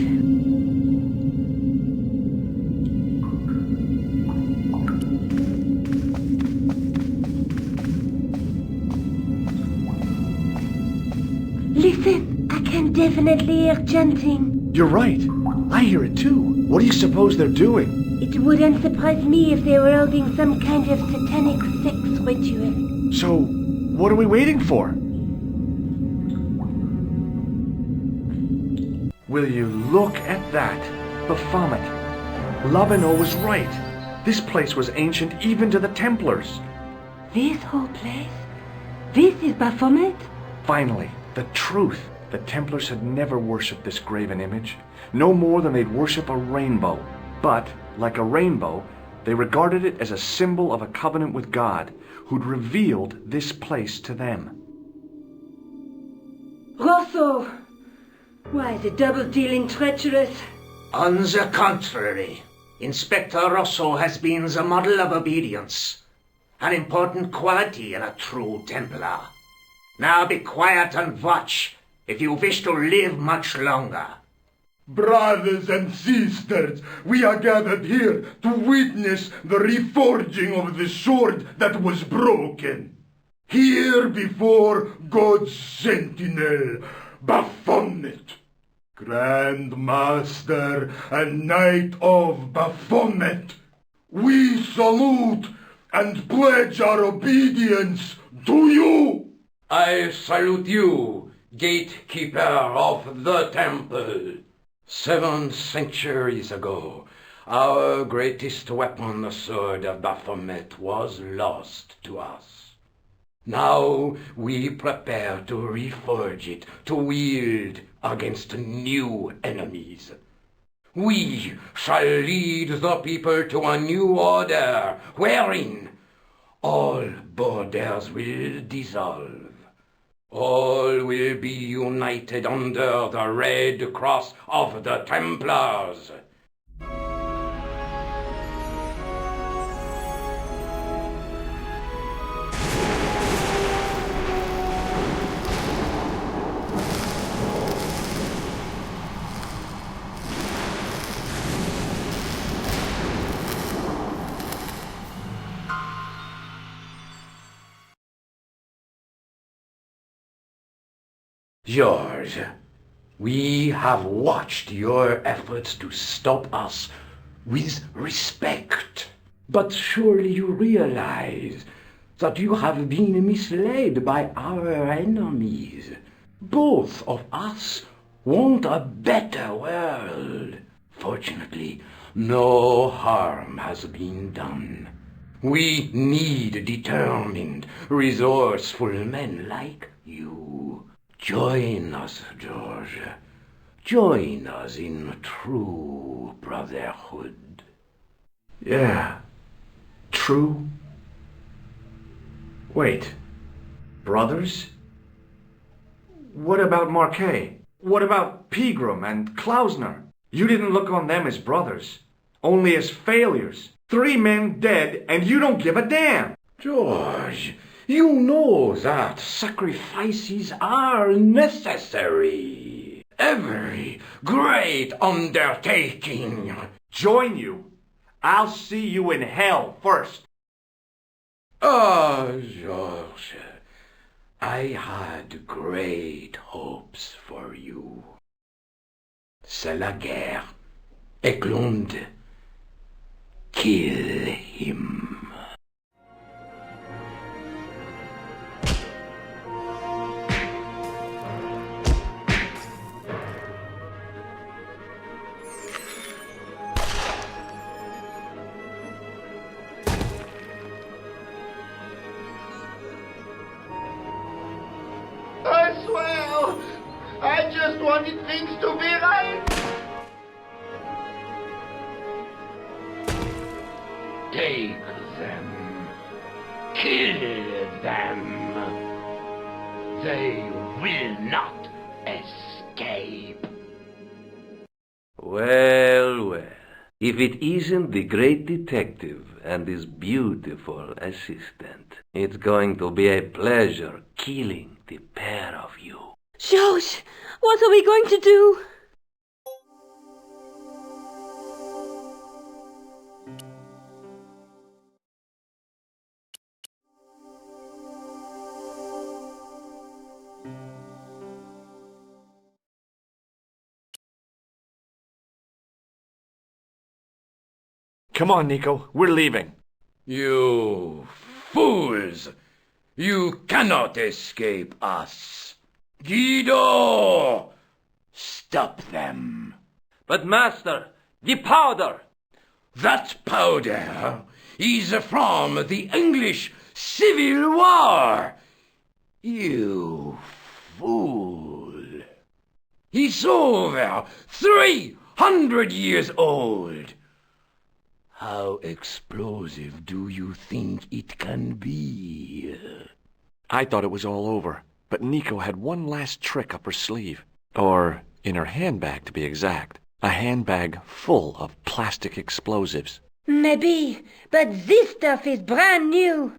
Listen, I can definitely hear chanting. You're right. I hear it too. What do you suppose they're doing? It wouldn't surprise me if they were holding some kind of satanic sex ritual. So, what are we waiting for? Will you look at that? Baphomet. Lavino was right. This place was ancient even to the Templars. This whole place? This is Baphomet? Finally, the truth. The Templars had never worshipped this graven image, no more than they'd worship a rainbow. But, like a rainbow, they regarded it as a symbol of a covenant with God, who'd revealed this place to them. Rosso! Why, the double-dealing treacherous? On the contrary, Inspector Rosso has been the model of obedience, an important quality in a true Templar. Now be quiet and watch, if you wish to live much longer. Brothers and sisters, we are gathered here to witness the reforging of the sword that was broken. Here before God's sentinel, Baphomet, Grand Master and Knight of Baphomet, we salute and pledge our obedience to you. I salute you, gatekeeper of the temple. 7 centuries ago, our greatest weapon, the sword of Baphomet, was lost to us. Now we prepare to reforge it, to wield against new enemies. We shall lead the people to a new order, wherein all borders will dissolve. All will be united under the red cross of the Templars. George, we have watched your efforts to stop us with respect. But surely you realize that you have been misled by our enemies. Both of us want a better world. Fortunately, no harm has been done. We need determined, resourceful men like you. Join us, George. Join us in true brotherhood. Yeah. True. Wait. Brothers? What about Marquet? What about Pegram and Klausner? You didn't look on them as brothers, only as failures. 3 men dead, and you don't give a damn. George, you know that sacrifices are necessary. Every great undertaking. Join you. I'll see you in hell first. Ah, George, I had great hopes for you. C'est la guerre. Eklund, kill him. I swear, I just wanted things to be right. Take them. Kill them. They will not escape. Well, well. If it isn't the great detective and his beautiful assistant, it's going to be a pleasure killing the pair of you. George, what are we going to do? Come on, Nico. We're leaving. You fools! You cannot escape us. Guido! Stop them. But master, the powder! That powder is from the English Civil War. You fool. He's over 300 years old. How explosive do you think it can be? I thought it was all over, but Nico had one last trick up her sleeve. Or in her handbag, to be exact. A handbag full of plastic explosives. Maybe, but this stuff is brand new.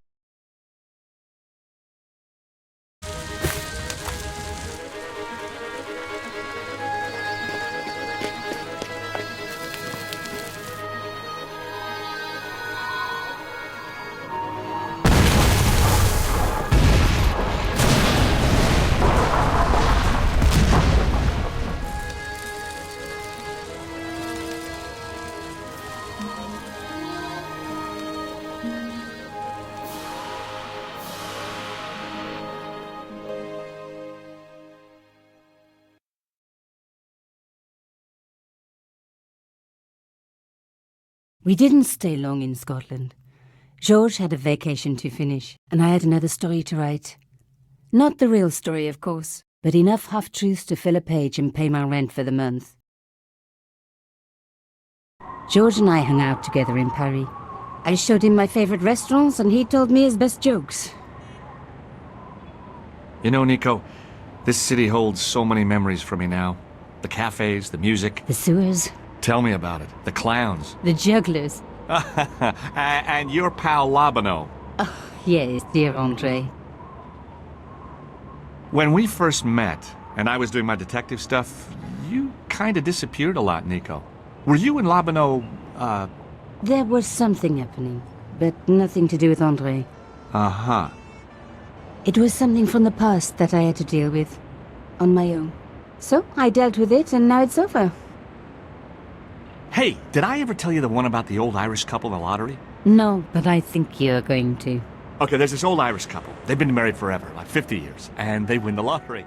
We didn't stay long in Scotland. George had a vacation to finish, and I had another story to write. Not the real story, of course, but enough half-truths to fill a page and pay my rent for the month. George and I hung out together in Paris. I showed him my favourite restaurants, and he told me his best jokes. You know, Nico, this city holds so many memories for me now. The cafes, the music. The sewers. Tell me about it. The clowns. The jugglers. And your pal Labano. Oh, yes, dear Andre. When we first met, and I was doing my detective stuff, you kind of disappeared a lot, Nico. Were you and Labano, There was something happening, but nothing to do with Andre. Uh-huh. It was something from the past that I had to deal with, on my own. So, I dealt with it, and now it's over. Hey, did I ever tell you the one about the old Irish couple in the lottery? No, but I think you're going to. Okay, there's this old Irish couple. They've been married forever, like 50 years, and they win the lottery.